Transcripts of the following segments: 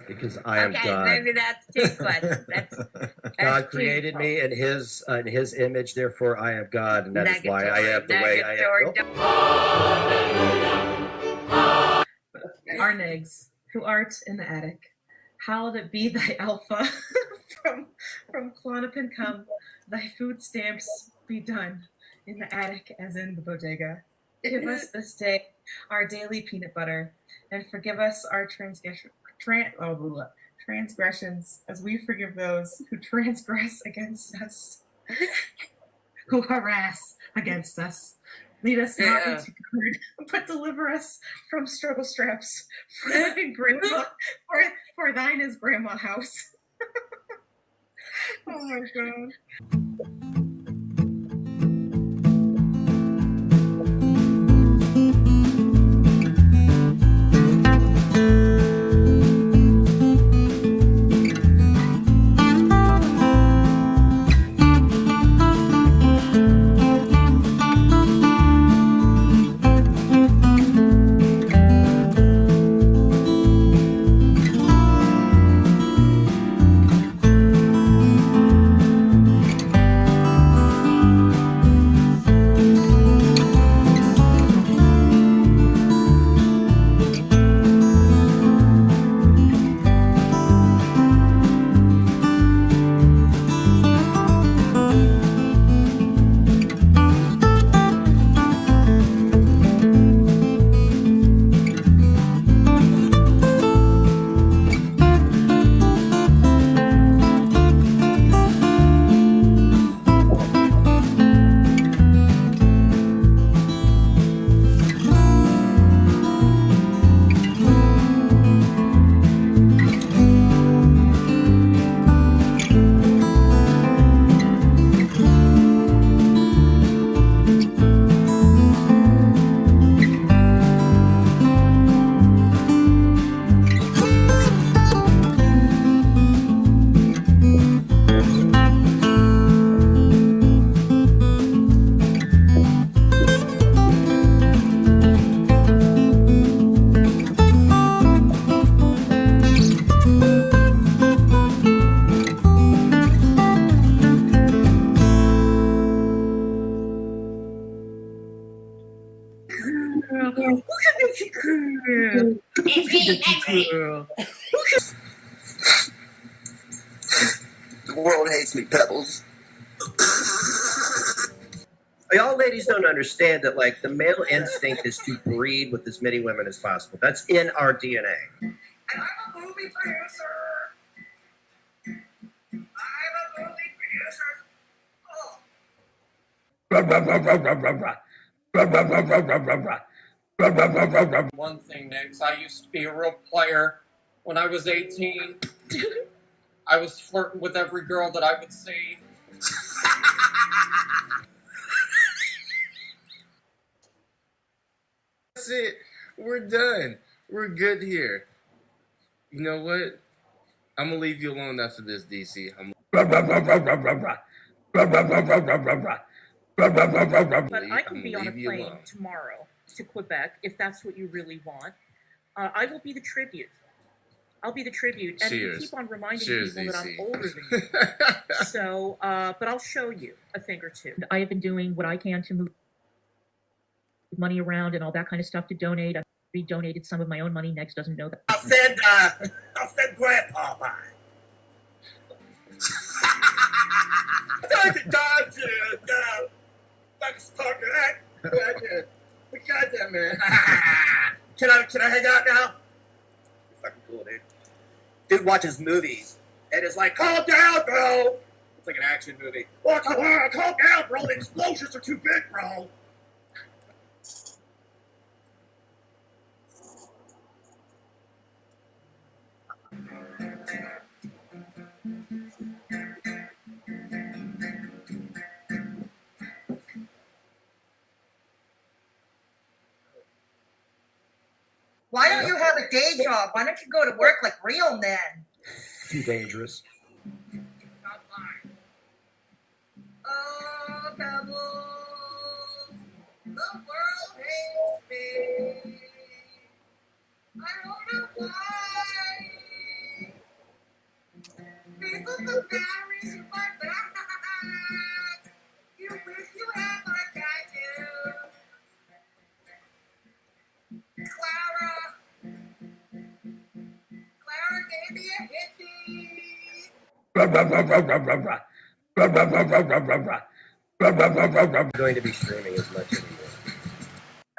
because I am Okay, God. maybe that's too much. That's God too created close. me in His image. Therefore, I am God, and that is why I am the way I am. Arnegs, who art in the attic, hallowed be thy alpha. from Clonka come, thy food stamps be done in the attic as in the bodega. Give us this day our daily peanut butter, and forgive us our transgressions as we forgive those who transgress against us, who harass against us. Lead us not into good, but deliver us from struggle straps. For thine is grandma house. Oh my God. The world hates me, Pebbles. Y'all ladies don't understand that, like, the male instinct is to breed with as many women as possible. That's in our DNA. And I'm a movie producer. One thing, Nix, I used to be a real player. When I was 18, I was flirting with every girl that I would see. That's it. We're done. We're good here. You know what? I'm gonna leave you alone after this, DC. But I can be on a plane tomorrow to Quebec if that's what you really want. I will be the tribute. I'll be the tribute, and you keep on reminding people that I'm older than you. So, but I'll show you a thing or two. I have been doing what I can to move money around and all that kind of stuff to donate. I've re-donated some of my own money. Next doesn't know that. I'll send Grandpa by. Thanks for talking that. We got that, man. Can I hang out now? Fucking cool, dude. Dude watches movies and is like, calm down, bro. It's like an action movie. Oh, calm down, bro. The explosions are too big, bro. Why don't you have a day job? Why don't you go to work like real men? Too dangerous. Not mine. Oh, Pebbles, the world hates me. I don't know why. the berries, but that you wish you had my tattoo. Clara gave me a hitty. I'm going to be streaming as much anymore.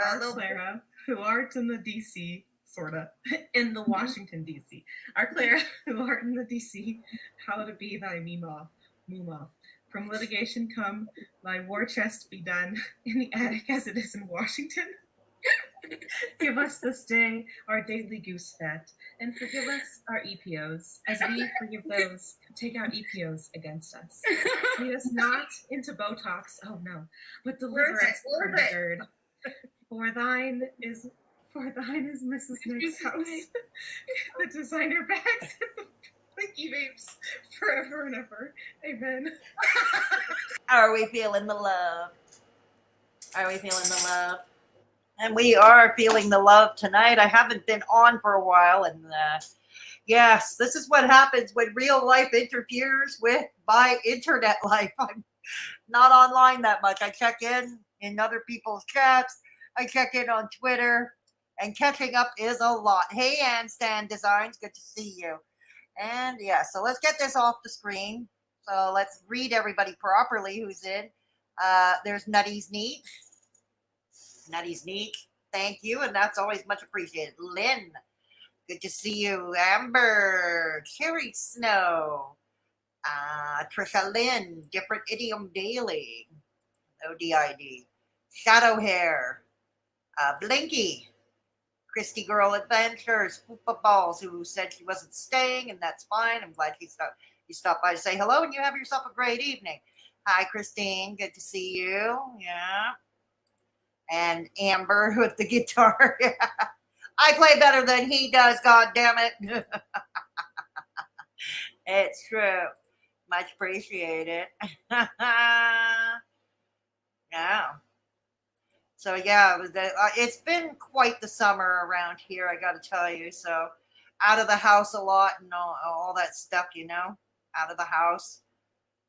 Our Clara, who aren't in the DC, sorta, in the Washington DC. Our Clara, who art in the DC, how to be thy Mima. From litigation come, thy war chest be done in the attic as it is in Washington. Give us this day our daily goose fat, and forgive us our EPOs, as we forgive those who take out EPOs against us. Lead us not into Botox, oh no, but deliver us from the GERD. For thine is Mrs. Nick's house. The designer bags and the Blinky vapes forever and ever. Amen. Are we feeling the love? Are we feeling the love? And we are feeling the love tonight. I haven't been on for a while, and yes, this is what happens when real life interferes with my internet life. I'm not online that much. I check in other people's chats. I check in on Twitter, and catching up is a lot. Hey, Handstand Designs, good to see you. And yeah, so let's get this off the screen. So let's read everybody properly who's in. There's Nutty's Neat. Nutty's Neat, thank you, and that's always much appreciated. Lynn, good to see you. Amber, Cherry Snow, Trisha Lynn, Different Idiom Daily, ODID, Shadow Hair, Blinky, Christy Girl Adventures, Poopa Balls, who said she wasn't staying, and that's fine. I'm glad you stopped by to say hello, and you have yourself a great evening. Hi, Christine, good to see you. Yeah. And Amber with the guitar. I play better than he does, god damn it. It's true. Much appreciated. Yeah. So yeah, it's been quite the summer around here, I gotta tell you. So out of the house a lot and all that stuff, out of the house,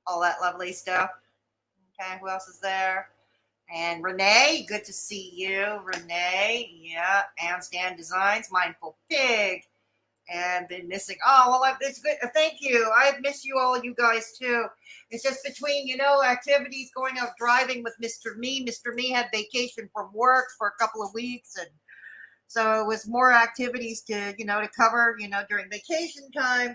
all that lovely stuff. Okay, who else is there? And Renee, good to see you. Renee, yeah. Handstand Designs, Mindful Pig, and been missing. Oh, well, it's good. Thank you. I've missed you all, you guys, too. It's just between, activities, going out driving with Mr. Me. Mr. Me had vacation from work for a couple of weeks, and so it was more activities to cover, during vacation time.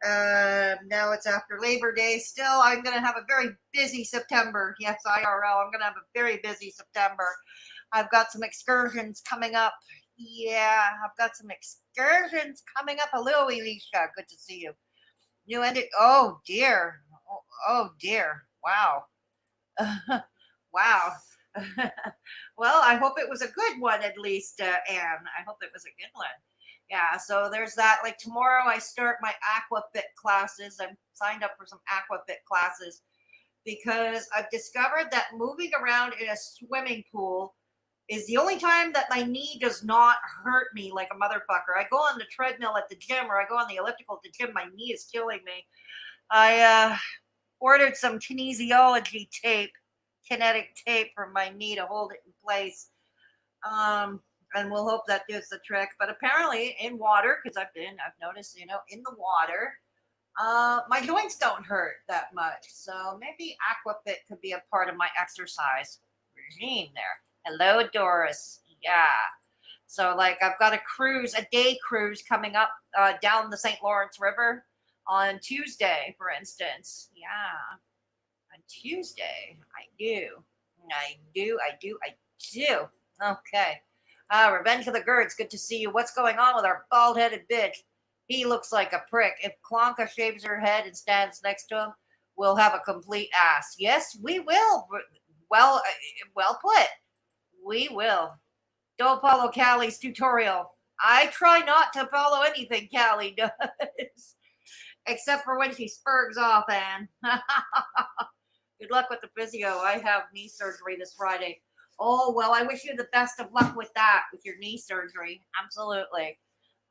Now it's after Labor Day. Still, I'm going to have a very busy September. Yes, IRL. I'm going to have a very busy September. I've got some excursions coming up. Yeah, I've got some excursions coming up. Hello, Elisha. Good to see you. New ended. Oh, dear. Oh, dear. Wow. Wow. Well, I hope it was a good one, at least, Anne. I hope it was a good one. Yeah, so there's that. Like tomorrow I start my aquafit classes. I'm signed up for some aquafit classes because I've discovered that moving around in a swimming pool is the only time that my knee does not hurt me like a motherfucker. I go on the treadmill at the gym or I go on the elliptical at the gym. My knee is killing me. I ordered some kinesiology tape, kinetic tape for my knee to hold it in place. And we'll hope that does the trick. But apparently in water, because I've noticed, in the water, my joints don't hurt that much. So maybe aquafit could be a part of my exercise regime there. Hello, Doris. Yeah. So like I've got a day cruise coming up down the St. Lawrence River on Tuesday, for instance. Yeah. On Tuesday. I do. Okay. Revenge of the Girds, good to see you. What's going on with our bald-headed bitch? He looks like a prick. If Clonka shaves her head and stands next to him, we'll have a complete ass. Yes, we will. Well put. We will. Don't follow Callie's tutorial. I try not to follow anything Callie does. Except for when she spurgs off, Anne. Good luck with the physio. I have knee surgery this Friday. Oh, well, I wish you the best of luck with that, with your knee surgery. Absolutely.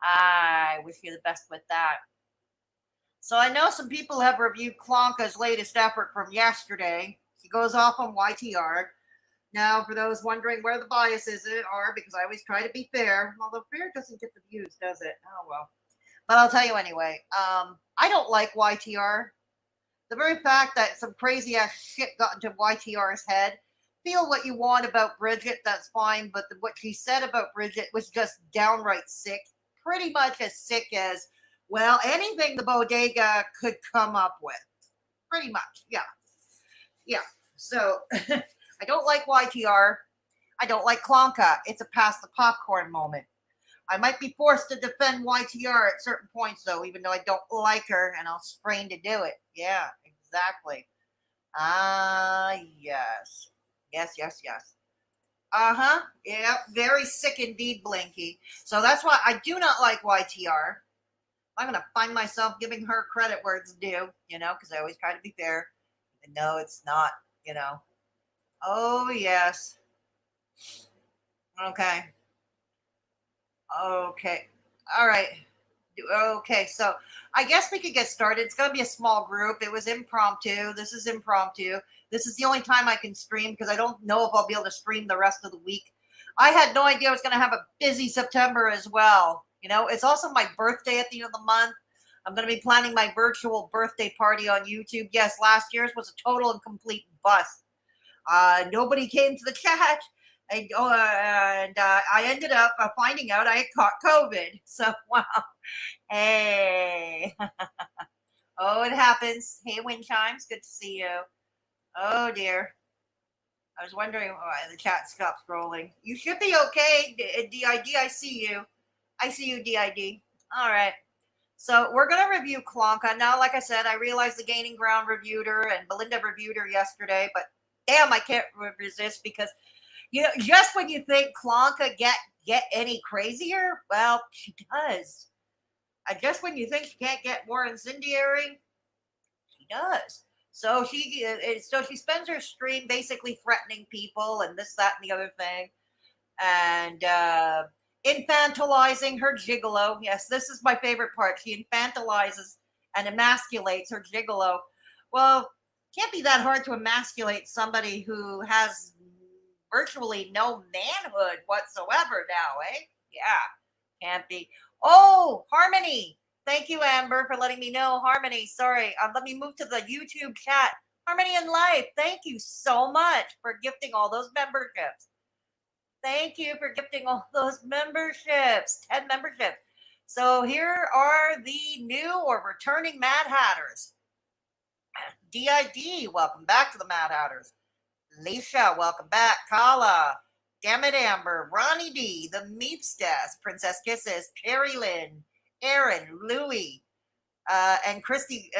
I wish you the best with that. So I know some people have reviewed Clonka's latest effort from yesterday. He goes off on YTR. Now, for those wondering where the biases are, because I always try to be fair, although fair doesn't get the views, does it? Oh, well. But I'll tell you anyway. I don't like YTR. The very fact that some crazy ass shit got into YTR's head. Feel what you want about Bridget, that's fine, but what she said about Bridget was just downright sick. Pretty much as sick as, well, anything the bodega could come up with. Pretty much, yeah. Yeah. So, I don't like YTR. I don't like Clonka. It's a pass the popcorn moment. I might be forced to defend YTR at certain points, though, even though I don't like her, and I'll sprain to do it. Yeah, exactly. Yes. Yes. Uh-huh. Yeah, very sick indeed, Blinky. So that's why I do not like YTR. I'm going to find myself giving her credit where it's due, because I always try to be fair, even though it's not, Oh, yes. Okay. All right. Okay, so I guess we could get started. It's going to be a small group. It was impromptu. This is impromptu. This is the only time I can stream because I don't know if I'll be able to stream the rest of the week. I had no idea I was going to have a busy September as well. It's also my birthday at the end of the month. I'm going to be planning my virtual birthday party on YouTube. Yes, last year's was a total and complete bust. Nobody came to the chat. And I ended up finding out I had caught COVID. So, wow. Hey. Oh, it happens. Hey, Wind Chimes. Good to see you. Oh, dear. I was wondering why the chat stopped scrolling. You should be okay, DID. I see you. I see you, DID. All right. So we're going to review Clonka. Now, like I said, I realized the Gaining Ground reviewed her and Belinda reviewed her yesterday. But, damn, I can't resist because just when you think Clonka get any crazier, well, she does. Just when you think she can't get more incendiary, she does. So she spends her stream basically threatening people and this, that, and the other thing, and infantilizing her gigolo. Yes, this is my favorite part. She infantilizes and emasculates her gigolo. Well, can't be that hard to emasculate somebody who has virtually no manhood whatsoever now, eh? Yeah, can't be. Oh, Harmony. Thank you, Amber, for letting me know. Harmony, sorry. Let me move to the YouTube chat. Harmony in Life, thank you so much for gifting all those memberships. Thank you for gifting all those memberships. 10 memberships. So here are the new or returning Mad Hatters. DID, welcome back to the Mad Hatters. Leisha, welcome back. Kala, Dammit Amber, Ronnie D, The Meepstas, Princess Kisses, Cherry Lynn, Aaron, Louie, and Christy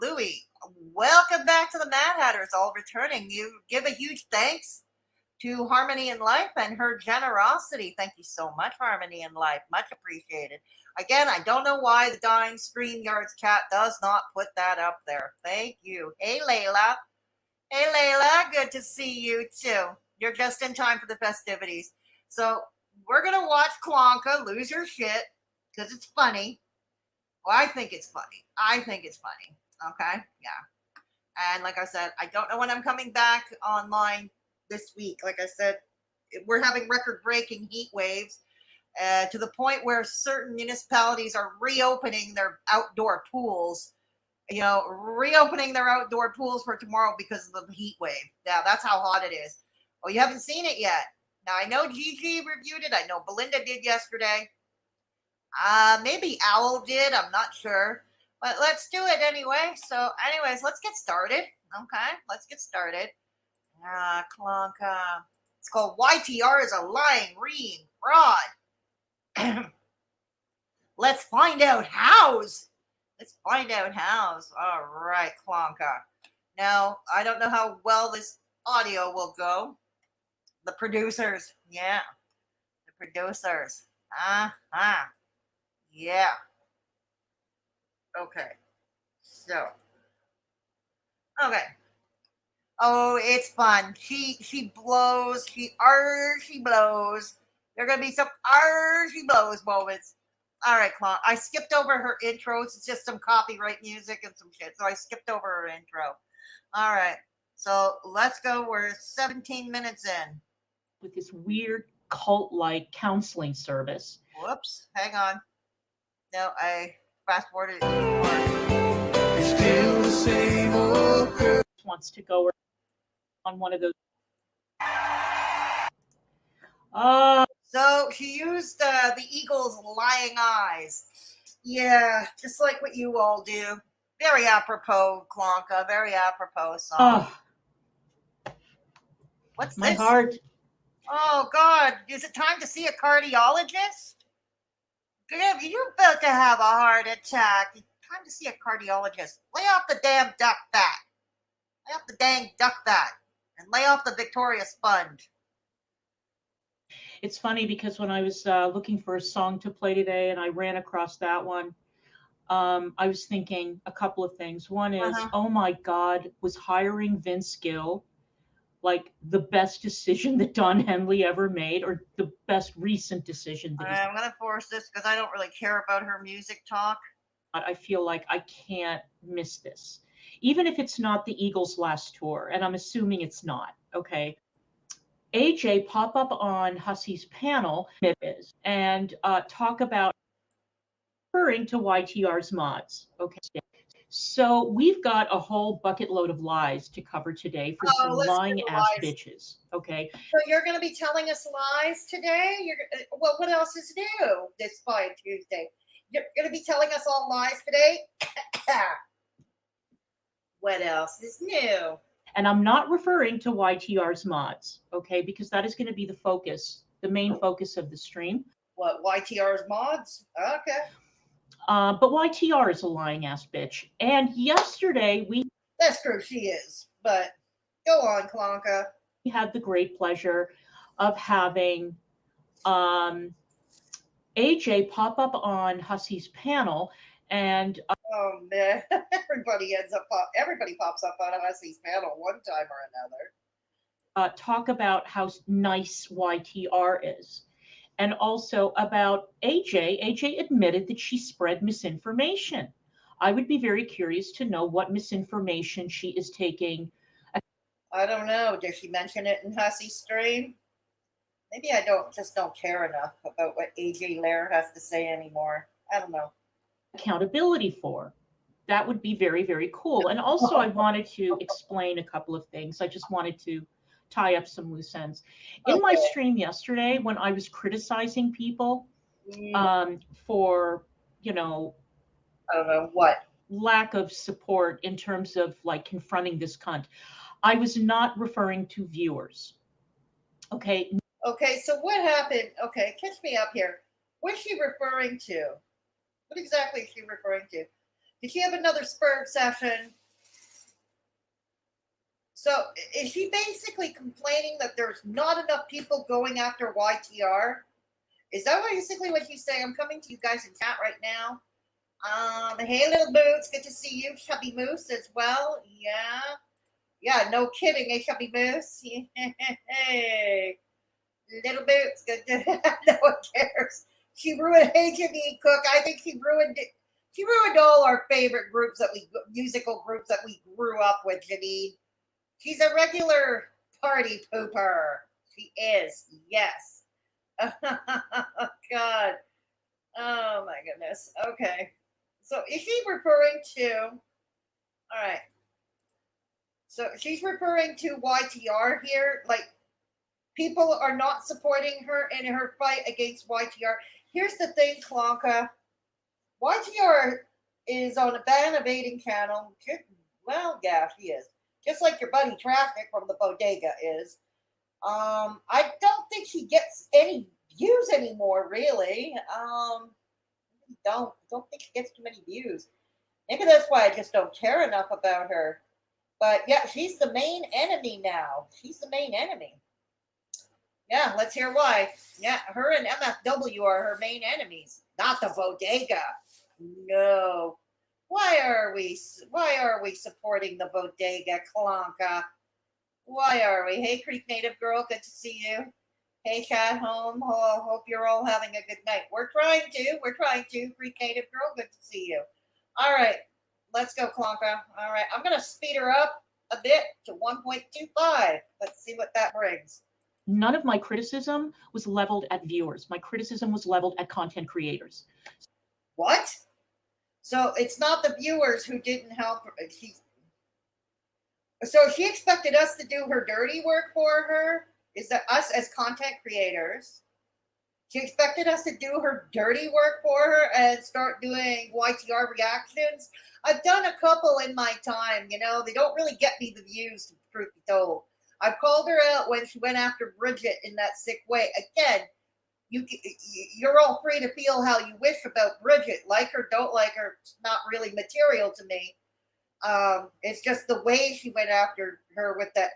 Louie. Welcome back to the Mad Hatters, all returning. You give a huge thanks to Harmony in Life and her generosity. Thank you so much, Harmony in Life. Much appreciated. Again, I don't know why the Dying StreamYards chat does not put that up there. Thank you. Hey, Layla. Hey, Layla. Good to see you, too. You're just in time for the festivities. So we're going to watch Clonka lose her shit because it's funny. Well, I think it's funny. Okay? Yeah. And like I said, I don't know when I'm coming back online this week. Like I said, we're having record-breaking heat waves to the point where certain municipalities are reopening their outdoor pools. Reopening their outdoor pools for tomorrow because of the heat wave. Yeah, that's how hot it is. Oh, you haven't seen it yet. Now, I know Gigi reviewed it. I know Belinda did yesterday. Maybe Owl did. I'm not sure. But let's do it anyway. So, anyways, let's get started. Okay, let's get started. Clonka. It's called YTR is a lying, reading fraud. Let's find out hows. All right, Clonka. Now, I don't know how well this audio will go. The producers. Yeah. The producers. Yeah. Okay. So. Okay. Oh, it's fun. She blows. She blows. There are gonna be some she blows moments. All right, Clonk. I skipped over her intros. It's just some copyright music and some shit. So I skipped over her intro. All right. So let's go. We're 17 minutes in. With this weird cult-like counseling service. Whoops. Hang on. No, I fast forwarded it too far. It's still the same old girl. Wants to go on one of those. So she used the Eagles' lying eyes. Yeah, just like what you all do. Very apropos, Clonka. Very apropos song. What's My this? heart. Oh, God. Is it time to see a cardiologist? You're about to have a heart attack. It's time to see a cardiologist. Lay off the damn duck fat. Lay off the dang duck fat. And lay off the Victoria sponge. It's funny because when I was looking for a song to play today and I ran across that one, I was thinking a couple of things. One is, oh my God, was hiring Vince Gill like the best decision that Don Henley ever made, or the best recent decision that I'm going to force this because I don't really care about her music talk. I feel like I can't miss this. Even if it's not the Eagles' last tour, and I'm assuming it's not, okay? AJ pop up on Hussey's panel and talk about referring to YTR's mods, okay? So we've got a whole bucket load of lies to cover today for some lying ass bitches. Okay. So you're going to be telling us lies today? Well, what else is new this fine Tuesday? You're going to be telling us all lies today? What else is new? And I'm not referring to YTR's mods, okay, because that is going to be the focus, the main focus of the stream. What, YTR's mods? Okay. But YTR is a lying ass bitch. And yesterday That's true, she is. But go on, Clonka. We had the great pleasure of having AJ pop up on Hussey's panel and oh man, everybody pops up on Hussey's panel one time or another. Talk about how nice YTR is. And also about AJ. AJ admitted that she spread misinformation. I would be very curious to know what misinformation she is taking. I don't know. Did she mention it in Hussey's stream? Maybe I just don't care enough about what AJ Lair has to say anymore. I don't know. Accountability for. That would be very, very cool. And also I wanted to explain a couple of things. I just wanted to tie up some loose ends. In my stream yesterday, when I was criticizing people for, I don't know what, lack of support in terms of like confronting this cunt, I was not referring to viewers. Okay. Okay, so what happened? Okay, catch me up here. What's she referring to? What exactly is she referring to? Did she have another spur session? So is she basically complaining that there's not enough people going after YTR? Is that basically what she's saying? I'm coming to you guys in chat right now. Hey, Little Boots, good to see you. Chubby Moose as well. Yeah, no kidding, hey, Chubby Moose. Hey, Little Boots, good to no one cares. She ruined HME Cook. I think she ruined it. She ruined all our favorite groups musical groups that we grew up with, Janine. She's a regular party pooper. She is, yes. Oh, God. Oh, my goodness. Okay. So is she referring to, all right. So she's referring to YTR here. Like, people are not supporting her in her fight against YTR. Here's the thing, Clonka. YTR is on a ban evading channel. Well, yeah, she is. Just like your buddy Traffic from the Bodega is. I don't think she gets any views anymore, really. Don't think she gets too many views. Maybe that's why I just don't care enough about her. But yeah, she's the main enemy now. She's the main enemy. Yeah, let's hear why. Yeah, her and MFW are her main enemies, not the Bodega. No. Why are we supporting the Bodega, Clonka? Why are we? Hey, Creek Native Girl, good to see you. Hey, chat home. Hope you're all having a good night. We're trying to. Creative girl, good to see you. All right, let's go, Clonka. All right, I'm going to speed her up a bit to 1.25. Let's see what that brings. None of my criticism was leveled at viewers. My criticism was leveled at content creators. What? So it's not the viewers who didn't help her. So she expected us to do her dirty work for her? Is that us as content creators? She expected us to do her dirty work for her and start doing YTR reactions? I've done a couple in my time, you know. They don't really get me the views, to truth be told. I called her out when she went after Bridget in that sick way. Again, you're all free to feel how you wish about Bridget. Like her, don't like her. It's not really material to me. It's just the way she went after her with that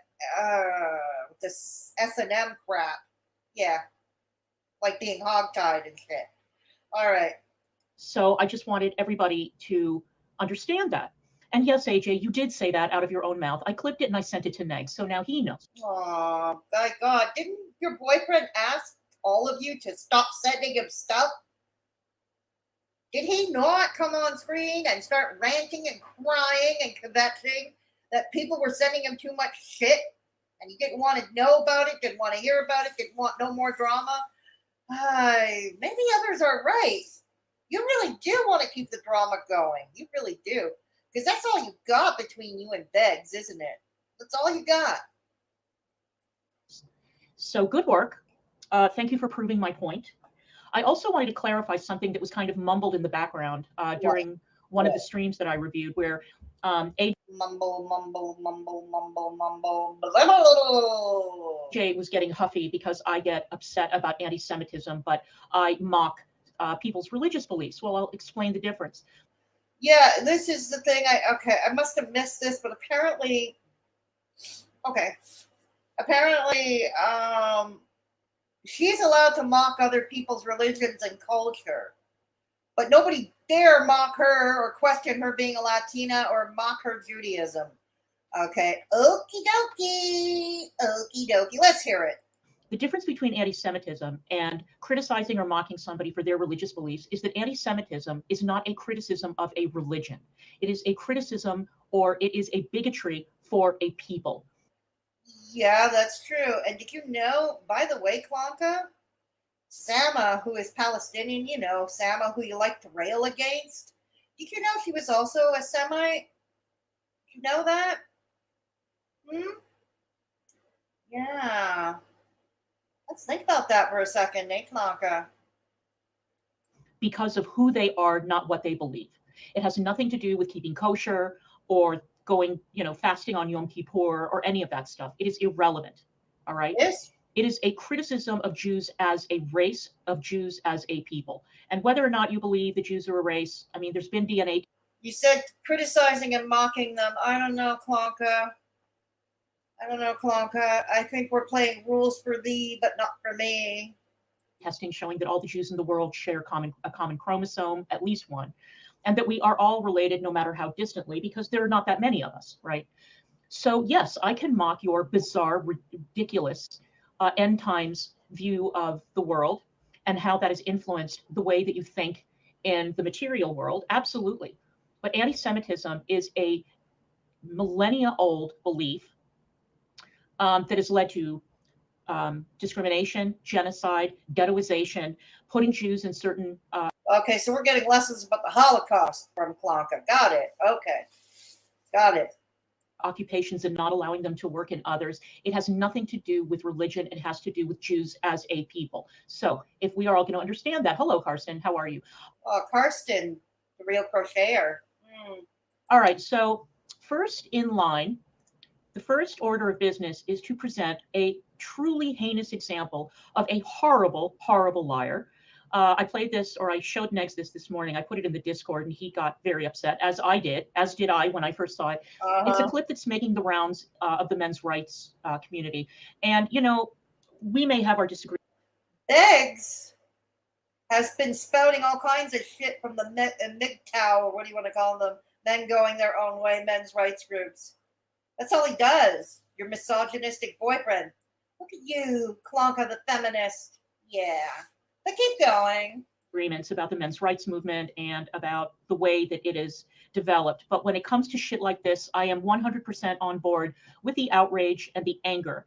with this S&M crap. Yeah. Like being hogtied and shit. All right. So I just wanted everybody to understand that. And yes, AJ, you did say that out of your own mouth. I clipped it and I sent it to Neg, so now he knows. Oh, my God. Didn't your boyfriend ask all of you to stop sending him stuff? Did he not come on screen and start ranting and crying and kvetching that people were sending him too much shit and he didn't want to know about it, didn't want to hear about it, didn't want no more drama? Maybe others are right. You really do want to keep the drama going. You really do. Because that's all you got between you and Beggs, isn't it? That's all you got. So good work. Thank you for proving my point. I also wanted to clarify something that was kind of mumbled in the background during one of the streams that I reviewed, where AJ was getting huffy because I get upset about anti-Semitism, but I mock people's religious beliefs. Well, I'll explain the difference. Yeah, this is the thing. I must have missed this, but apparently, she's allowed to mock other people's religions and culture, but nobody dare mock her or question her being a Latina or mock her Judaism. Okay, okie dokie. Let's hear it. The difference between anti-Semitism and criticizing or mocking somebody for their religious beliefs is that anti-Semitism is not a criticism of a religion. It is a criticism, or it is a bigotry for a people. Yeah, that's true. And did you know, by the way, Clonka, Sama, who is Palestinian, you know, Sama, who you like to rail against, did you know she was also a Semite? Did you know that? Yeah. Let's think about that for a second, eh, Clonka? Because of who they are, not what they believe. It has nothing to do with keeping kosher or going, fasting on Yom Kippur or any of that stuff. It is irrelevant. All right. Yes. It is a criticism of Jews as a race, of Jews as a people. And whether or not you believe the Jews are a race, I mean, there's been DNA. You said criticizing and mocking them. I don't know, Clonka. I think we're playing rules for thee, but not for me. Testing showing that all the Jews in the world share a common chromosome, at least one, and that we are all related no matter how distantly, because there are not that many of us, right? So yes, I can mock your bizarre, ridiculous end times view of the world and how that has influenced the way that you think in the material world. Absolutely. But anti-Semitism is a millennia-old belief that has led to discrimination, genocide, ghettoization, putting Jews in certain... Okay, so we're getting lessons about the Holocaust from Clonka. Got it. Okay. Got it. Occupations and not allowing them to work in others. It has nothing to do with religion. It has to do with Jews as a people. So if we are all going to understand that, hello, Karsten, how are you? Karsten, the real crocheter. All right, so first in line, the first order of business is to present a truly heinous example of a horrible, horrible liar. I played this, or I showed Negs this morning. I put it in the Discord and he got very upset, as did I when I first saw it. It's a clip that's making the rounds of the men's rights community. And, we may have our disagreements. Beggs has been spouting all kinds of shit from the MGTOW, or what do you want to call them? Men going their own way, men's rights groups. That's all he does. Your misogynistic boyfriend. Look at you, Clonka the feminist. Yeah. But keep going. Agreements about the men's rights movement and about the way that it is developed. But when it comes to shit like this, I am 100% on board with the outrage and the anger.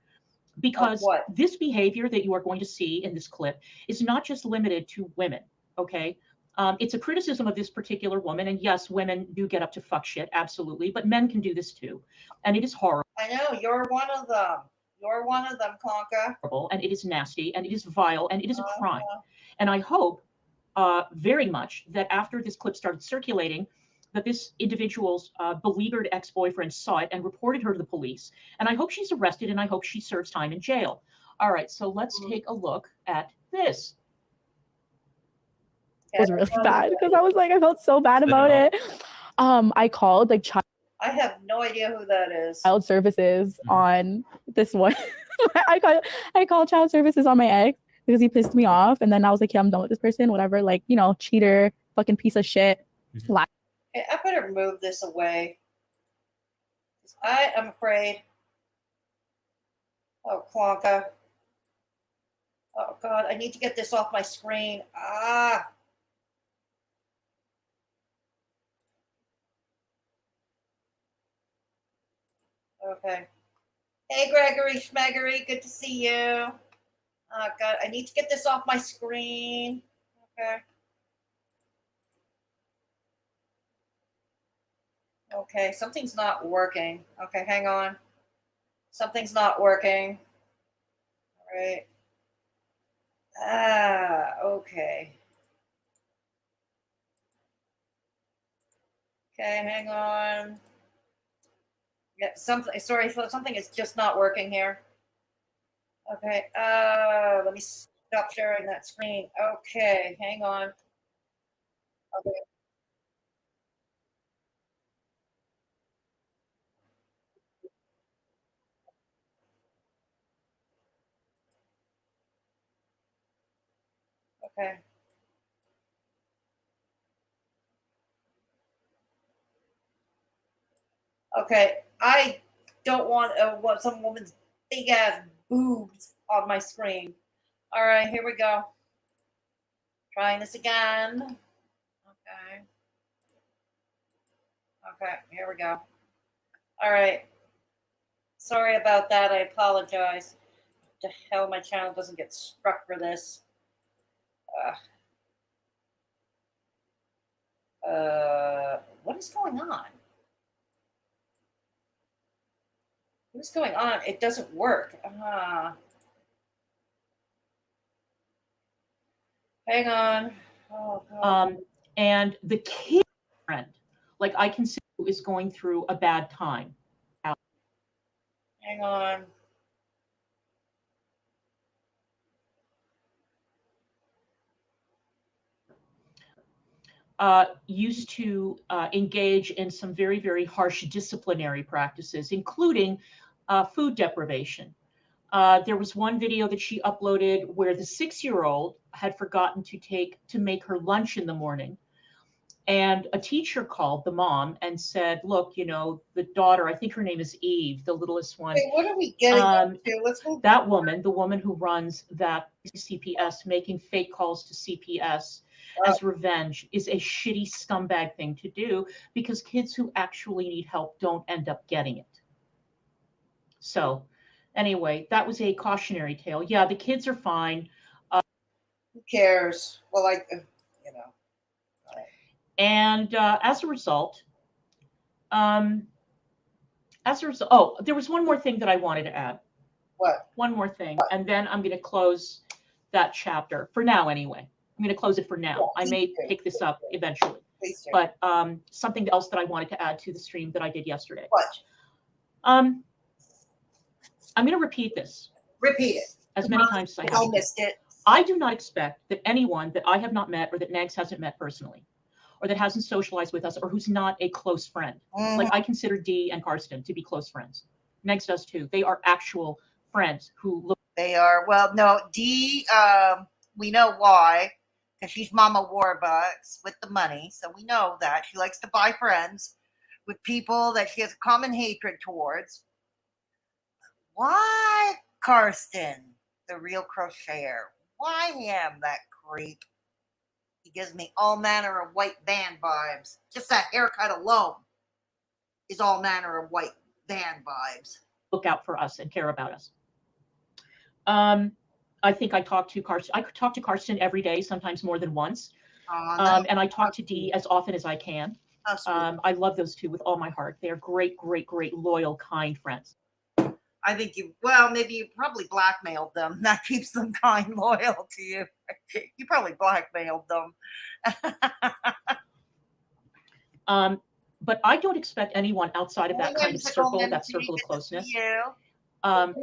Because this behavior that you are going to see in this clip is not just limited to women, okay? It's a criticism of this particular woman. And yes, women do get up to fuck shit, absolutely. But men can do this too. And it is horrible. I know, you're one of them. You're one of them, Clonka. And it is nasty, and it is vile, and it is a crime. And I hope very much that after this clip started circulating, that this individual's beleaguered ex-boyfriend saw it and reported her to the police. And I hope she's arrested, and I hope she serves time in jail. All right, so let's take a look at this. It was really bad because I was like, I felt so bad about it. I called like I have no idea who that is. Child services on this one. I called child services on my ex because he pissed me off. And then I was like, yeah, I'm done with this person, whatever. Like, you know, cheater, fucking piece of shit. Okay, I better move this away. I am afraid. Oh, Clonka. Oh, God, I need to get this off my screen. Ah. Okay. Hey, Gregory Schmeggery, good to see you. Oh, God, I need to get this off my screen. Okay. Okay, something's not working. Okay, hang on. Something's not working. All right. Okay. Okay, hang on. Yeah, something is just not working here. Okay, let me stop sharing that screen. Okay, hang on. Okay. Okay. Okay, I don't want some woman's big ass boobs on my screen. All right, here we go. Trying this again. Okay. Okay, here we go. All right. Sorry about that. I apologize. The hell, my channel doesn't get struck for this. What is going on? What is going on? It doesn't work. Hang on. Oh, God. And the kid friend, like I can see, who is going through a bad time. Hang on. Used to engage in some very, very harsh disciplinary practices, including food deprivation. There was one video that she uploaded where the 6-year-old had forgotten to make her lunch in the morning. And a teacher called the mom and said, look, you know, the daughter, I think her name is Eve, the littlest one. Wait, what are we getting to? Let's move. That woman, the woman who runs that CPS, making fake calls to CPS as revenge, is a shitty scumbag thing to do because kids who actually need help don't end up getting it. So anyway, that was a cautionary tale. Yeah, the kids are fine. Who cares? Well, you know. And as a result, oh, there was one more thing that I wanted to add. What? One more thing, and then I'm going to close that chapter for now. Anyway, I'm going to close it for now. I may pick this up eventually. But something else that I wanted to add to the stream that I did yesterday. What? I'm going to repeat this. Repeat it. As many times as I have. I missed it. I do not expect that anyone that I have not met or that Nags hasn't met personally, or that hasn't socialized with us, or who's not a close friend. Like I consider Dee and Karsten to be close friends. Nags does too. They are actual friends who look. They are. Well, no, Dee, we know why. Because she's Mama Warbucks with the money. So we know that. She likes to buy friends with people that she has a common hatred towards. Why? Karsten, the real crocheter. Why him, that creep? He gives me all manner of white band vibes. Just that haircut alone is all manner of white band vibes. Look out for us and care about us. I think I talk to Karsten every day, sometimes more than once. And I talk to Dee as often as I can. I love those two with all my heart. They are great, great, great, loyal, kind friends. I think maybe you probably blackmailed them. That keeps them kind, loyal to you. You probably blackmailed them. But I don't expect anyone outside of that kind of circle, that circle of closeness, to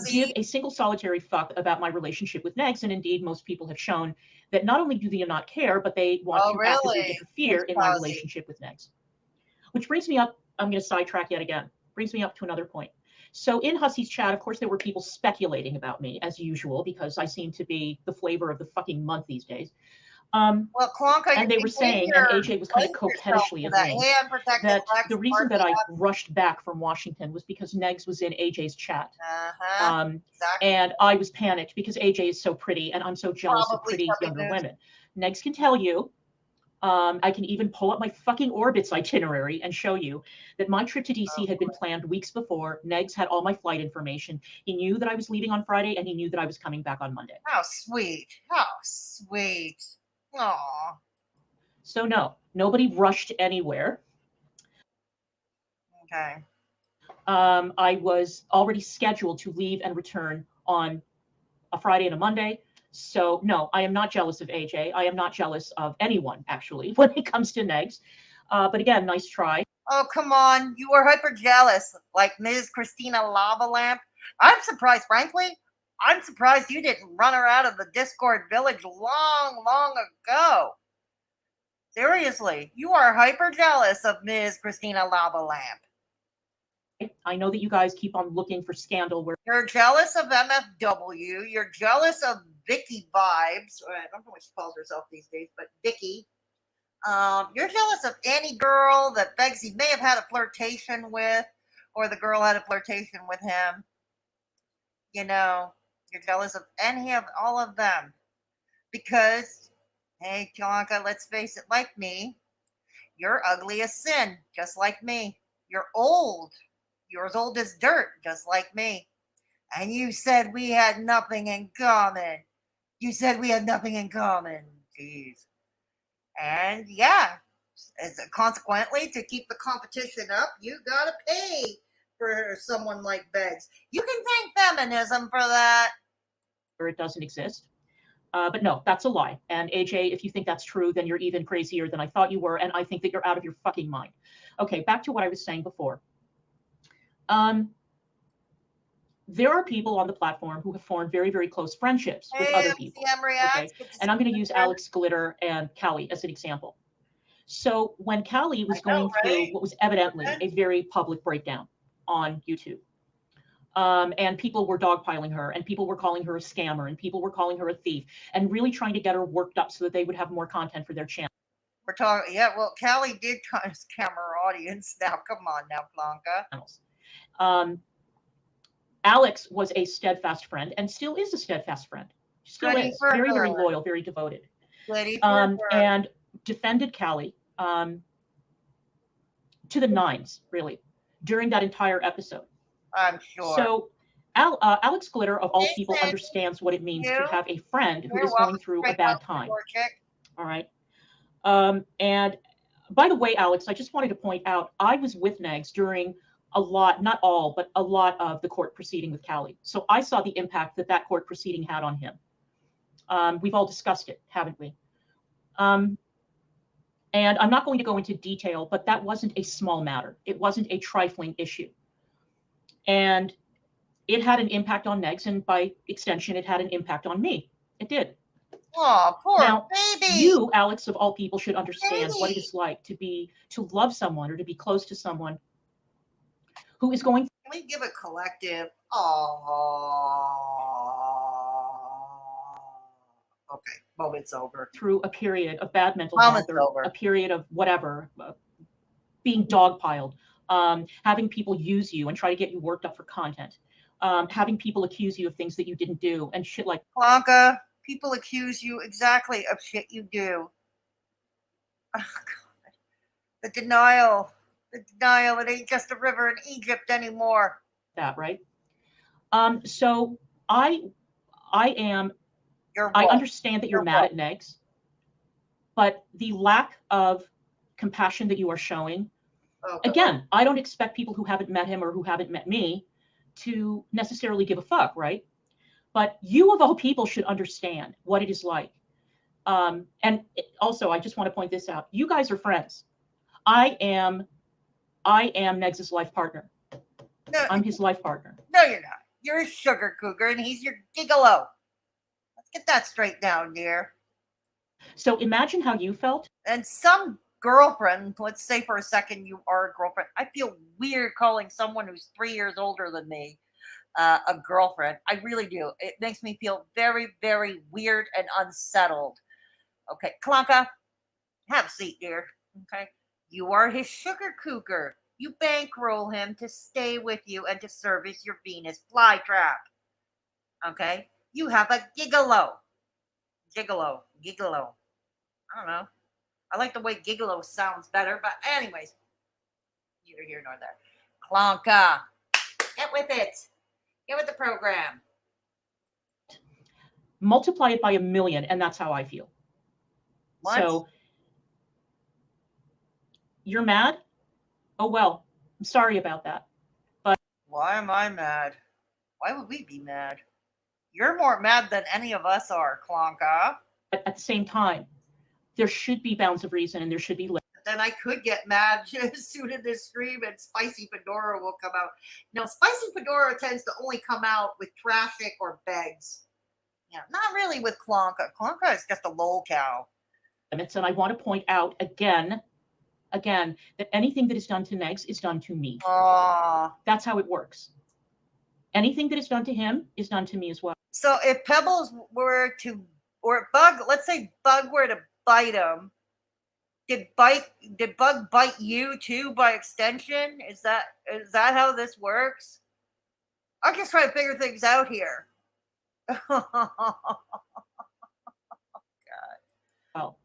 give a single solitary fuck about my relationship with Negs. And indeed, most people have shown that not only do they not care, but they want to actively interfere in my relationship with Negs. Which brings me up, I'm going to sidetrack yet again, brings me up to another point. So in Hussey's chat, of course, there were people speculating about me, as usual, because I seem to be the flavor of the fucking month these days. Well, Clonka, and they were saying, and AJ was kind of coquettishly agreeing, that the reason that I rushed back from Washington was because Negs was in AJ's chat. Exactly. And I was panicked because AJ is so pretty, and I'm so jealous of pretty younger women. Negs can tell you, I can even pull up my fucking Orbitz itinerary and show you that my trip to DC had been planned weeks before. Negs had all my flight information. He knew that I was leaving on Friday, and he knew that I was coming back on Monday. How sweet. How sweet. Aww. So no, nobody rushed anywhere. Okay. I was already scheduled to leave and return on a Friday and a Monday. So no, I am not jealous of AJ. I am not jealous of anyone, actually, when it comes to Negs. But again, nice try. Oh, come on. You were hyper jealous, like Ms. Christina Lava Lamp. I'm surprised, frankly. I'm surprised you didn't run her out of the Discord village long, long ago. Seriously, you are hyper jealous of Ms. Christina Lava Lamp. I know that you guys keep on looking for scandal. Where you're jealous of MFW. You're jealous of Vicky Vibes. I don't know what she calls herself these days, but Vicky. You're jealous of any girl that Begsy may have had a flirtation with, or the girl had a flirtation with him. You know, you're jealous of any of all of them. Because, hey, Clonka, let's face it, like me, you're ugly as sin, just like me. You're old. You're as old as dirt, just like me. And you said we had nothing in common. You said we had nothing in common. Jeez. And yeah, consequently, to keep the competition up, you gotta pay for someone like Beggs. You can thank feminism for that. Or it doesn't exist. But no, that's a lie. And AJ, if you think that's true, then you're even crazier than I thought you were. And I think that you're out of your fucking mind. Okay, back to what I was saying before. There are people on the platform who have formed very, very close friendships with other people. Okay? And I'm going to use Alex Glitter and Callie as an example. So when Callie was going through what was evidently a very public breakdown on YouTube, and people were dogpiling her, and people were calling her a scammer, and people were calling her a thief, and really trying to get her worked up so that they would have more content for their channel. We're talking, yeah, well, Callie did kind of scam her audience. Now, come on now, Clonka. Alex was a steadfast friend and still is a steadfast friend. Still is very, very loyal, very devoted. And defended Callie to the nines, really, during that entire episode. I'm sure. So Alex Glitter, of all people, understands what it means to have a friend who is going through a bad time. All right. And by the way, Alex, I just wanted to point out, I was with Negs during a lot, not all, but a lot of the court proceeding with Callie. So I saw the impact that that court proceeding had on him. We've all discussed it, haven't we? And I'm not going to go into detail, but that wasn't a small matter. It wasn't a trifling issue. And it had an impact on Negs, and by extension, it had an impact on me. It did. Oh, poor now, baby. You, Alex, of all people, should understand what it is like to love someone or to be close to someone who is going. Can we give a collective? Okay, moment's over. Through a period of bad mental health, or a period of whatever, being dogpiled, having people use you and try to get you worked up for content. having people accuse you of things that you didn't do and shit like Clonka, people accuse you exactly of shit you do. Oh, God. The denial. It ain't just a river in Egypt anymore. that, right? So I am. You're I woke. understand that you're You're mad woke. at Negs, but the lack of compassion that you are showing. Oh, Again, I don't expect people who haven't met him or who haven't met me to necessarily give a fuck, right? But you of all people should understand what it is like. Also, I just want to point this out. You guys are friends. I am Negs' life partner. No, I'm his life partner. No, you're not. You're a sugar cougar and he's your gigolo. Let's get that straight down, dear. So imagine how you felt. And some girlfriend, let's say for a second you are a girlfriend. I feel weird calling someone who's 3 years older than me a girlfriend. I really do. It makes me feel very, very weird and unsettled. Okay, Clonka, have a seat, dear. Okay, you are his sugar cougar. You bankroll him to stay with you and to service your Venus flytrap. Okay, you have a gigolo. Gigolo. I don't know. I like the way gigolo sounds better, but anyways, neither here nor there. Clonka, get with it. Get with the program. Multiply it by 1,000,000, and that's how I feel. What? So you're mad? Oh well, I'm sorry about that. But why am I mad? Why would we be mad? You're more mad than any of us are, Clonka. at the same time, there should be bounds of reason and there should be limits. Then I could get mad as soon as this stream and Spicy Fedora will come out. No, Spicy Fedora tends to only come out with traffic or begs. Yeah, not really with Clonka. Clonka is just a lol cow. And I want to point out again, that anything that is done to Negs is done to me. That's how it works. Anything that is done to him is done to me as well. So if Pebbles were to, or Bug, let's say Bug were to bite him, did Bug bite you too by extension? Is that how this works? I'm just trying to figure things out here. God. Well,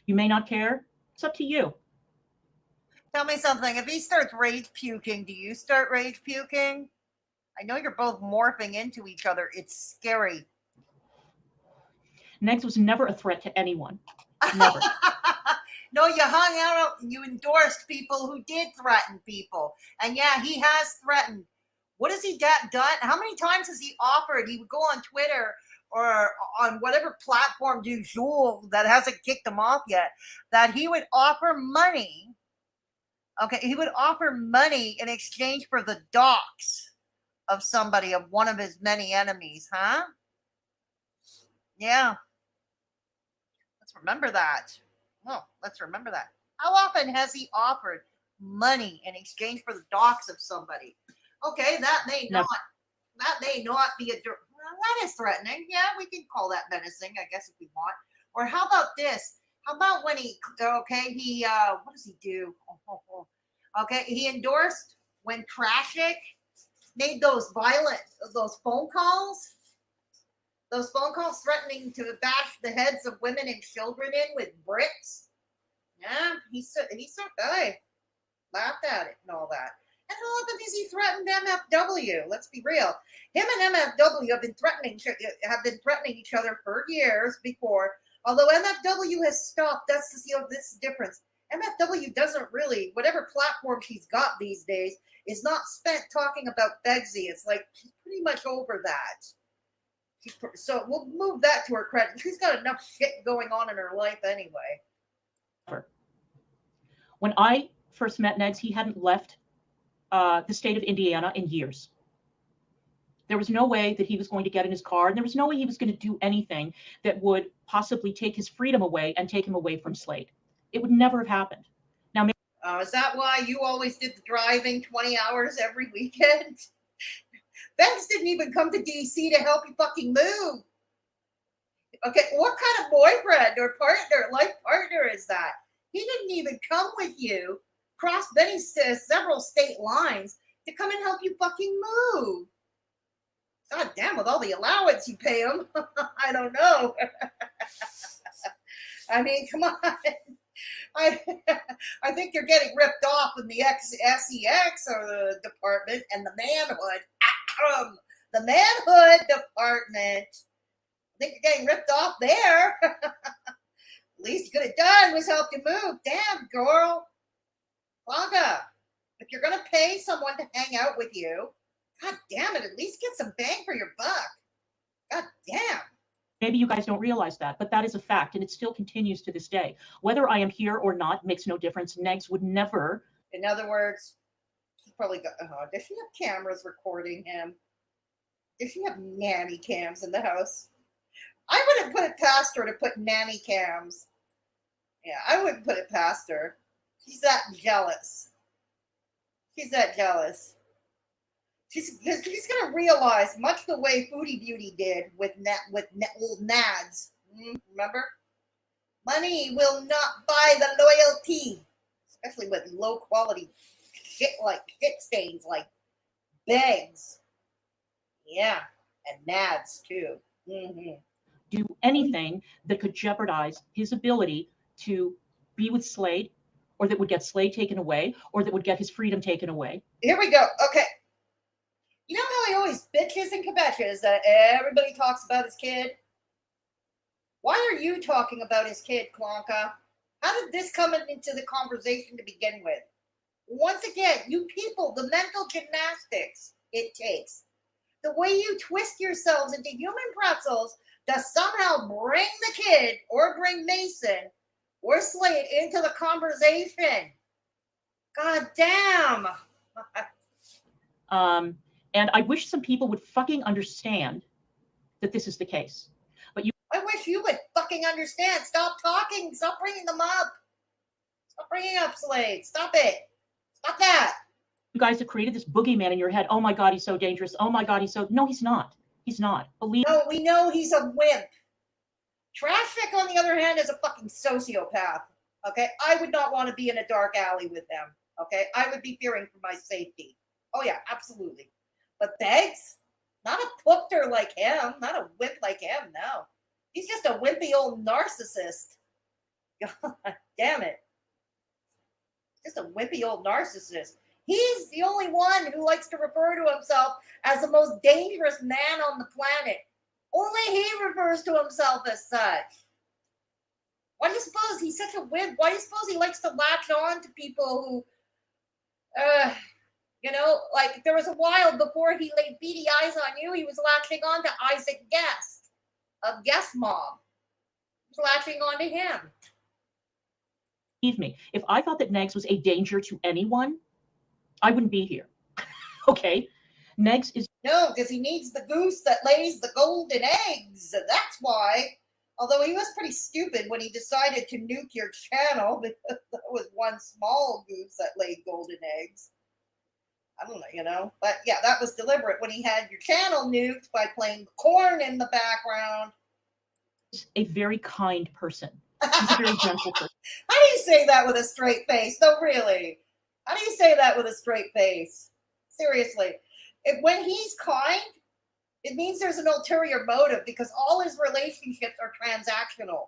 you may not care. It's up to you. Tell me something. If he starts rage puking, do you start rage puking? I know you're both morphing into each other. It's scary. Negs was never a threat to anyone. Never. No, you hung out, you endorsed people who did threaten people. And yeah, he has threatened. What has he done? How many times has he offered? He would go on Twitter or on whatever platform du jour that hasn't kicked him off yet, that he would offer money. Okay, he would offer money in exchange for the docs of somebody, of one of his many enemies, huh? Yeah. Let's remember that. Well, let's remember that. How often has he offered money in exchange for the docs of somebody? Okay, that may not be well, that is threatening. Yeah, we can call that menacing, I guess, if we want. Or how about this? How about when what does he do? Okay, he endorsed when Trashik made those phone calls. Those phone calls threatening to bash the heads of women and children in with bricks. Yeah, he laughed at it and all that. And how often has he threatened MFW? Let's be real. Him and MFW have been threatening each other for years before. Although MFW has stopped, that's this difference. MFW doesn't really, whatever platform she's got these days, is not spent talking about Begsy. It's like she's pretty much over that. So we'll move that to her credit. She's got enough shit going on in her life anyway. When I first met Negs, he hadn't left the state of Indiana in years. There was no way that he was going to get in his car, and there was no way he was going to do anything that would possibly take his freedom away and take him away from Slade. It would never have happened. Now, is that why you always did the driving 20 hours every weekend? Bex didn't even come to DC to help you fucking move. Okay, what kind of boyfriend or life partner is that? He didn't even come with you, cross several state lines to come and help you fucking move. God damn, with all the allowance you pay them, I don't know. I mean, come on. I think you're getting ripped off in the SEX or the department and the manhood. The manhood department. I think you're getting ripped off there. At least you could have done was help you move. Damn, girl. Clonka, if you're going to pay someone to hang out with you, God damn it, at least get some bang for your buck. God damn. Maybe you guys don't realize that, but that is a fact, and it still continues to this day. Whether I am here or not makes no difference. Negs would never. In other words, he probably got, does she have cameras recording him? Does she have nanny cams in the house? I wouldn't put it past her to put nanny cams. Yeah, I wouldn't put it past her. She's that jealous. She's that jealous. She's going to realize, much the way Foodie Beauty did with old Nads. Remember? Money will not buy the loyalty, especially with low quality shit like shit stains like bags. Yeah, and Nads too. Do anything that could jeopardize his ability to be with Slade, or that would get Slade taken away, or that would get his freedom taken away. Here we go. Okay. You know how he always bitches and kvetches that everybody talks about his kid? Why are you talking about his kid, Clonka? How did this come into the conversation to begin with? Once again, you people, the mental gymnastics it takes, the way you twist yourselves into human pretzels to somehow bring the kid or bring Mason or Slade into the conversation. God damn. And I wish some people would fucking understand that this is the case. But I wish you would fucking understand. Stop talking. Stop bringing them up. Stop bringing up Slade. Stop it. Stop that. You guys have created this boogeyman in your head. Oh my God, he's so dangerous. Oh my God, he's so... No, he's not. He's not. Believe No, we know he's a wimp. Traffic, on the other hand, is a fucking sociopath. Okay? I would not want to be in a dark alley with them. Okay? I would be fearing for my safety. Oh yeah, absolutely. But Beggs? Not a poopter like him. Not a wimp like him, no. He's just a wimpy old narcissist. God damn it. Just a wimpy old narcissist. He's the only one who likes to refer to himself as the most dangerous man on the planet. Only he refers to himself as such. Why do you suppose he's such a wimp? Why do you suppose he likes to latch on to people who, you know, like there was a while before he laid beady eyes on you, he was latching on to Isaac Guest of Guest Mob. He was latching on to him. Believe me, if I thought that Negs was a danger to anyone, I wouldn't be here. Okay? Negs is... No, because he needs the goose that lays the golden eggs. That's why. Although he was pretty stupid when he decided to nuke your channel, because that was one small goose that laid golden eggs. I don't know, you know. But yeah, that was deliberate when he had your channel nuked by playing corn in the background. He's a very kind person. He's a very gentle person. How do you say that with a straight face? No, really. How do you say that with a straight face? Seriously. When he's kind, it means there's an ulterior motive because all his relationships are transactional.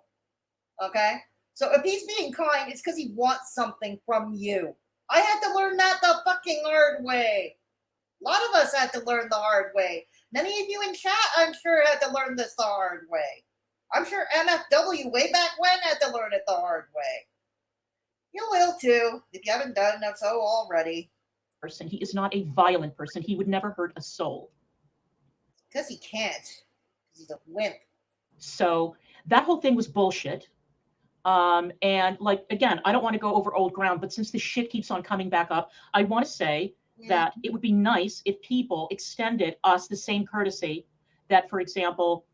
Okay? So if he's being kind, it's because he wants something from you. I had to learn that the fucking hard way. A lot of us had to learn the hard way. Many of you in chat, I'm sure, had to learn this the hard way. I'm sure MFW way back when had to learn it the hard way. You will too, if you haven't done so already. Person. He is not a violent person. He would never hurt a soul. Because he can't. Because he's a wimp. So that whole thing was bullshit. And like, again, I don't want to go over old ground, but since the shit keeps on coming back up, I want to say that it would be nice if people extended us the same courtesy that, for example,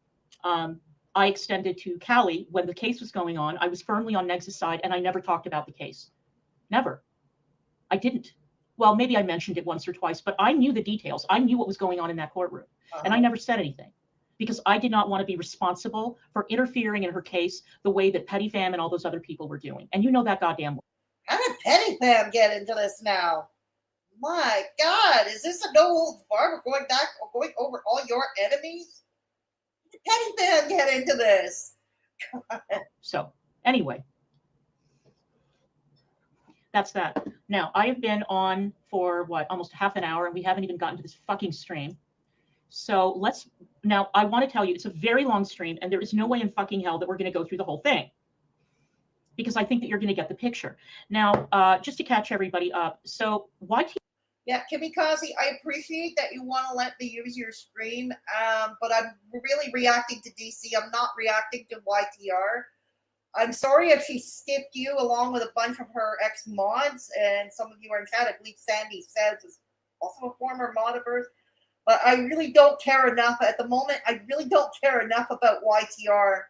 I extended to Callie when the case was going on. I was firmly on Negs' side and I never talked about the case. Never. I didn't. Well, maybe I mentioned it once or twice, but I knew the details. I knew what was going on in that courtroom. And I never said anything because I did not want to be responsible for interfering in her case the way that Petty Fam and all those other people were doing. And you know that goddamn well. How did Petty Fam get into this now? My God, is this a no holds barred? We're going over all your enemies? Petty man get into this. So anyway, that's that. Now, I have been on for what, almost half an hour, and we haven't even gotten to this fucking stream. So now I want to tell you, it's a very long stream, and there is no way in fucking hell that we're going to go through the whole thing, because I think that you're going to get the picture. Now, just to catch everybody up, so YT. Yeah, Kimikaze, I appreciate that you want to let me use your stream, but I'm really reacting to DC. I'm not reacting to YTR. I'm sorry if she skipped you along with a bunch of her ex-mods, and some of you are in chat. I believe Sandy Says is also a former mod of hers. But I really don't care enough. At the moment, I really don't care enough about YTR.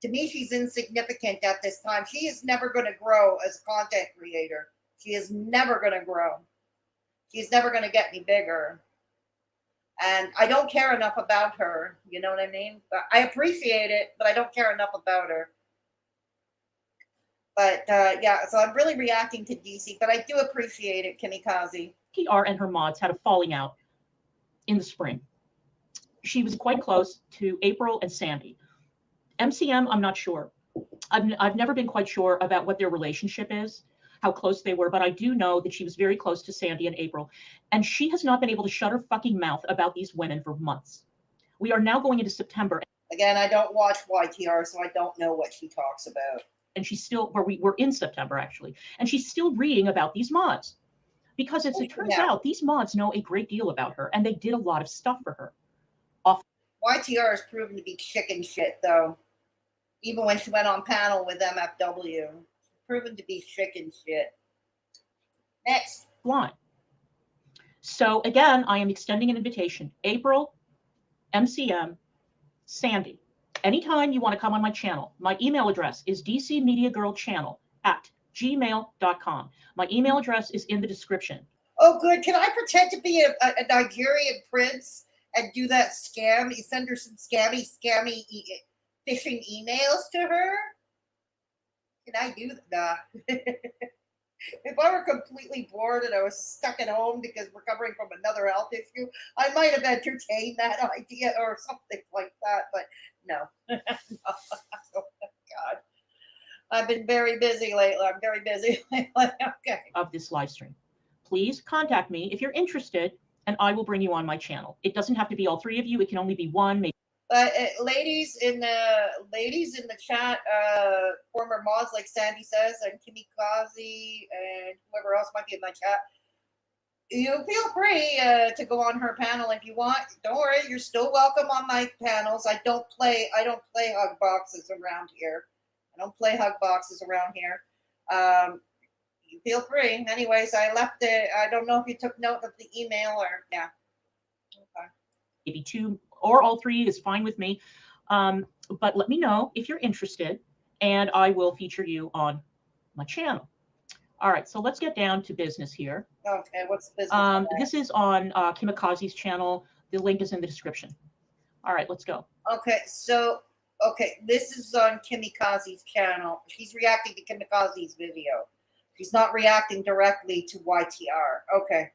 To me, she's insignificant at this time. She is never going to grow as a content creator. She is never going to grow. She's never going to get any bigger. And I don't care enough about her. You know what I mean? But I appreciate it, but I don't care enough about her. But yeah, so I'm really reacting to DC, but I do appreciate it, Kimikaze. TR and her mods had a falling out in the spring. She was quite close to April and Sandy. MCM, I'm not sure. I've never been quite sure about what their relationship is, how close they were, but I do know that she was very close to Sandy and April, and she has not been able to shut her fucking mouth about these women for months. We are now going into September. Again, I don't watch YTR, so I don't know what she talks about. And she's still, we're in September actually, and she's still reading about these mods, because as it turns out, these mods know a great deal about her, and they did a lot of stuff for her. YTR has proven to be chicken shit, though. Even when she went on panel with MFW, proven to be chicken shit. Next. Line. So again, I am extending an invitation. April, MCM, Sandy. Anytime you want to come on my channel, my email address is dcmediagirlchannel@gmail.com. My email address is in the description. Oh, good. Can I pretend to be a Nigerian prince and do that scam? You send her some scammy phishing emails to her? Can I do that? If I were completely bored and I was stuck at home because recovering from another health issue, I might have entertained that idea or something like that, but no. Oh, God. I've been very busy lately. I'm very busy lately. Okay. Of this live stream. Please contact me if you're interested, and I will bring you on my channel. It doesn't have to be all three of you. It can only be one, maybe. But ladies in the chat, former mods like Sandy Says and Kimikaze and whoever else might be in my chat, you feel free to go on her panel if you want. Don't worry, you're still welcome on my panels. I don't play hug boxes around here. You feel free. Anyways, I left it. I don't know if you took note of the email or yeah. Okay. Maybe two or all three is fine with me. But let me know if you're interested, and I will feature you on my channel. All right, so let's get down to business here. Okay, what's the business? This is on Kimikaze's channel. The link is in the description. All right, let's go. Okay, so this is on Kimikaze's channel. She's reacting to Kimikaze's video. She's not reacting directly to YTR. Okay.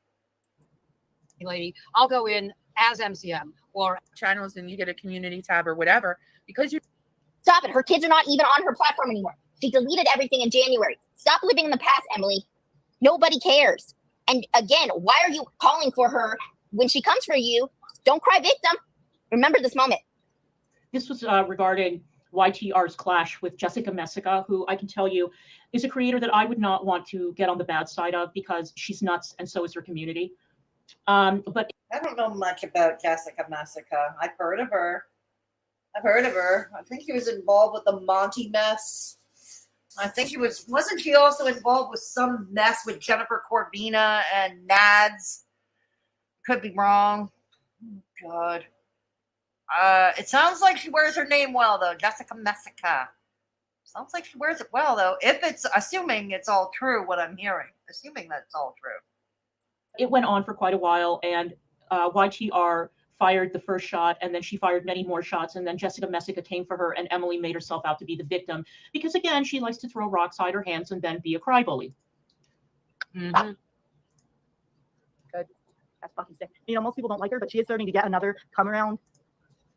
Lady, I'll go in as MCM or channels and you get a community tab or whatever because you stop it. Her kids are not even on her platform anymore. She deleted everything in January. Stop living in the past, Emily. Nobody cares. And again, why are you calling for her when she comes for you? Don't cry victim. Remember this moment. This was regarding YTR's clash with Jessica Messica, who I can tell you is a creator that I would not want to get on the bad side of because she's nuts and so is her community. But I don't know much about Jessica Messica. I've heard of her. I think she was involved with the Monty mess. I think wasn't she also involved with some mess with Jennifer Corbina and Nads? Could be wrong. Oh, God. It sounds like she wears her name well, though. Jessica Messica. Sounds like she wears it well, though. If it's, assuming it's all true, what I'm hearing. Assuming that it's all true. It went on for quite a while, and YTR fired the first shot, and then she fired many more shots, and then Jessica Messica came for her, and Emily made herself out to be the victim because, again, she likes to throw rocks, hide her hands, and then be a crybaby. Mm-hmm. fucking sick. You know, most people don't like her, but she is starting to get another come around.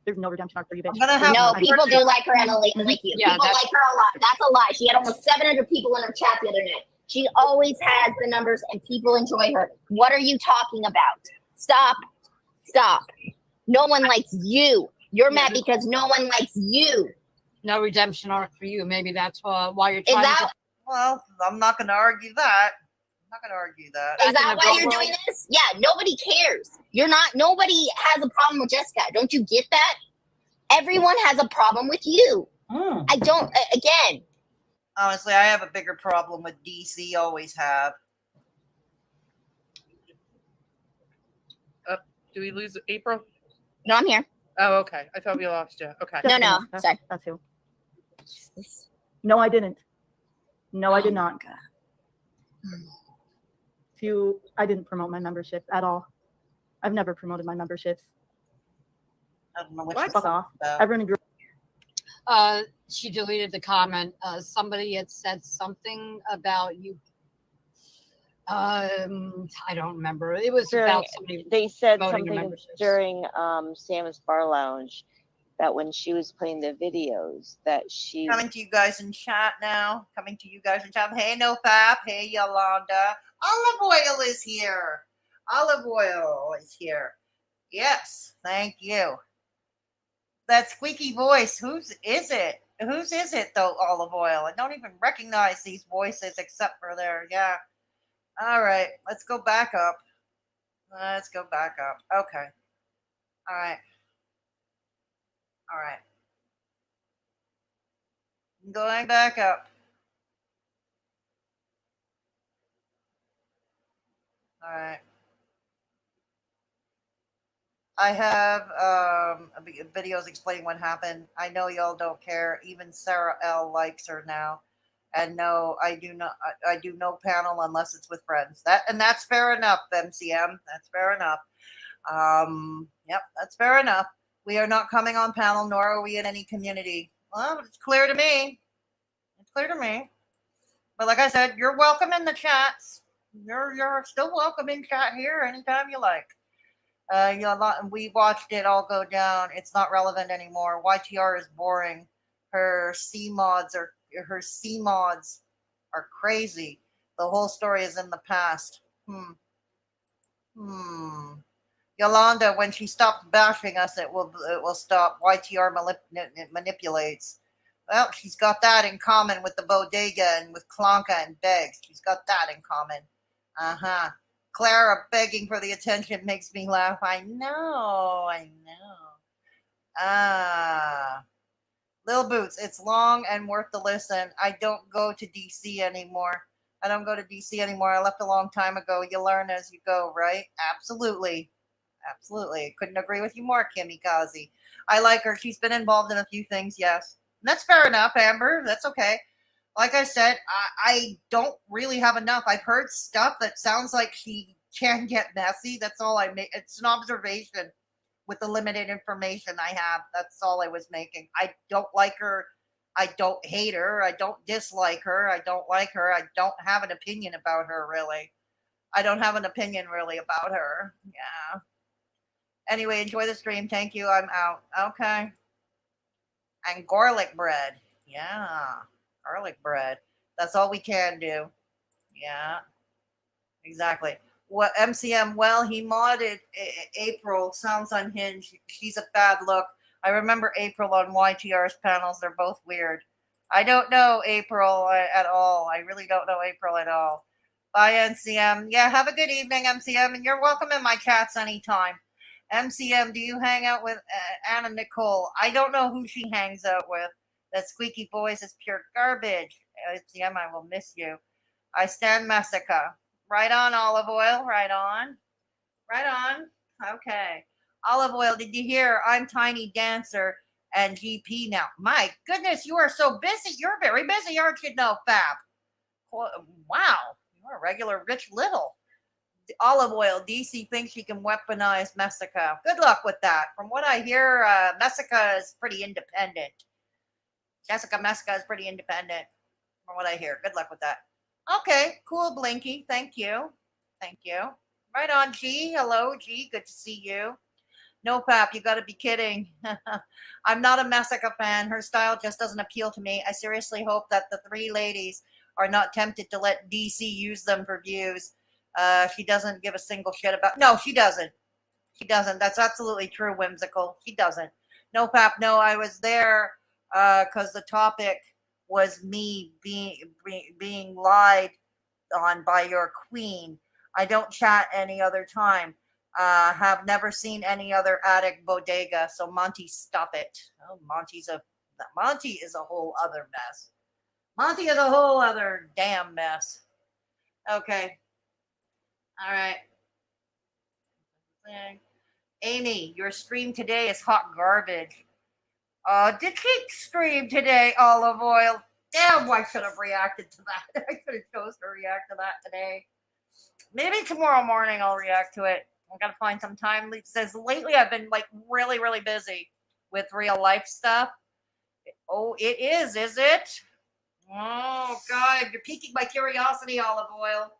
There's no redemption arc for you, bitch. No, people do like her and like you. Yeah, People like her a lot. That's a lie. She had almost 700 people in her chat the other night. She always has the numbers and people enjoy her. What are you talking about? Stop. No one likes you. You're mad because no one likes you. No redemption arc for you. Maybe that's why you're Is trying that, Well, I'm not going to argue that. is that why you're doing this? Yeah, nobody cares. Nobody has a problem with Jessica. Don't you get that? Everyone has a problem with you. I don't, again. Honestly, I have a bigger problem with DC, always have. Do we lose April? No, I'm here. Oh, okay. I thought we lost you. Okay. No, sorry. That's who. No, I didn't. No, I did not. I didn't promote my memberships at all. I've never promoted my memberships. I don't know what Fuck off. Everyone agree. she deleted the comment. Somebody had said something about you. I don't remember. It was about somebody. They said promoting your something memberships. during Sam's Bar Lounge that when she was playing the videos that she Coming to you guys in chat now. Hey, NoFap. Hey, Yolanda. Olive Oil is here. Yes, thank you. That squeaky voice. Whose is it? Though, Olive Oil? I don't even recognize these voices except for their, yeah. All right, let's go back up. Okay. All right. Going back up. All right. I have videos explaining what happened. I know y'all don't care. Even Sarah L likes her now. And no, I do not. I do no panel unless it's with friends. That's fair enough, MCM. That's fair enough. Yep, that's fair enough. We are not coming on panel, nor are we in any community. Well, it's clear to me. But like I said, you're welcome in the chats. You're still welcome in chat here anytime you like. We watched it all go down. It's not relevant anymore. YTR is boring. Her C mods are crazy. The whole story is in the past. Yolanda, when she stops bashing us, it will stop. YTR manipulates. Well, she's got that in common with the bodega and with Clonka and Beggs. She's got that in common. Clara begging for the attention makes me laugh. I know. Lil Boots, it's long and worth the listen. I don't go to DC anymore. I left a long time ago. You learn as you go, right? Absolutely. Couldn't agree with you more, Kimmy Kazi. I like her. She's been involved in a few things, yes. And that's fair enough, Amber. That's okay. Like I said, I don't really have enough. I've heard stuff that sounds like she can get messy. That's all I make. It's an observation with the limited information I have. That's all I was making. I don't like her. I don't hate her. I don't dislike her. I don't like her. I don't have an opinion about her, really. Yeah. Anyway, enjoy the stream. Thank you. I'm out. Okay. And garlic bread. Yeah. Garlic bread. That's all we can do. Yeah. Exactly. What MCM? Well, he modded April. Sounds unhinged. She's a bad look. I remember April on YTR's panels. They're both weird. I don't know April at all. I really don't know April at all. Bye, MCM. Yeah, have a good evening, MCM. And you're welcome in my chats anytime. MCM, do you hang out with Anna Nicole? I don't know who she hangs out with. That squeaky voice is pure garbage. MCM, I will miss you. I stand Messica. Right on, Olive Oil. Right on. Okay. Olive Oil, did you hear? I'm Tiny Dancer and GP now. My goodness, you are so busy. You're very busy, aren't you, NoFap? Wow. You're a regular Rich Little. Olive Oil, DC thinks she can weaponize Messica. Good luck with that. From what I hear, Messica is pretty independent. Messica is pretty independent, from what I hear. Good luck with that. Okay, cool, Blinky. Thank you. Right on, G. Hello, G. Good to see you. No, Pap, you gotta be kidding. I'm not a Messica fan. Her style just doesn't appeal to me. I seriously hope that the three ladies are not tempted to let DC use them for views. She doesn't give a single shit about. No, she doesn't. She doesn't. That's absolutely true, Whimsical. She doesn't. No, Pap, no, I was there because the topic was me being lied on by your queen. I don't chat any other time. Have never seen any other attic bodega. So Monty, stop it. Oh, Monty is a whole other mess. Monty is a whole other damn mess. Okay. All right. Amy, your stream today is hot garbage. Did she stream today, Olive Oil? Damn, I should have reacted to that. I could have chose to react to that today. Maybe tomorrow morning I'll react to it. I gotta find some time. It says lately I've been like really, really busy with real life stuff. Oh, it is it? Oh God, you're piquing my curiosity, Olive Oil.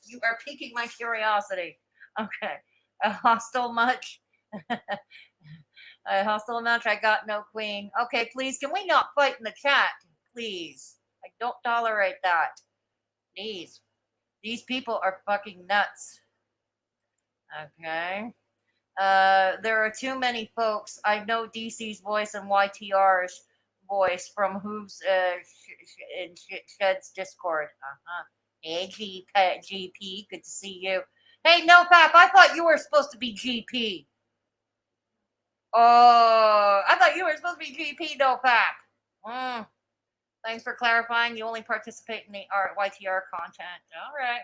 You are piquing my curiosity. Okay. Hostile much? Hostile much? I got no queen. Okay, please, can we not fight in the chat? Please. I don't tolerate that. Please. These people are fucking nuts. Okay. There are too many folks. I know DC's voice and YTR's voice from who's in Shed's Discord. Hey, GP, good to see you. Hey, no, Pap, I thought you were supposed to be GP. Oh, I thought you were supposed to be GP, no, Pap. Thanks for clarifying. You only participate in the YTR content. All right.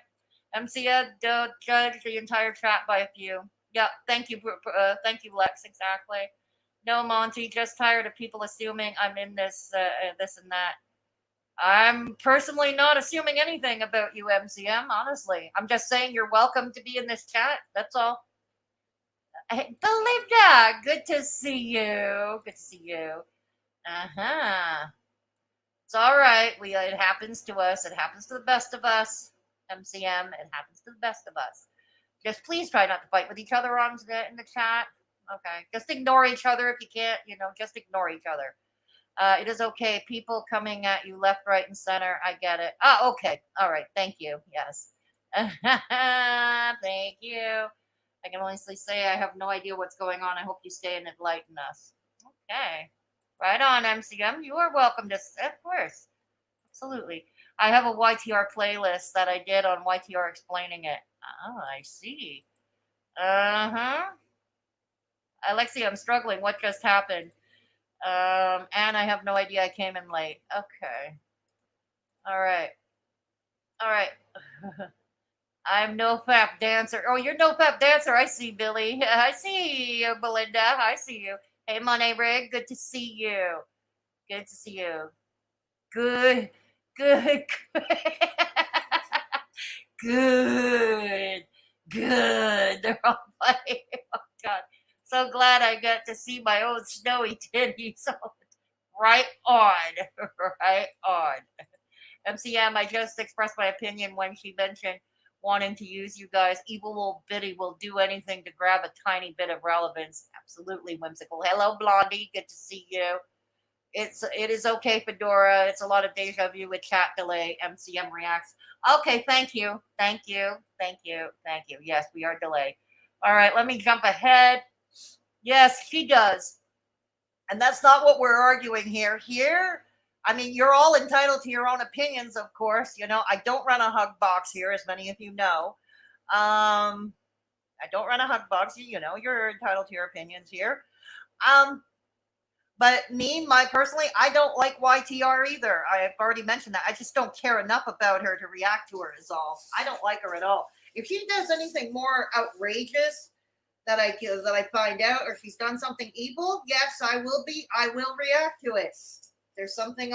MCA judge the entire chat by a few. Yeah, thank you, Lex. Exactly. No, Monty, just tired of people assuming I'm in this and that. I'm personally not assuming anything about you, MCM. Honestly, I'm just saying you're welcome to be in this chat. That's all. Hey, Belinda, good to see you. Good to see you. It's all right. It happens to us. It happens to the best of us. MCM. It happens to the best of us. Just please try not to fight with each other in the chat. Okay. Just ignore each other if you can't. Just ignore each other. It is okay. People coming at you left, right, and center. I get it. Oh, okay. All right. Thank you. Yes. Thank you. I can honestly say I have no idea what's going on. I hope you stay and enlighten us. Okay. Right on, MCM. You are welcome to, of course. Absolutely. I have a YTR playlist that I did on YTR explaining it. Oh, I see. Alexi, I'm struggling. What just happened? And I have no idea. I came in late. Okay. All right. I'm no fap dancer. Oh, you're no fap dancer. I see, Billy. I see you, Belinda. I see you. Hey, Money Rig. Good to see you. Good to see you. Good. Good. They're all playing. Oh, God. So glad I got to see my own snowy titties. Right on. Right on. MCM, I just expressed my opinion when she mentioned wanting to use you guys. Evil little Biddy will do anything to grab a tiny bit of relevance. Absolutely whimsical. Hello, Blondie. Good to see you. It is okay, Fedora. It's a lot of deja vu with chat delay. MCM reacts. Okay, thank you. Yes, we are delayed. All right, let me jump ahead. Yes, she does. And that's not what we're arguing here. I mean, you're all entitled to your own opinions, of course. I don't run a hug box here, as many of you know. I don't run a hug box. You're entitled to your opinions here. But personally, I don't like YTR either. I've already mentioned that. I just don't care enough about her to react to her is all. I don't like her at all. If she does anything more outrageous that I find out, or she's done something evil, yes, I will react to it. There's something,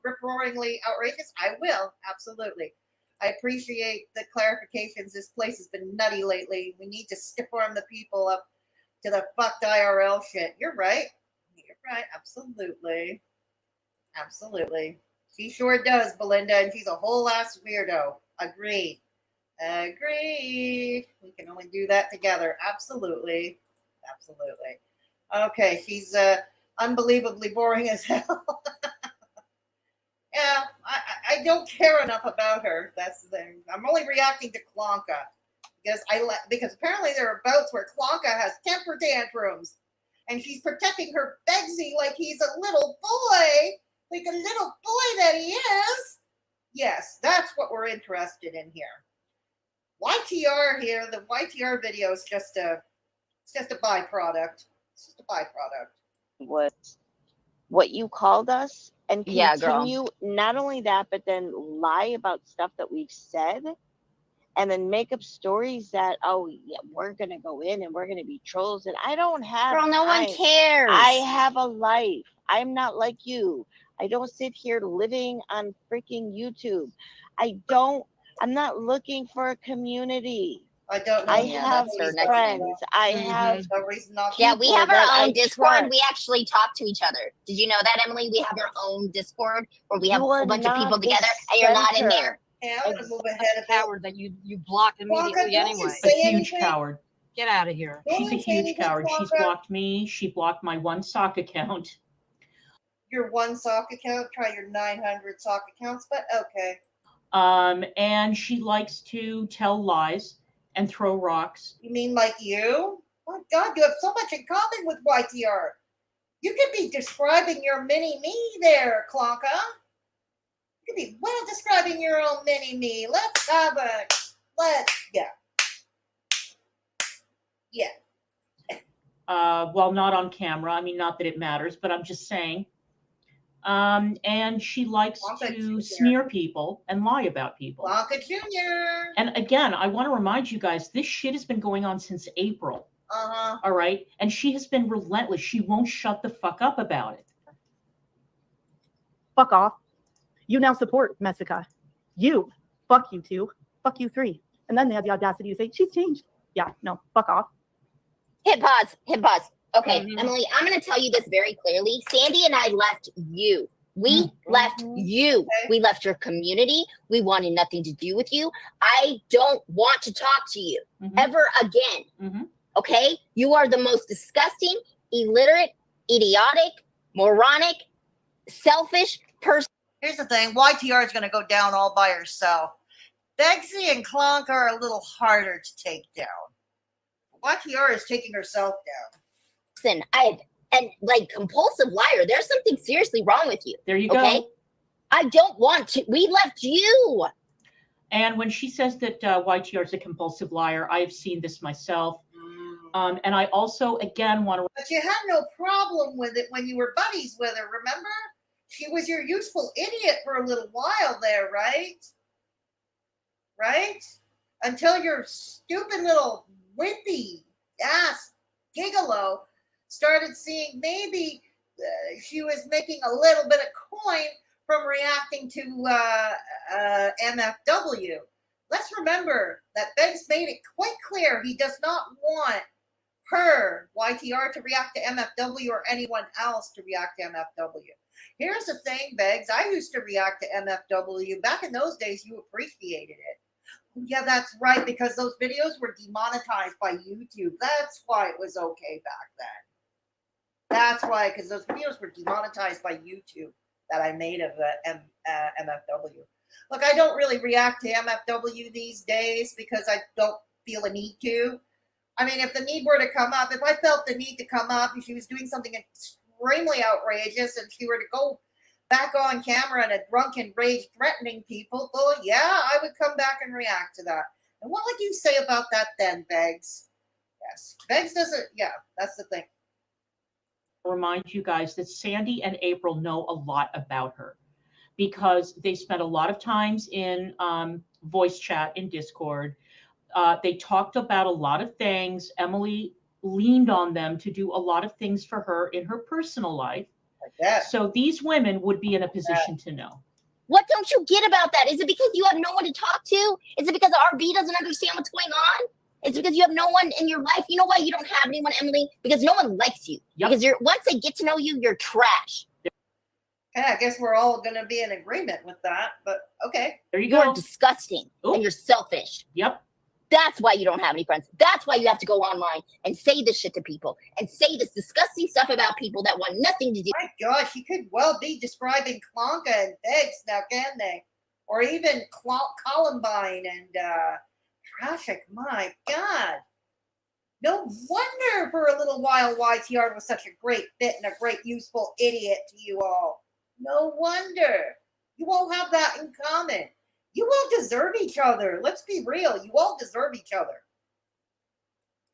rip-roaringly outrageous, I will, absolutely. I appreciate the clarifications. This place has been nutty lately. We need to stiff-arm the people up to the fucked IRL shit. You're right, absolutely. She sure does, Belinda, and she's a whole ass weirdo. Agreed. We can can only do that together. Absolutely. Absolutely. Okay, she's unbelievably boring as hell. Yeah, I don't care enough about her. That's the thing. I'm only reacting to Clonka because apparently there are bouts where Clonka has temper tantrums, and she's protecting her Begsy like he's a little boy, like a little boy that he is. Yes, that's what we're interested in here. YTR here. The YTR video is just a byproduct. It's just a byproduct. What you called us and Yeah, continue not only that, but then lie about stuff that we've said and then make up stories that, oh, yeah, we're going to go in and we're going to be trolls. And I don't have Girl, no one time. cares. I have a life. I'm not like you. I don't sit here living on freaking YouTube. I'm not looking for a community. I don't know. I have friends. I have no reason not. Yeah, we have our own Discord. trust. We actually talk to each other. Did you know that, Emily? We have our own Discord where we have a whole bunch of people together, and you're not in there. Yeah, I'm gonna move ahead That's a coward that you block immediately anyway. A huge coward. Get out of here. She's a huge coward. She's blocked me. She blocked my one sock account. Your one sock account. Try your 900 sock accounts, but okay. And she likes to tell lies and throw rocks. You mean like you? Oh God, you have so much in common with YTR. You could be describing your mini me there, Clonka. You could be well describing your own mini me. Yeah. Well, not on camera. I mean, not that it matters, but I'm just saying. And she likes to smear people and lie about people. Clonka Jr. And again, I want to remind you guys, this shit has been going on since April. All right. And she has been relentless. She won't shut the fuck up about it. Fuck off. You now support Messica. You. Fuck you two. Fuck you three. And then they had the audacity to say, she's changed. Yeah, no, fuck off. Hit pause. Okay, Emily, I'm going to tell you this very clearly. Sandy and I left you. We left you. Okay. We left your community. We wanted nothing to do with you. I don't want to talk to you ever again. Okay? You are the most disgusting, illiterate, idiotic, moronic, selfish person. Here's the thing. YTR is going to go down all by herself. Begsy and Clonka are a little harder to take down. YTR is taking herself down. Listen, and like compulsive liar, there's something seriously wrong with you. There you go. I don't want to. We left you. And when she says that YTR is a compulsive liar, I have seen this myself. And I also, again, want to... But you had no problem with it when you were buddies with her, remember? She was your useful idiot for a little while there, right? Right? Until your stupid little wimpy ass gigolo started seeing maybe she was making a little bit of coin from reacting to MFW. Let's remember that Beggs made it quite clear he does not want her, YTR, to react to MFW or anyone else to react to MFW. Here's the thing, Beggs. I used to react to MFW. Back in those days, you appreciated it. Yeah, that's right, because those videos were demonetized by YouTube. That's why it was okay back then. That's why, because those videos were demonetized by YouTube that I made of MFW. Look, I don't really react to MFW these days because I don't feel a need to. I mean, if the need were to come up, if I felt the need to come up, if she was doing something extremely outrageous and she were to go back on camera in a drunken rage threatening people, well, yeah, I would come back and react to that. And what would you say about that then, Beggs? Yes. Beggs doesn't, yeah, that's the thing. Remind you guys that Sandy and April know a lot about her because they spent a lot of times in voice chat in Discord. They talked about a lot of things. Emily leaned on them to do a lot of things for her in her personal life. So these women would be in a position to know. What don't you get about that? Is it because you have no one to talk to? Is it because RB doesn't understand what's going on? Is it because you have no one in your life? You know why you don't have anyone, Emily? Because no one likes you. Yep. Because once they get to know you, you're trash. Okay, I guess we're all going to be in agreement with that, but okay. There you go. You're disgusting and you're selfish. Yep. That's why you don't have any friends. That's why you have to go online and say this shit to people and say this disgusting stuff about people that want nothing to do. My gosh, you could well be describing Clonka and Biggs now, can they? Or even Columbine and Traffic. My God. No wonder for a little while YTR was such a great fit and a great useful idiot to you all. No wonder. You all have that in common. You all deserve each other. Let's be real. You all deserve each other.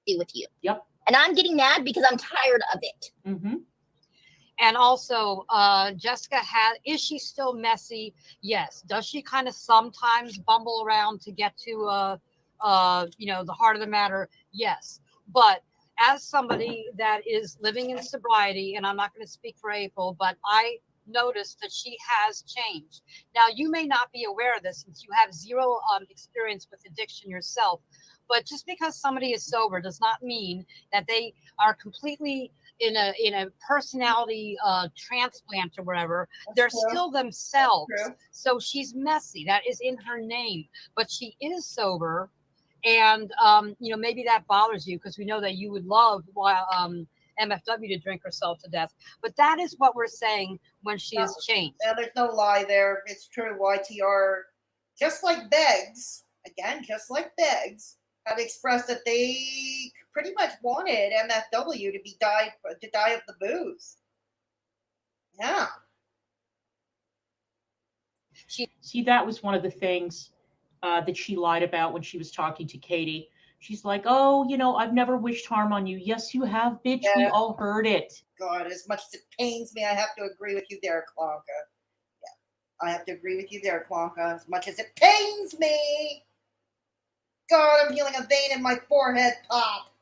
With you. Yep. And I'm getting mad because I'm tired of it. Mm-hmm. And also, Jessica is she still messy? Yes. Does she kind of sometimes bumble around to get to, the heart of the matter? Yes. But as somebody that is living in sobriety, and I'm not going to speak for April, but I noticed that she has changed. Now, you may not be aware of this since you have zero experience with addiction yourself, but just because somebody is sober does not mean that they are completely in a personality transplant or whatever. They're still themselves. So she's messy. That is in her name, but she is sober. And, maybe that bothers you because we know that you would love MFW to drink herself to death. But that is what we're saying when she has changed. Yeah, there's no lie there. It's true. YTR, just like Beggs, have expressed that they pretty much wanted MFW to die of the booze. Yeah. See, that was one of the things that she lied about when she was talking to Katie. She's like, oh, I've never wished harm on you. Yes, you have, bitch. Yeah. We all heard it. God, as much as it pains me, I have to agree with you there, Clonka. Yeah, I have to agree with you there, Clonka. As much as it pains me. God, I'm feeling a vein in my forehead pop.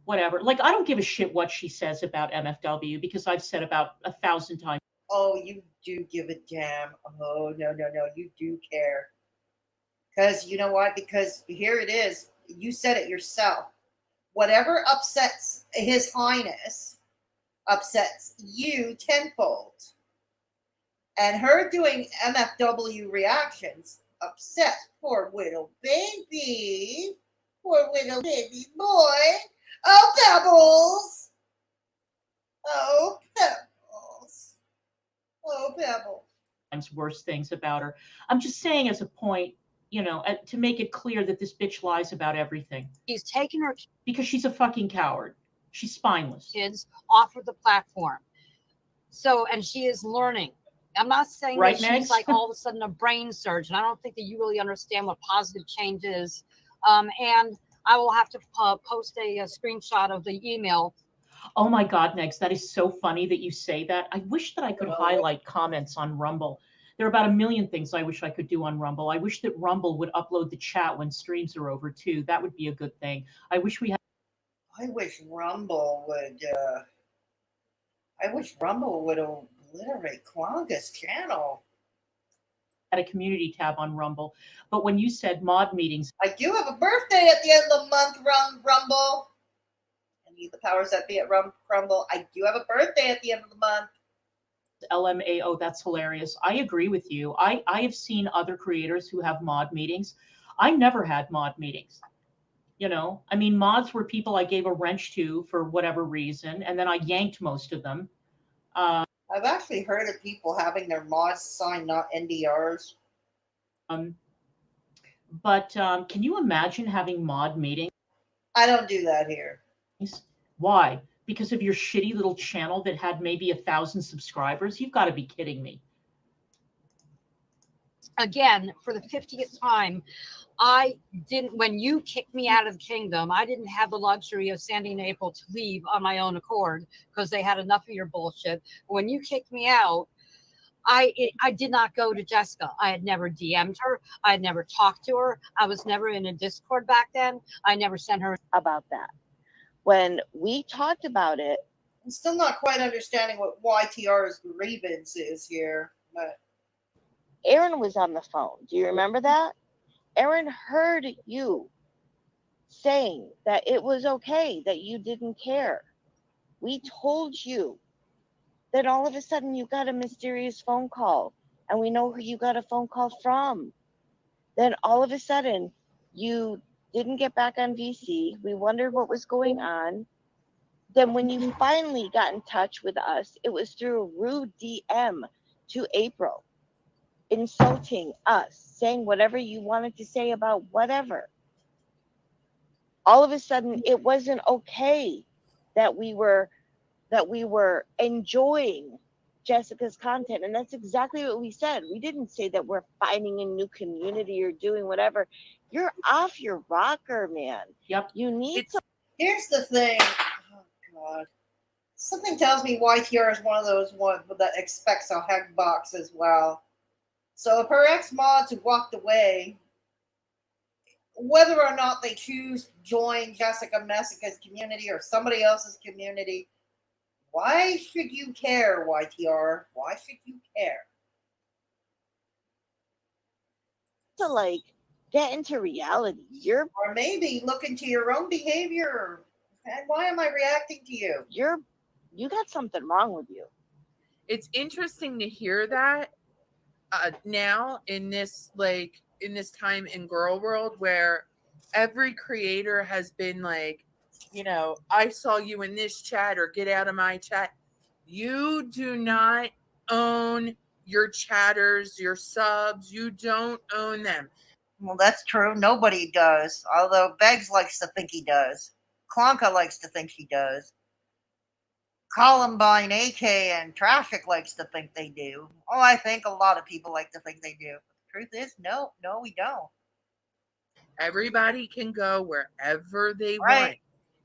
Whatever. Like, I don't give a shit what she says about MFW because I've said about 1,000 times. Oh, you do give a damn. Oh, no. You do care. Because you know what? Because here it is. You said it yourself. Whatever upsets His Highness upsets you tenfold. And her doing MFW reactions upsets poor little baby. Poor little baby boy. Oh, Pebbles. Oh, Pebbles. Oh, Pebbles. Worse things about her. I'm just saying as a point, to make it clear that this bitch lies about everything. She's taken her because she's a fucking coward. She's spineless. Kids off of the platform. So, and she is learning. I'm not saying that she's like all of a sudden a brain surgeon. I don't think that you really understand what positive change is. And I will have to post a screenshot of the email. Oh my God, Negs, that is so funny that you say that. I wish that I could highlight comments on Rumble. There are about 1 million things I wish I could do on Rumble. I wish that Rumble would upload the chat when streams are over too. That would be a good thing. I wish Rumble would obliterate Clonka's channel. Had a community tab on Rumble. But when you said mod meetings. I do have a birthday at the end of the month, Rumble. I need the powers that be at Rumble. I do have a birthday at the end of the month. LMAO, that's hilarious. I agree with you. I have seen other creators who have mod meetings. I never had mod meetings. Mods were people I gave a wrench to for whatever reason, and then I yanked most of them. I've actually heard of people having their mods sign not NDRs. But can you imagine having mod meetings? I don't do that here. Why? Because of your shitty little channel that had maybe 1,000 subscribers? You've got to be kidding me. Again, for the 50th time, when you kicked me out of the kingdom, I didn't have the luxury of Sandy and April to leave on my own accord because they had enough of your bullshit. When you kicked me out, I did not go to Jessica. I had never DM'd her. I had never talked to her. I was never in a Discord back then. I never sent her about that. When we talked about it, I'm still not quite understanding what YTR's grievance is here. But Aaron was on the phone. Do you remember that? Aaron heard you saying that it was okay, that you didn't care. We told you. Then all of a sudden you got a mysterious phone call, and we know who you got a phone call from. Then all of a sudden You didn't get back on VC. We wondered what was going on. Then when you finally got in touch with us, it was through a rude DM to April, insulting us, saying whatever you wanted to say about whatever. All of a sudden, it wasn't okay that we were enjoying Jessica's content. And that's exactly what we said. We didn't say that we're finding a new community or doing whatever. You're off your rocker, man. Yep. You need to. Here's the thing. Oh, God. Something tells me YTR is one of those ones that expects a heck box as well. So if her ex-mods have walked away, whether or not they choose to join Jessica Messica's community or somebody else's community, why should you care, YTR? Why should you care? To like get into reality. Or maybe look into your own behavior. And why am I reacting to you? You got something wrong with you. It's interesting to hear that now in this time in girl world where every creator has been like, I saw you in this chat or get out of my chat. You do not own your chatters, your subs. You don't own them. Well, that's true. Nobody does. Although Beggs likes to think he does. Clonka likes to think he does. Columbine, AK, and Traffic likes to think they do. Oh, I think a lot of people like to think they do. The truth is, no, we don't. Everybody can go wherever they want.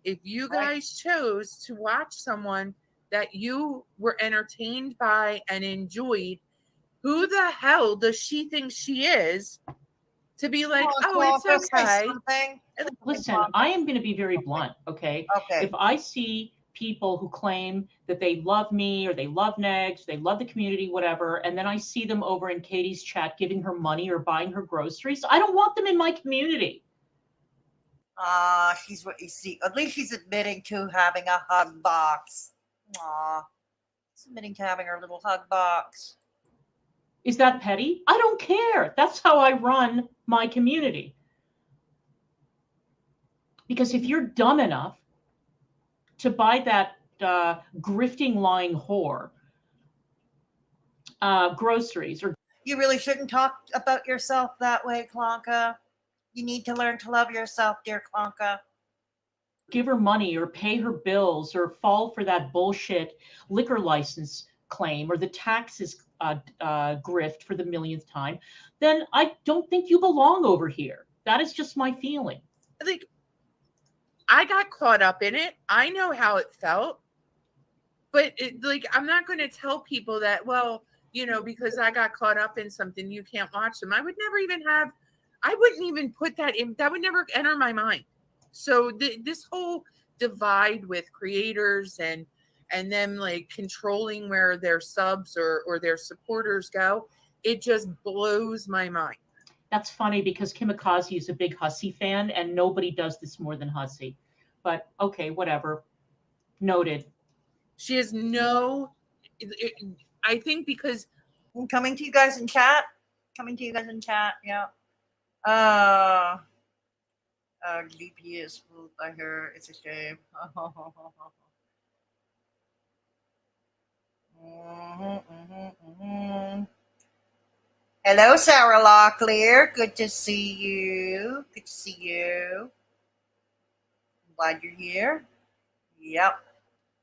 If you guys chose to watch someone that you were entertained by and enjoyed, who the hell does she think she is to be like, it's okay? Listen, I am going to be very blunt, okay? If I see people who claim that they love me or they love Negs, they love the community, whatever, and then I see them over in Katie's chat giving her money or buying her groceries, I don't want them in my community. She's what you see. At least she's admitting to having a hug box. She's admitting to having her little hug box. Is that petty? I don't care. That's how I run my community. Because if you're dumb enough to buy that grifting lying whore groceries, or you really shouldn't talk about yourself that way, Clonka. You need to learn to love yourself, dear Clonka. Give her money or pay her bills or fall for that bullshit liquor license claim or the taxes grift for the millionth time, then I don't think you belong over here. That is just my feeling. Like, I got caught up in it. I know how it felt. But I'm not going to tell people that, well, because I got caught up in something, you can't watch them. I wouldn't even put that in. That would never enter my mind. So this whole divide with creators and them like controlling where their subs or their supporters go, it just blows my mind. That's funny because Kimikaze is a big Hussey fan and nobody does this more than Hussey. But okay, whatever. Noted. She has I think because I'm coming to you guys in chat. Yeah. GP is moved by her. It's a shame. Hello, Sarah Locklear. Good to see you. Glad you're here. Yep.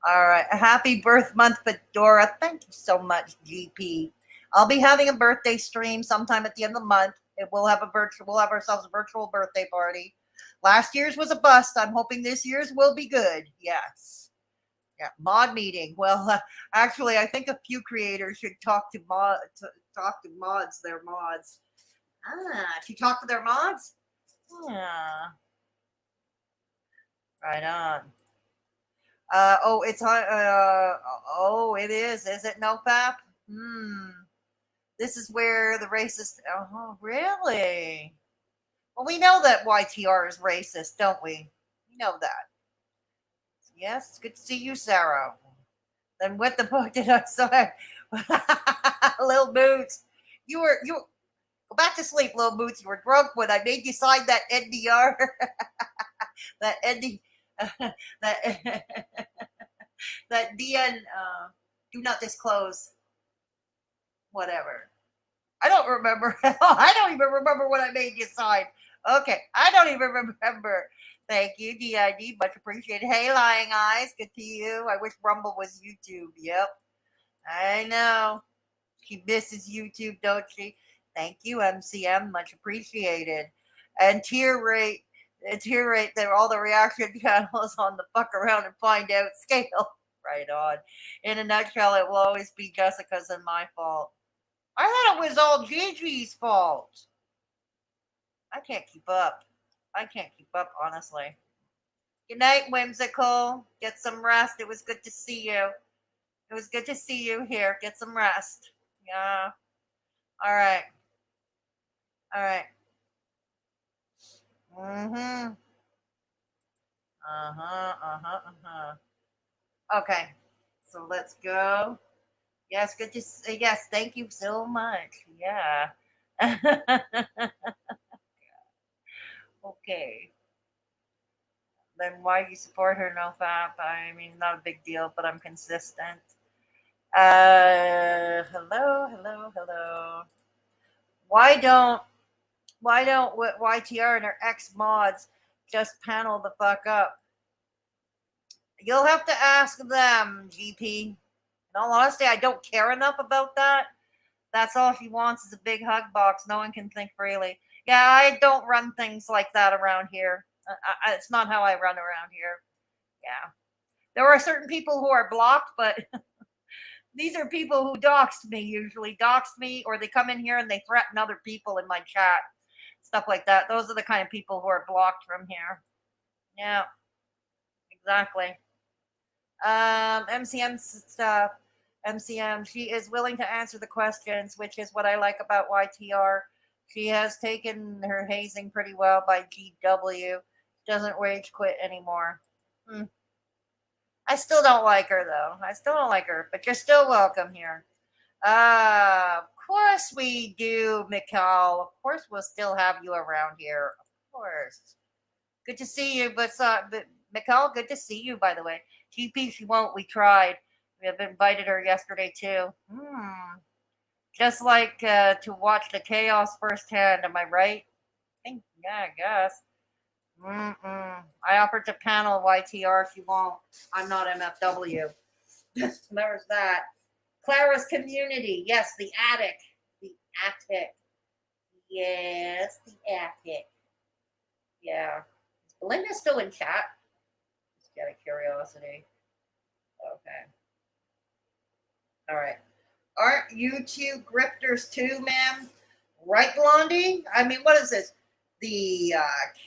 All right. A happy birth month, Fedora. Thank you so much, GP. I'll be having a birthday stream sometime at the end of the month. We'll have ourselves a virtual birthday party. Last year's was a bust. I'm hoping this year's will be good. Yes. Yeah. Mod meeting. Well, actually, I think a few creators should talk to mods, their mods. She talked to their mods? Yeah. Right on. It's on. It is. Is it NoFap? This is where the racist. Oh, really? Well, we know that YTR is racist, don't we? We know that. Yes, it's good to see you, Sarah. Then what the fuck did I say? Lil Boots, you Go back to sleep, little boots. You were drunk when I made you sign that NDR. that ND, that that DN. Do not disclose. Whatever. I don't remember. I don't even remember what I made you sign. Okay, I don't even remember. Thank you, DID. Much appreciated. Hey, Lying Eyes. Good to you. I wish Rumble was YouTube. Yep. I know. She misses YouTube, don't she? Thank you, MCM. Much appreciated. And tier rate, there all the reaction channels on the fuck around and find out scale. Right on. In a nutshell, it will always be Jessica's and my fault. I thought it was all Gigi's fault. I can't keep up. Honestly. Good night, Whimsical. Get some rest. It was good to see you. It was good to see you here. Get some rest. Yeah. All right. Mm-hmm. Okay. So let's go. Yes, good to see. Yes, thank you so much. Yeah. Okay. Then why you support her? No fap. I mean, not a big deal, but I'm consistent. Hello. Why don't YTR and her ex mods just panel the fuck up? You'll have to ask them, GP. In all honesty, I don't care enough about that. That's all she wants is a big hug box. No one can think freely. Yeah, I don't run things like that around here. It's not how I run around here. Yeah. There are certain people who are blocked, but these are people who usually doxed me, or they come in here and they threaten other people in my chat. Stuff like that. Those are the kind of people who are blocked from here. Yeah. Exactly. MCM stuff. MCM, she is willing to answer the questions, which is what I like about YTR. She has taken her hazing pretty well by GW. Doesn't rage quit anymore. I still don't like her, though. But you're still welcome here. Of course we do, Mikhail. Of course we'll still have you around here. Of course. Good to see you, but Mikhail, good to see you, by the way. GP, she won't. We tried. We have invited her yesterday, too. Just like to watch the chaos firsthand. Am I right? Yeah, I guess. I offered to panel YTR. She won't. I'm not MFW. There's that. Clara's community. Yes, the attic. Yes, the attic. Yeah. Is Belinda still in chat? Just out of curiosity. Okay. All right. Aren't you two grifters too, ma'am? Right, Blondie? I mean, what is this? The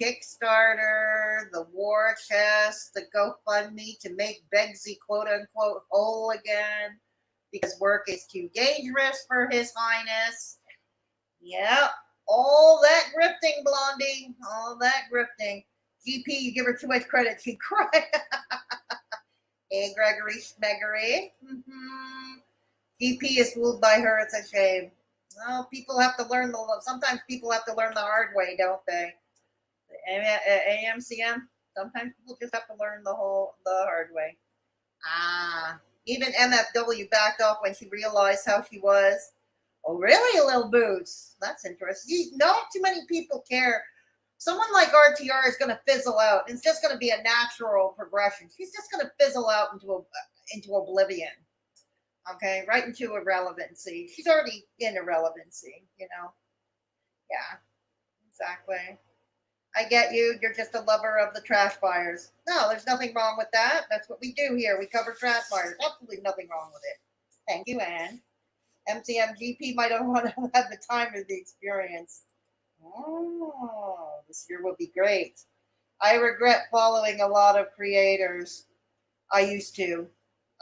Kickstarter, the war chest, the GoFundMe to make Begsy quote-unquote whole again because work is too dangerous for His Highness. Yeah, all that grifting, Blondie. All that grifting. GP, you give her too much credit. She cried. Hey, Gregory Schmeggery. GP is fooled by her. It's a shame. Well, people have to learn sometimes people have to learn the hard way, don't they? AMCM. Sometimes people just have to learn the hard way. Even MFW backed off when she realized how she was. Oh, really, Lil Boots? That's interesting. Not too many people care. Someone like RTR is going to fizzle out. It's just going to be a natural progression. She's just going to fizzle out into oblivion. Okay, right into irrelevancy. She's already in irrelevancy, you know. Yeah, exactly. I get you. You're just a lover of the trash buyers. No, there's nothing wrong with that. That's what we do here. We cover trash buyers. Absolutely nothing wrong with it. Thank you, Anne. MCMGP might have had the time or the experience. Oh, this year will be great. I regret following a lot of creators. I used to.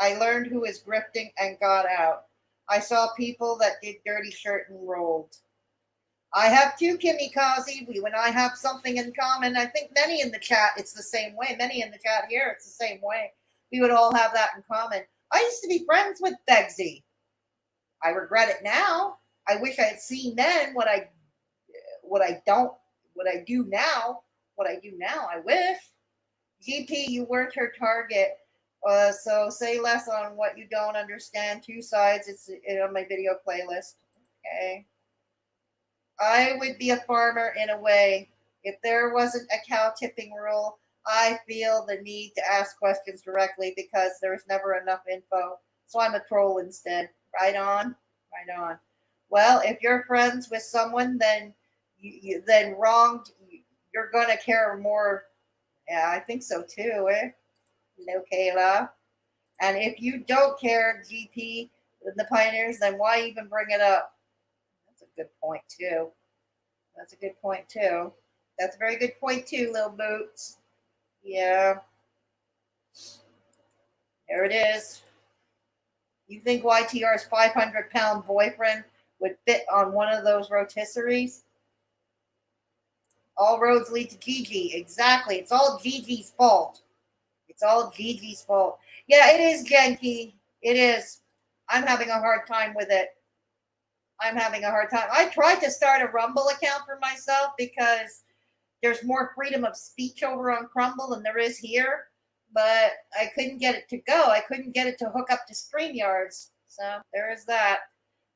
I learned who is grifting and got out. I saw people that did dirty shirt and rolled. I have too, Kimikaze. You and I have something in common. I think many in the chat, it's the same way. Many in the chat here, it's the same way. We would all have that in common. I used to be friends with Begsy. I regret it now. I wish I had seen then what I what I do now, I wish. GP, you weren't her target. So say less on what you don't understand. Two sides. It's on my video playlist. Okay. I would be a farmer in a way. If there wasn't a cow tipping rule, I feel the need to ask questions directly because there's never enough info. So I'm a troll instead. Right on. Right on. Well, if you're friends with someone, then then wronged, you're gonna care more. Yeah, I think so too. Hello, Kayla. And if you don't care, GP, the pioneers, then why even bring it up? That's a good point too. That's a good point too. That's a very good point too, Lil Boots. Yeah. There it is. You think YTR's 500-pound boyfriend would fit on one of those rotisseries? All roads lead to Gigi. Exactly. It's all Gigi's fault. It's all Gigi's fault. Yeah, it is, Genki. It is. I'm having a hard time with it. I'm having a hard time. I tried to start a Rumble account for myself because there's more freedom of speech over on Crumble than there is here, but I couldn't get it to go. I couldn't get it to hook up to StreamYards. So there is that.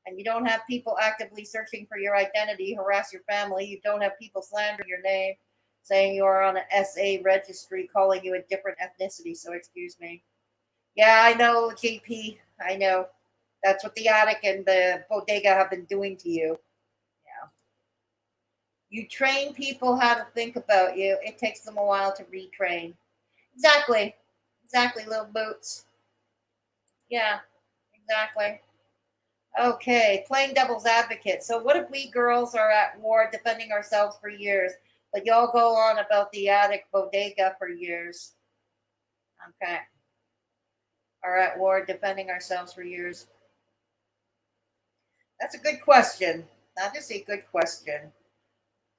And you don't have people actively searching for your identity, harass your family. You don't have people slandering your name, saying you are on an SA registry, calling you a different ethnicity. So excuse me. Yeah, I know, JP. I know. That's what the attic and the bodega have been doing to you. Yeah. You train people how to think about you. It takes them a while to retrain. Exactly. Exactly, Little Boots. Yeah, exactly. Okay, playing devil's advocate. So what if we girls are at war defending ourselves for years, but y'all go on about the attic bodega for years? Okay. Are at war defending ourselves for years. That's a good question. That is a good question.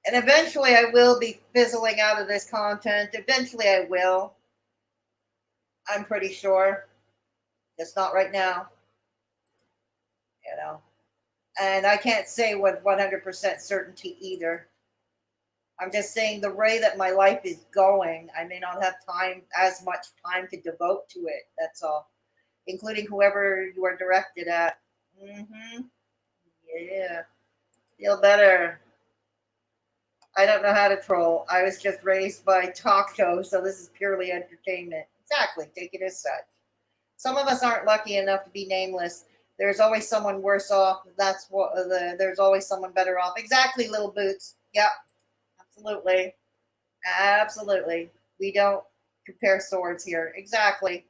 And eventually I will be fizzling out of this content. Eventually I will. I'm pretty sure. Just not right now. You know. And I can't say with 100% certainty either. I'm just saying the way that my life is going, I may not have as much time to devote to it. That's all. Including whoever you are directed at. Mm-hmm. Yeah. Feel better. I don't know how to troll. I was just raised by talk shows, so this is purely entertainment. Exactly. Take it as such. Some of us aren't lucky enough to be nameless. There's always someone worse off. That's what there's always someone better off. Exactly, Little Boots. Yep. Absolutely. Absolutely. We don't compare swords here. Exactly.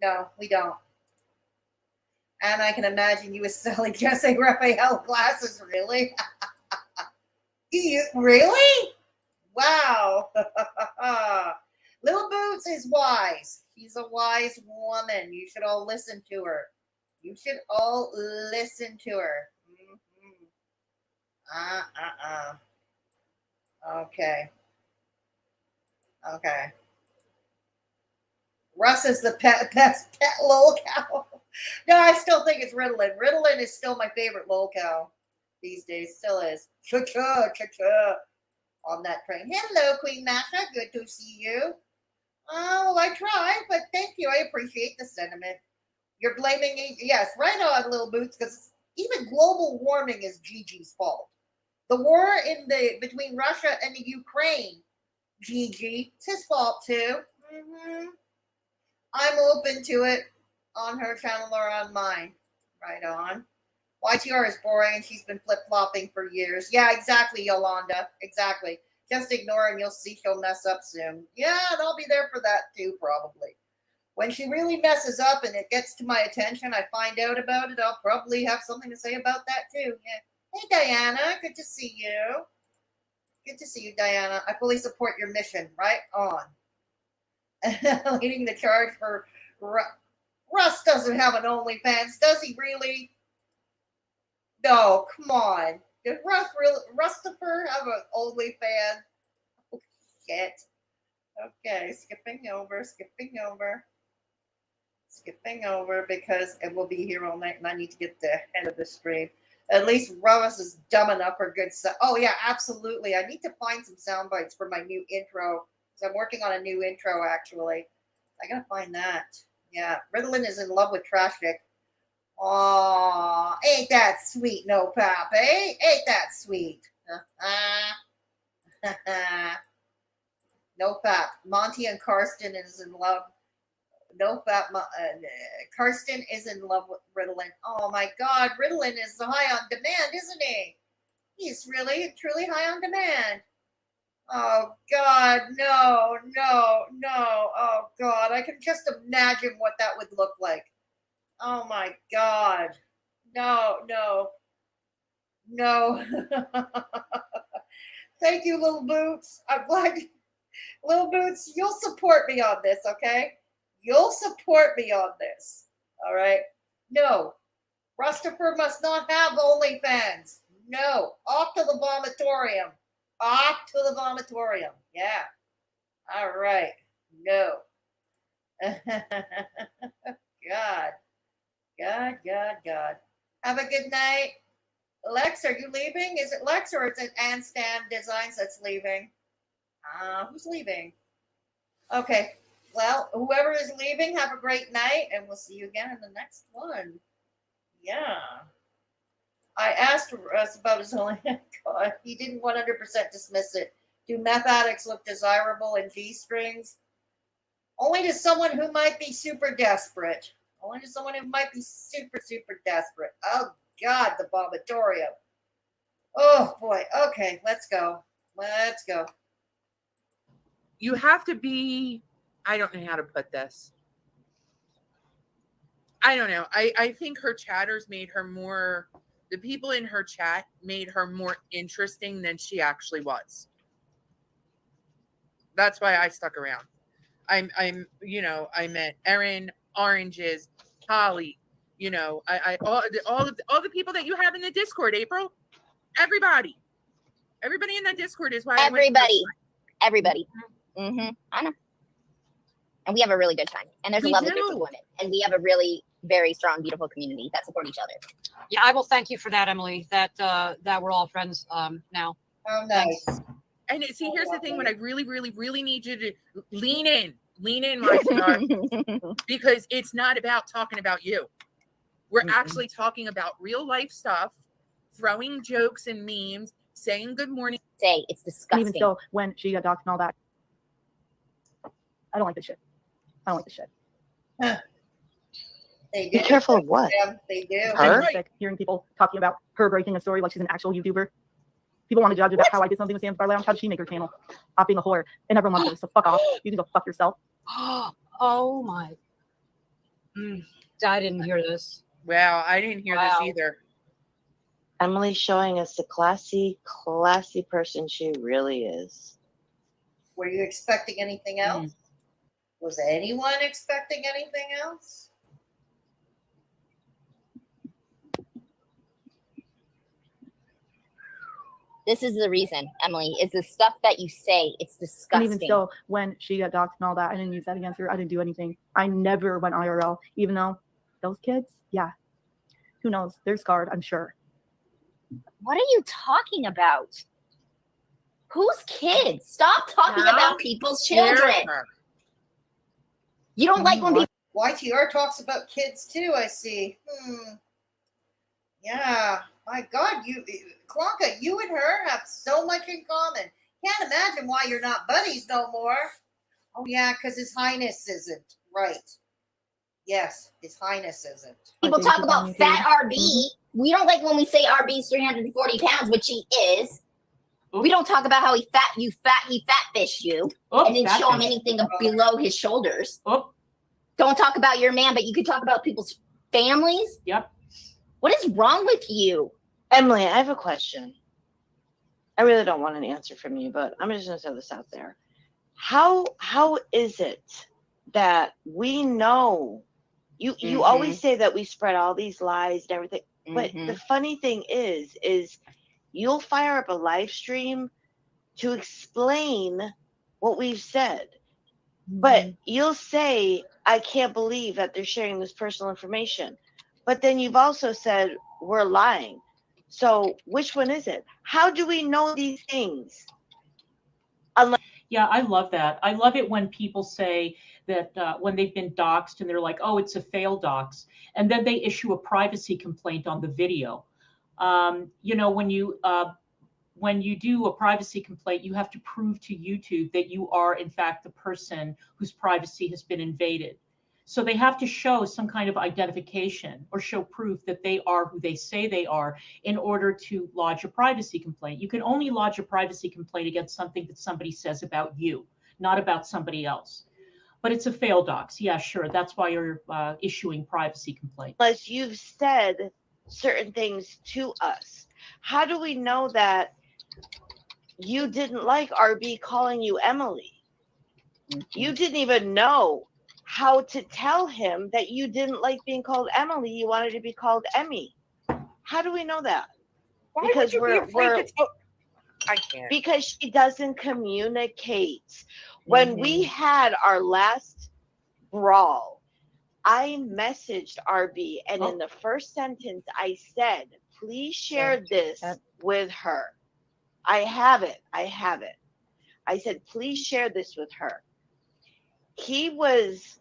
No, we don't. And I can imagine you as selling Jesse Raphael glasses, really? Really? Wow. Little Boots is wise. She's a wise woman. You should all listen to her. You should all listen to her. Okay. Okay. Russ is the best pet lol cow. No, I still think it's Ritalin. Ritalin is still my favorite lol cow these days. Still is. Cha-cha, cha-cha. On that train. Hello, Queen Masha. Good to see you. Oh, well, I tried, but thank you. I appreciate the sentiment. You're blaming me. Yes, right on, Little Boots, because even global warming is Gigi's fault. The war between Russia and the Ukraine, Gigi, it's his fault too. Mm-hmm. I'm open to it on her channel or on mine. Right on. YTR is boring and she's been flip-flopping for years. Yeah, exactly, Yolanda. Exactly. Just ignore her and you'll see she'll mess up soon. Yeah, and I'll be there for that too, probably. When she really messes up and it gets to my attention, I find out about it, I'll probably have something to say about that too. Yeah. Hey, Diana. Good to see you. Good to see you, Diana. I fully support your mission. Right on. Leading the charge for Russ doesn't have an OnlyFans, does he really? No, come on. Did Rustopher have an OnlyFans? Oh, shit. Okay, skipping over because it will be here all night and I need to get the head of the stream. At least Rose is dumb enough for good stuff. Oh yeah, absolutely. I need to find some sound bites for my new intro. So I'm working on a new intro actually. I gotta find that. Yeah, Ritalin is in love with Traffic. Aw, ain't that sweet, no pap, eh? Ain't that sweet? No pap. Monty and Karsten is in love. No pap. Karsten is in love with Ritalin. Oh my God, Ritalin is high on demand, isn't he? He's really, truly high on demand. Oh God, no. Oh God, I can just imagine what that would look like. Oh my God. No. Thank you, Little Boots. I'm glad, Little Boots, you'll support me on this, okay? You'll support me on this, all right? No, Rustopher must not have OnlyFans. No, off to the vomitorium. Off to the vomitorium. Yeah. All right. No. God. Have a good night. Lex, are you leaving? Is it Lex or is it Ann Stam Designs that's leaving? Who's leaving? Okay. Well, whoever is leaving, have a great night, and we'll see you again in the next one. Yeah. I asked Russ about his only. God, he didn't 100% dismiss it. Do meth addicts look desirable in G-strings? Only to someone who might be super desperate. Only to someone who might be super desperate. Oh, God, the vomitorium. Oh, boy. Okay, let's go. You have to be, I don't know how to put this. I don't know. I think her chatters made her more, the people in her chat made her more interesting than she actually was. That's why I stuck around. I met Erin, Oranges, Holly, all the people that you have in the Discord, April. Everybody in that Discord is why everybody. I know. And we have a really good time. And there's a lovely group of women. And we have a really very strong, beautiful community that support each other. Yeah, I will thank you for that, Emily. That we're all friends now. Oh, nice. Thanks. And see, here's the thing: when I really, really, really need you to lean in, my star, because it's not about talking about you. We're actually talking about real life stuff, throwing jokes and memes, saying good morning. Say it's disgusting. Even still, when she got doxxed and all that, I don't like this shit. Huh. They do. Be careful of what? Yeah, they do. I'm sick hearing people talking about her breaking a story like she's an actual YouTuber. People want to judge about how I did something with Sam's Bar Lounge. How did she make her channel? Off being a whore. And everyone wants it. So fuck off. You can go fuck yourself. Oh my. I didn't hear this. Wow, I didn't hear this either. Emily's showing us the classy person she really is. Were you expecting anything else? Was anyone expecting anything else? This is the reason, Emily, is the stuff that you say. It's disgusting. And even still, when she got doxxed and all that, I didn't use that against her. I didn't do anything. I never went IRL, even though those kids, yeah, who knows? They're scarred, I'm sure. What are you talking about? Whose kids? Stop talking about people's children. You don't like when people. YTR talks about kids too, I see. Yeah. My God, Clonka, you and her have so much in common. Can't imagine why you're not buddies no more. Oh, yeah, because His Highness isn't. Right. Yes, His Highness isn't. People talk about fat RB. We don't like when we say RB's 340 pounds, which he is. We don't talk about how he fat fished you and didn't show him anything below his shoulders. Don't talk about your man, but you could talk about people's families. Yep. What is wrong with you? Emily, I have a question. I really don't want an answer from you, but I'm just going to throw this out there. How is it that we know you always say that we spread all these lies and everything, but the funny thing is you'll fire up a live stream to explain what we've said, but you'll say, I can't believe that they're sharing this personal information. But then you've also said we're lying. So which one is it? How do we know these things? Yeah, I love that. I love it when people say that when they've been doxxed and they're like, oh, it's a fail dox. And then they issue a privacy complaint on the video. You know, when you do a privacy complaint, you have to prove to YouTube that you are, in fact, the person whose privacy has been invaded. So they have to show some kind of identification or show proof that they are who they say they are in order to lodge a privacy complaint. You can only lodge a privacy complaint against something that somebody says about you, not about somebody else. But it's a fail dox. Yeah, sure. That's why you're issuing privacy complaints. Unless you've said certain things to us. How do we know that you didn't like RB calling you Emily? You didn't even know how to tell him that you didn't like being called Emily. You wanted to be called Emmy. How do we know that? Why Because would you be afraid to tell? I can't. Because she doesn't communicate. When we had our last brawl, I messaged RB, and in the first sentence I said, please share this with her. I have it. I said, please share this with her. He was,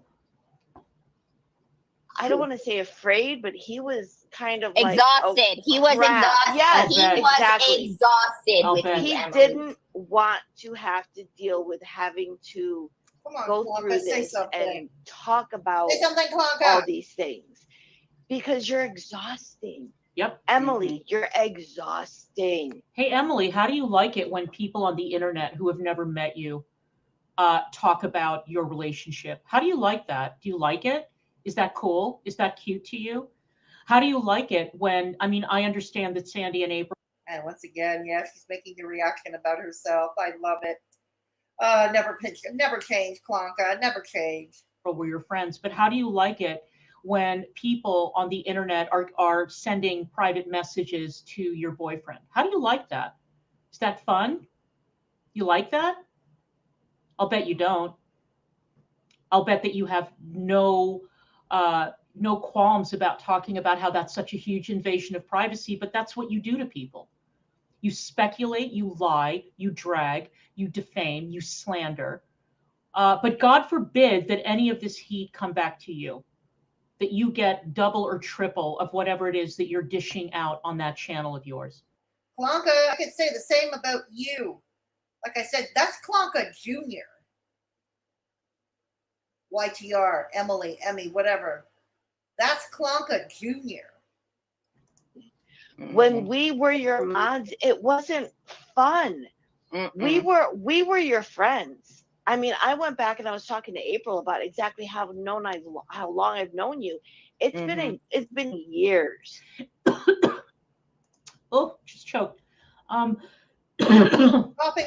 I don't want to say afraid, but he was kind of exhausted. Like, he was exhausted. Yes, he was exhausted with he you, Emily. didn't want to have to deal with having to go Clonka, through say this something. and talk about Say something, Clonka. all these things because you're exhausting. Yep. Emily, you're exhausting. Hey, Emily, how do you like it when people on the internet who have never met you talk about your relationship? How do you like that? Do you like it? Is that cool? Is that cute to you? How do you like it when, I mean, I understand that Sandy and April. And once again, yeah, she's making a reaction about herself. I love it. Never change, Clonka. Never change. Were your friends, but how do you like it when people on the internet are sending private messages to your boyfriend? How do you like that? Is that fun? You like that? I'll bet you don't. I'll bet that you have no qualms about talking about how that's such a huge invasion of privacy, but that's what you do to people. You speculate, you lie, you drag, you defame, you slander. But God forbid that any of this heat come back to you, that you get double or triple of whatever it is that you're dishing out on that channel of yours. Clonka, I could say the same about you. Like I said, that's Clonka Jr. YTR, Emily, Emmy, whatever. That's Clonka Jr. When we were your mods, it wasn't fun. We were your friends. I mean, I went back and I was talking to April about exactly how long I've known you. It's been years. Oh, just choked. Coughing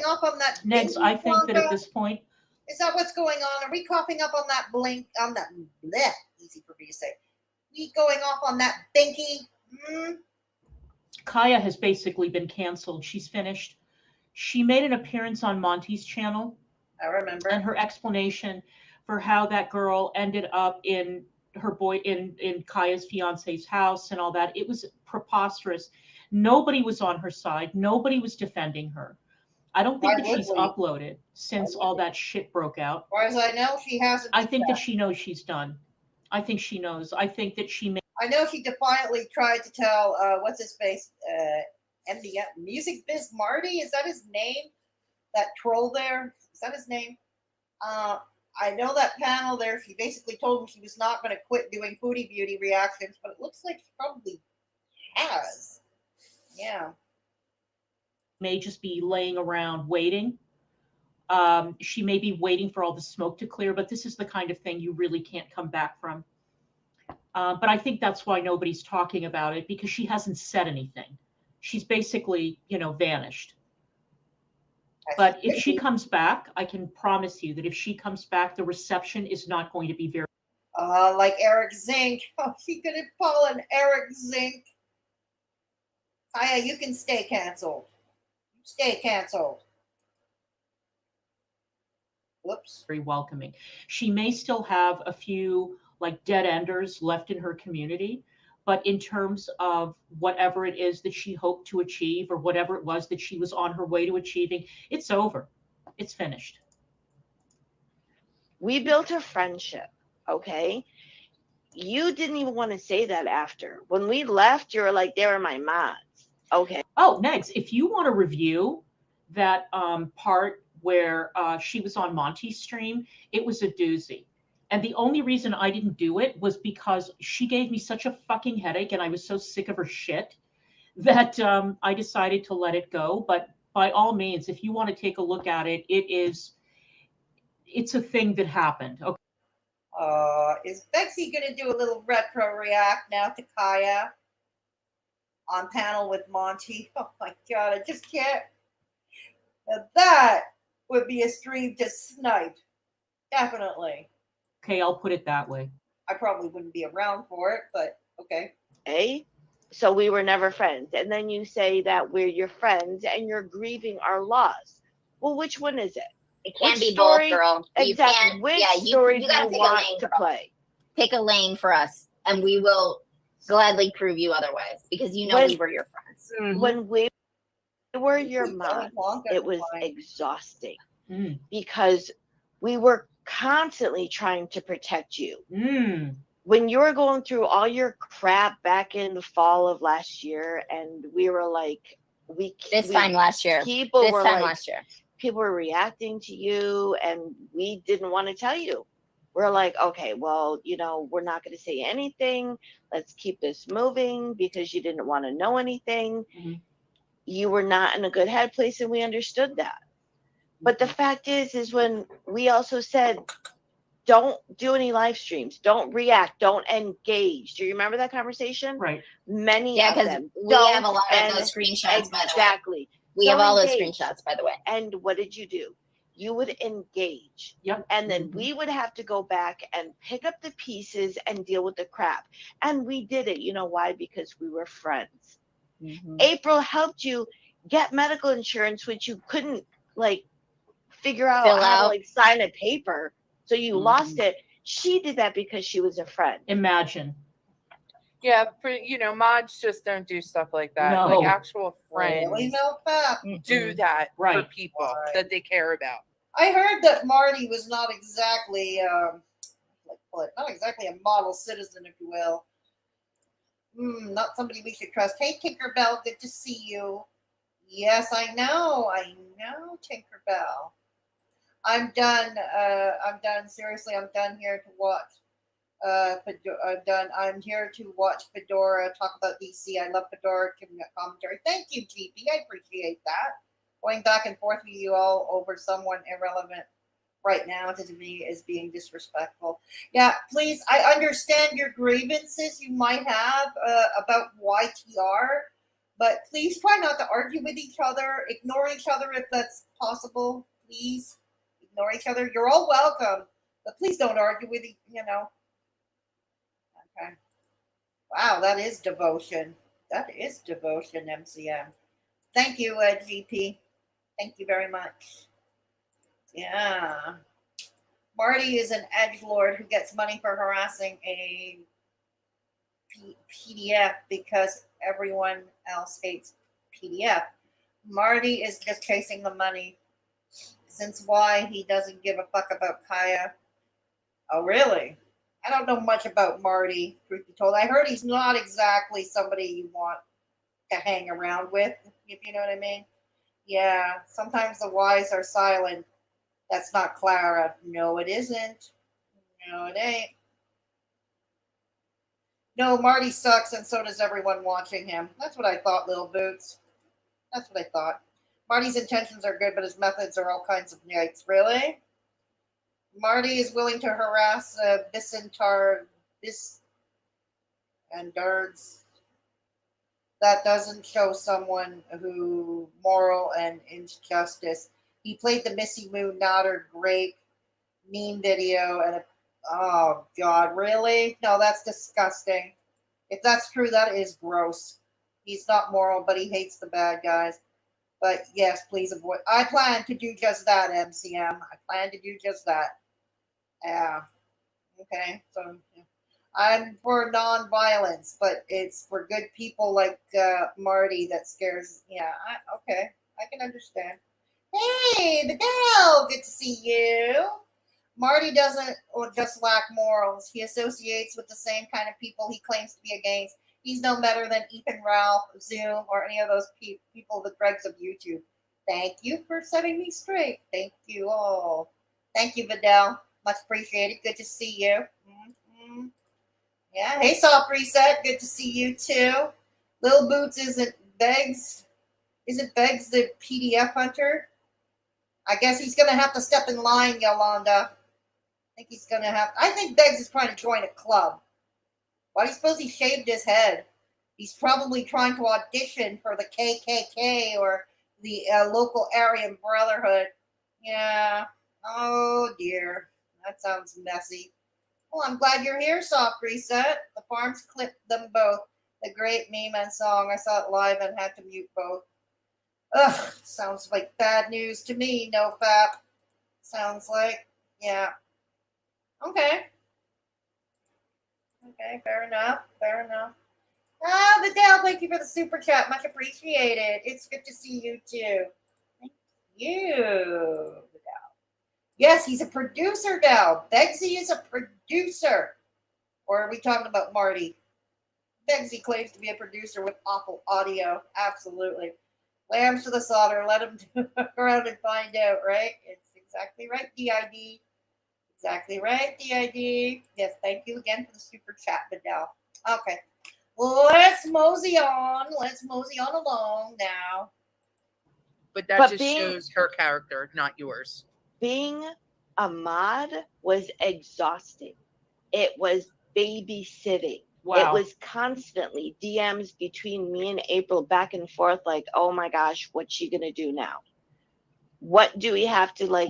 up on that. Next, I think that at this point, is that what's going on? Are we coughing up on that blink? On that bleh, easy for me to say. We going off on that binky? Kaya has basically been canceled. She's finished. She made an appearance on Monty's channel. I remember. And her explanation for how that girl ended up in Kaya's fiance's house and all that, it was preposterous. Nobody was on her side. Nobody was defending her. I don't think that she's uploaded since all that shit broke out. As far as I know, she hasn't. I think that she knows she's done. I think she knows. I think that she may. I know she defiantly tried to tell, what's his face? MDM, Music Biz Marty? Is that his name? That troll there? Is that his name? I know that panel there, she basically told him she was not going to quit doing Foodie Beauty reactions, but it looks like she probably has. Yeah. May just be laying around waiting. She may be waiting for all the smoke to clear, but this is the kind of thing you really can't come back from. But I think that's why nobody's talking about it, because she hasn't said anything. She's basically, vanished. But if she comes back, I can promise you that if she comes back, the reception is not going to be very. Like Eric Zink. Oh, she could have fallen Eric Zink. Kaya, you can stay canceled. Stay canceled. Whoops. Very welcoming. She may still have a few like dead enders left in her community, But in terms of whatever it is that she hoped to achieve or whatever it was that she was on her way to achieving, it's over. It's finished. We built a friendship, okay? You didn't even want to say that after. When we left, you were like, they were my mods. Okay. Oh, Negs, if you want to review that part where she was on Monty's stream, it was a doozy. And the only reason I didn't do it was because she gave me such a fucking headache and I was so sick of her shit that I decided to let it go. But by all means, if you want to take a look at it, it's a thing that happened. Okay. Is Bexy going to do a little retro react now to Kaya on panel with Monty? Oh my God, I just can't. Now that would be a stream to snipe. Definitely. Okay, I'll put it that way. I probably wouldn't be around for it, but okay. Hey, so we were never friends. And then you say that we're your friends and you're grieving our loss. Well, which one is it? It can't Which be story, both, girl. Exactly. Which story do you want to play? Pick a lane for us, and we will gladly prove you otherwise, because you know we were your friends. Mm-hmm. When we were your mom, it was exhausting because we were constantly trying to protect you. When you were going through all your crap back in the fall of last year, and we were like, time last year. People were reacting to you, and we didn't want to tell you. We're like, okay, well, we're not going to say anything. Let's keep this moving because you didn't want to know anything. You were not in a good head place, and we understood that. But the fact is when we also said, don't do any live streams, don't react, don't engage. Do you remember that conversation? Right. Many of them. We have a lot of those screenshots, by the way. Exactly. We have all those screenshots, by the way. And what did you do? You would engage. Yep. And then we would have to go back and pick up the pieces and deal with the crap. And we did it. You know why? Because we were friends. April helped you get medical insurance, which you couldn't figure out how to sign a paper. So you lost it. She did that because she was a friend. Imagine. Yeah, mods just don't do stuff like that. No. Like actual friends do that for Right. people that they care about. I heard that Marty was not exactly not exactly a model citizen, if you will. Not somebody we should trust. Hey, Tinkerbell, good to see you. Yes, I know, Tinkerbell. I'm done. Seriously, I'm done here to watch. I'm here to watch Fedora talk about DC. I love Fedora commentary. Thank you, GP. I appreciate that. Going back and forth with you all over someone irrelevant right now to me is being disrespectful. Yeah, please. I understand your grievances you might have about YTR, but please try not to argue with each other. Ignore each other if that's possible. Please ignore each other. You're all welcome, but please don't argue with each. Okay. Wow, that is devotion. That is devotion, MCM. Thank you, GP. Thank you very much. Yeah. Marty is an edgelord who gets money for harassing a PDF because everyone else hates PDF. Marty is just chasing the money. Since why he doesn't give a fuck about Kaya. Oh, really? I don't know much about Marty, truth be told. I heard he's not exactly somebody you want to hang around with, if you know what I mean. Yeah, sometimes the wise are silent. That's not Clara. No, it isn't. No, it ain't. No, Marty sucks, and so does everyone watching him. That's what I thought, Little Boots. That's what I thought. Marty's intentions are good, but his methods are all kinds of yikes. Really? Marty is willing to harass and Dards. That doesn't show someone who moral and injustice. He played the Missy Moon Nodder great meme video and oh God, really? No, that's disgusting. If that's true, that is gross. He's not moral, but he hates the bad guys. But yes, please avoid. I plan to do just that, MCM. I plan to do just that. Yeah. Okay. So yeah. I'm for non-violence, but it's for good people like Marty that scares. Yeah, okay, I can understand. Hey, Vidal, good to see you. Marty doesn't just lack morals. He associates with the same kind of people he claims to be against. He's no better than Ethan Ralph, Zoom, or any of those people, the dregs of YouTube. Thank you for setting me straight. Thank you all. Thank you, Vidal. Much appreciated. Good to see you. Mm-hmm. Yeah. Hey, Soft Reset. Good to see you too. Lil Boots isn't Beggs. Isn't Beggs the PDF hunter? I guess he's gonna have to step in line, Yolanda. I think Beggs is trying to join a club. Why do you suppose he shaved his head? He's probably trying to audition for the KKK or the local Aryan Brotherhood. Yeah. Oh dear. That sounds messy. Well, I'm glad you're here, Soft Reset. The Farms clipped them both. The great meme and song. I saw it live and had to mute both. Ugh, sounds like bad news to me, NoFap. Sounds like, yeah. Okay. Okay, fair enough. Ah, Vidal, thank you for the super chat. Much appreciated. It's good to see you too. Thank you, Vidal. Yes, he's a producer now. Beggsy is a producer. Or are we talking about Marty? Beggsy claims to be a producer with awful audio. Absolutely. Lambs to the slaughter. Let him look around and find out, right? It's exactly right, DID. Exactly right, DID. Yes, thank you again for the super chat, Vidal. Okay. Let's mosey on. Along now. But that just shows her character, not yours. Being a mod was exhausting. It was babysitting. Wow. It was constantly DMs between me and April back and forth, like, oh my gosh, what's she gonna do now? What do we have to like?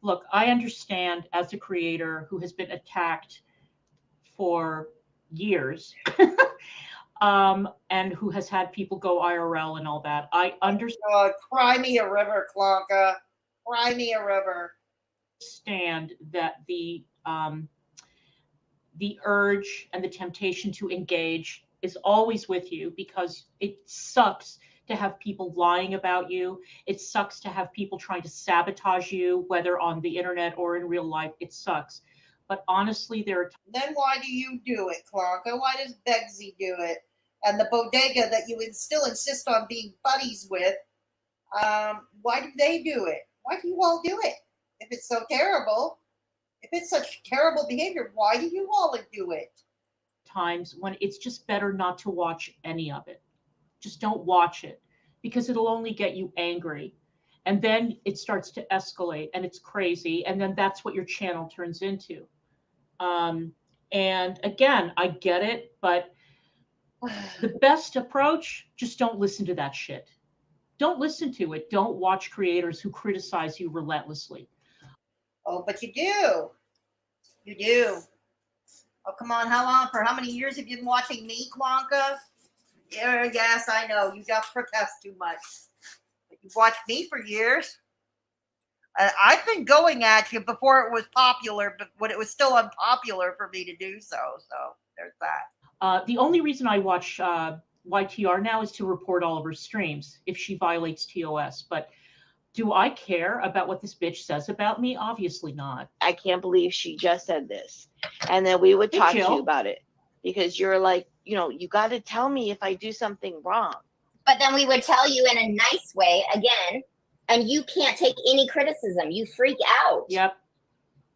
Look, I understand as a creator who has been attacked for years, and who has had people go IRL and all that. I understand. Cry me a river, Clonka. Cry me a river. Understand that the urge and the temptation to engage is always with you, because it sucks to have people lying about you. It sucks to have people trying to sabotage you, whether on the internet or in real life. It sucks. But honestly, there are Then why do you do it, Clonka? Why does Beggsy do it? And the bodega that you still insist on being buddies with, why do they do it? Why do you all do it? If it's so terrible, if it's such terrible behavior, why do you all do it? times when it's just better not to watch any of it. Just don't watch it, because it'll only get you angry. And then it starts to escalate and it's crazy. And then that's what your channel turns into. And again, I get it, but the best approach, just don't listen to that shit. Don't listen to it. Don't watch creators who criticize you relentlessly. Oh, but you do. You do. Oh, come on. For how many years have you been watching me, Clonka? Yeah, yes, I know. You got protest too much. But you've watched me for years. I've been going at you before it was popular, but when it was still unpopular for me to do so. So there's that. The only reason I watch YTR now is to report all of her streams if she violates TOS. But do I care about what this bitch says about me? Obviously not. I can't believe she just said this. And then we would talk to you about it, because you're like, you got to tell me if I do something wrong. But then we would tell you in a nice way again, and you can't take any criticism. You freak out. Yep.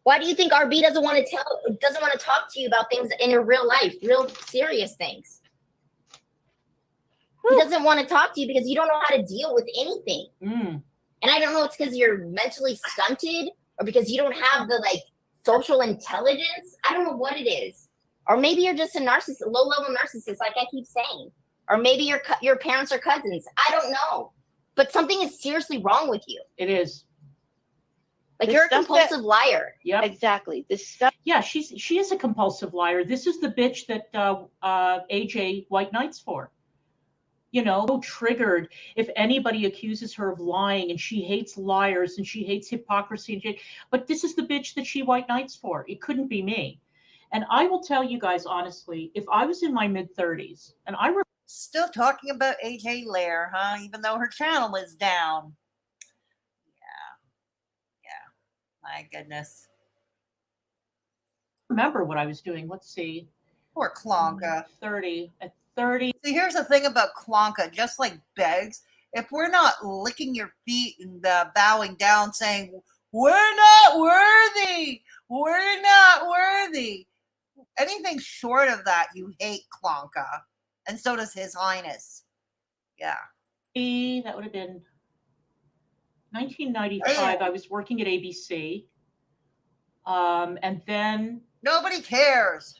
Why do you think RB doesn't want to talk to you about things in your real life, real serious things? He doesn't want to talk to you because you don't know how to deal with anything. And I don't know if it's because you're mentally stunted or because you don't have the social intelligence. I don't know what it is. Or maybe you're just a narcissist, low-level narcissist, like I keep saying. Or maybe your parents are cousins. I don't know. But something is seriously wrong with you. It is. You're a compulsive liar. Yeah, exactly. This stuff. Yeah, she is a compulsive liar. This is the bitch that AJ White Knight's for. So triggered if anybody accuses her of lying, and she hates liars and she hates hypocrisy. But this is the bitch that she White Knights for. It couldn't be me. And I will tell you guys honestly, if I was in my mid-30s and I were still talking about AJ Lair, huh? Even though her channel is down. Yeah. My goodness. Remember what I was doing. Let's see. Poor Clonka. At 30. See, here's the thing about Clonka, just like Beggs, if we're not licking your feet and bowing down saying, we're not worthy, anything short of that, you hate Clonka. And so does His Highness. Yeah. That would have been 1995. I was working at ABC. And then nobody cares.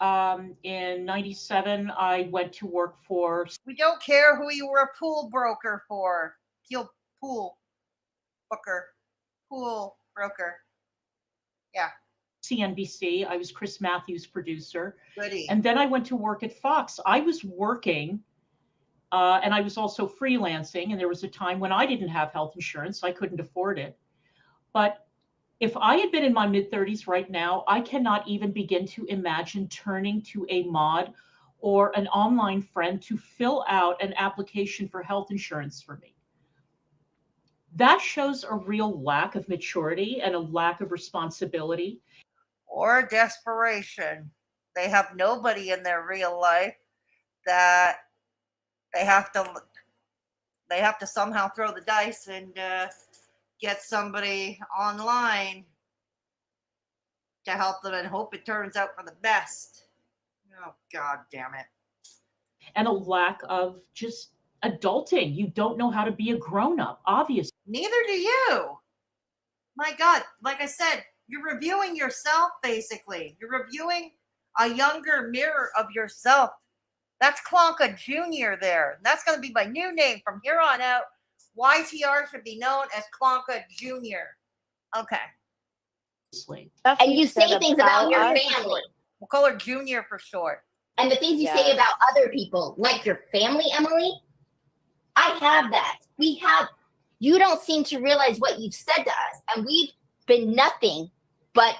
In 97, I went to work for. We don't care who you were a pool broker for. Pool broker. Yeah. CNBC. I was Chris Matthews' producer. Goody. And then I went to work at Fox. I was working, and I was also freelancing. And there was a time when I didn't have health insurance. I couldn't afford it. But if I had been in my mid-30s right now, I cannot even begin to imagine turning to a mod or an online friend to fill out an application for health insurance for me. That shows a real lack of maturity and a lack of responsibility. Or desperation. They have nobody in their real life that they have to somehow throw the dice and get somebody online to help them and hope it turns out for the best. Oh, God damn it. And a lack of just adulting. You don't know how to be a grown-up, obviously. Neither do you. My God, like I said, you're reviewing yourself, basically. You're reviewing a younger mirror of yourself. That's Clonka Jr. there. That's going to be my new name from here on out. YTR should be known as Clonka Jr. Okay. And you say things about your family. We'll call her Junior for short. And the things you say about other people, like your family, Emily, I have that. We have. You don't seem to realize what you've said to us. And we've been nothing but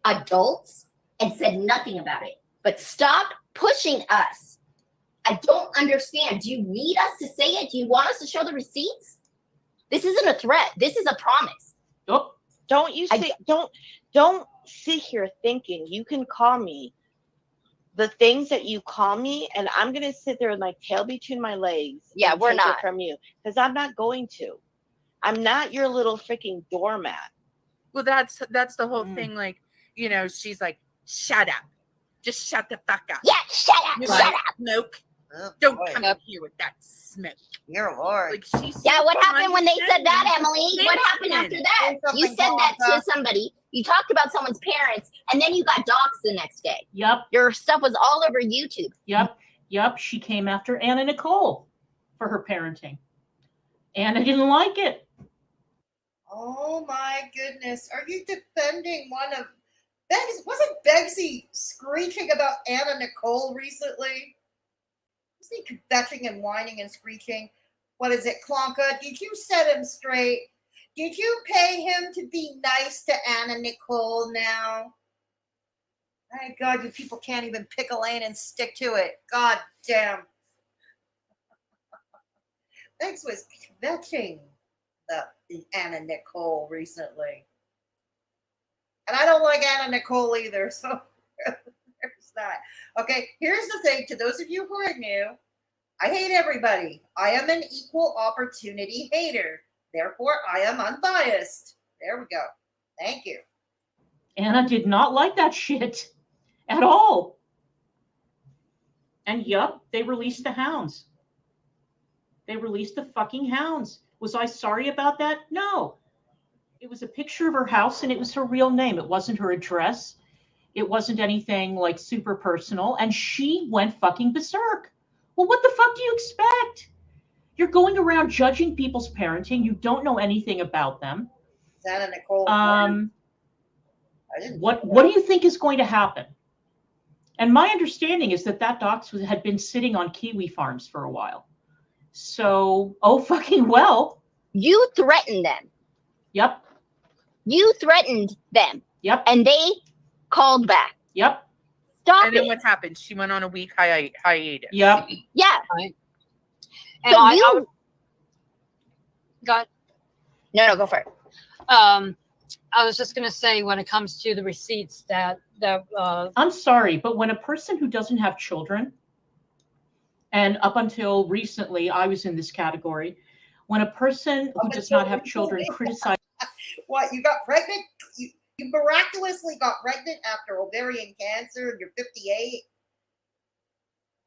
adults and said nothing about it. But stop pushing us. I don't understand. Do you need us to say it? Do you want us to show the receipts? This isn't a threat. This is a promise. Oh. Don't sit here thinking you can call me the things that you call me, and I'm gonna sit there with my tail between my legs. Yeah, and we're take not it from you, because I'm not going to. I'm not your little freaking doormat. Well, that's the whole thing. Like, she's like, shut up, just shut the fuck up. Yeah, shut up, shut up. Smoke. Oh, don't come up here with that smoke. Dear Lord. Like, yeah, what happened when they said that, Emily? What happened after that? You said that to somebody. You talked about someone's parents, and then you got doxxed the next day. Yep. Your stuff was all over YouTube. Yep. She came after Anna Nicole for her parenting. Anna didn't like it. Oh my goodness. Are you defending one of Beggs? Wasn't Beggsy screeching about Anna Nicole recently? Wasn't he kvetching and whining and screeching? What is it, Clonka? Did you set him straight? Did you pay him to be nice to Anna Nicole now? My God, you people can't even pick a lane and stick to it. God damn. Beggs was kvetching the Anna Nicole recently. And I don't like Anna Nicole either, so there's that. Okay, here's the thing. To those of you who are new, I hate everybody. I am an equal opportunity hater. Therefore, I am unbiased. There we go. Thank you. Anna did not like that shit at all. And yup, they released the hounds. They released the fucking hounds. Was I sorry about that? No. It was a picture of her house and it was her real name. It wasn't her address. It wasn't anything like super personal. And she went fucking berserk. Well, what the fuck do you expect? You're going around judging people's parenting. You don't know anything about them. Is that a Nicole? What do you think is going to happen? And my understanding is that dox had been sitting on kiwi farms for a while. So, oh fucking well. You threatened them. Yep. You threatened them. Yep. And they called back. Yep. Stop And then it. what happened? She went on a week hiatus. Yep. Yeah. Right. And So I got. No, go for it. I was just gonna say, when it comes to the receipts that I'm sorry, but when a person who doesn't have children, and up until recently I was in this category, when a person who does not have children criticizes. What, you got pregnant? You miraculously got pregnant after ovarian cancer and you're 58?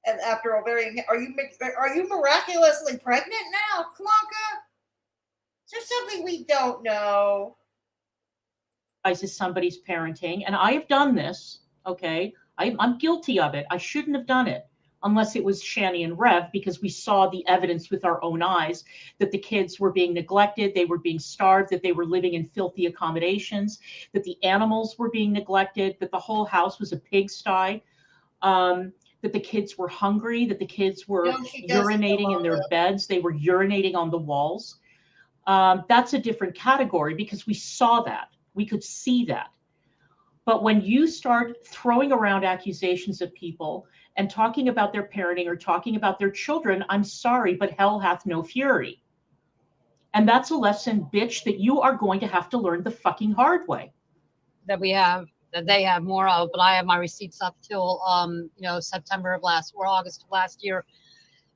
And after ovarian, are you miraculously pregnant now, Clonka? Is there something we don't know? Is somebody's parenting, and I have done this. Okay, I'm guilty of it. I shouldn't have done it unless it was Shani and Rev, because we saw the evidence with our own eyes that the kids were being neglected, they were being starved, that they were living in filthy accommodations, that the animals were being neglected, that the whole house was a pigsty, that the kids were hungry, that the kids were urinating in their beds, they were urinating on the walls. That's a different category because we saw that. We could see that. But when you start throwing around accusations at people and talking about their parenting or talking about their children, I'm sorry, but hell hath no fury. And that's a lesson, bitch, that you are going to have to learn the fucking hard way. that they have more of, but I have my receipts up till September of August of last year.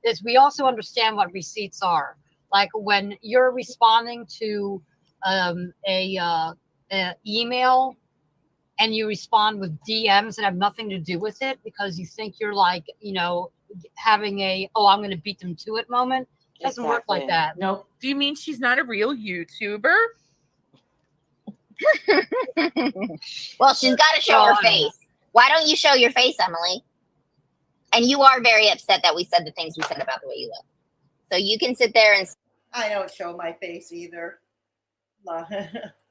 Is we also understand what receipts are. Like when you're responding to an email and you respond with DMs that have nothing to do with it because you think you're having I'm going to beat them to it moment. It doesn't work like that. No. Do you mean she's not a real YouTuber? Well, she's got to show her face. Why don't you show your face, Emily? And you are very upset that we said the things we said about the way you look. So you can sit there and I don't show my face either.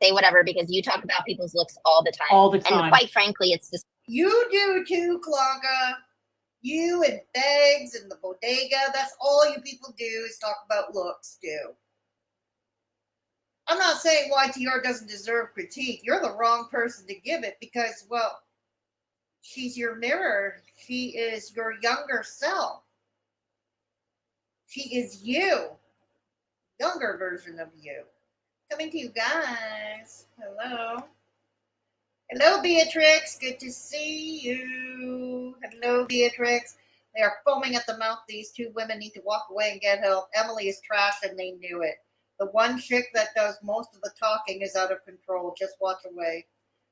say whatever because you talk about people's looks all the time. All the time. And quite frankly, it's just. You do too, Clonka. You and Begs and the bodega. That's all you people do is talk about looks too. I'm not saying YTR doesn't deserve critique. You're the wrong person to give it because, well, she's your mirror. She is your younger self. She is you. Younger version of you. Coming to you guys. Hello. Hello, Beatrix. Good to see you. Hello, Beatrix. They are foaming at the mouth. These two women need to walk away and get help. Emily is trash and they knew it. The one chick that does most of the talking is out of control. Just watch away.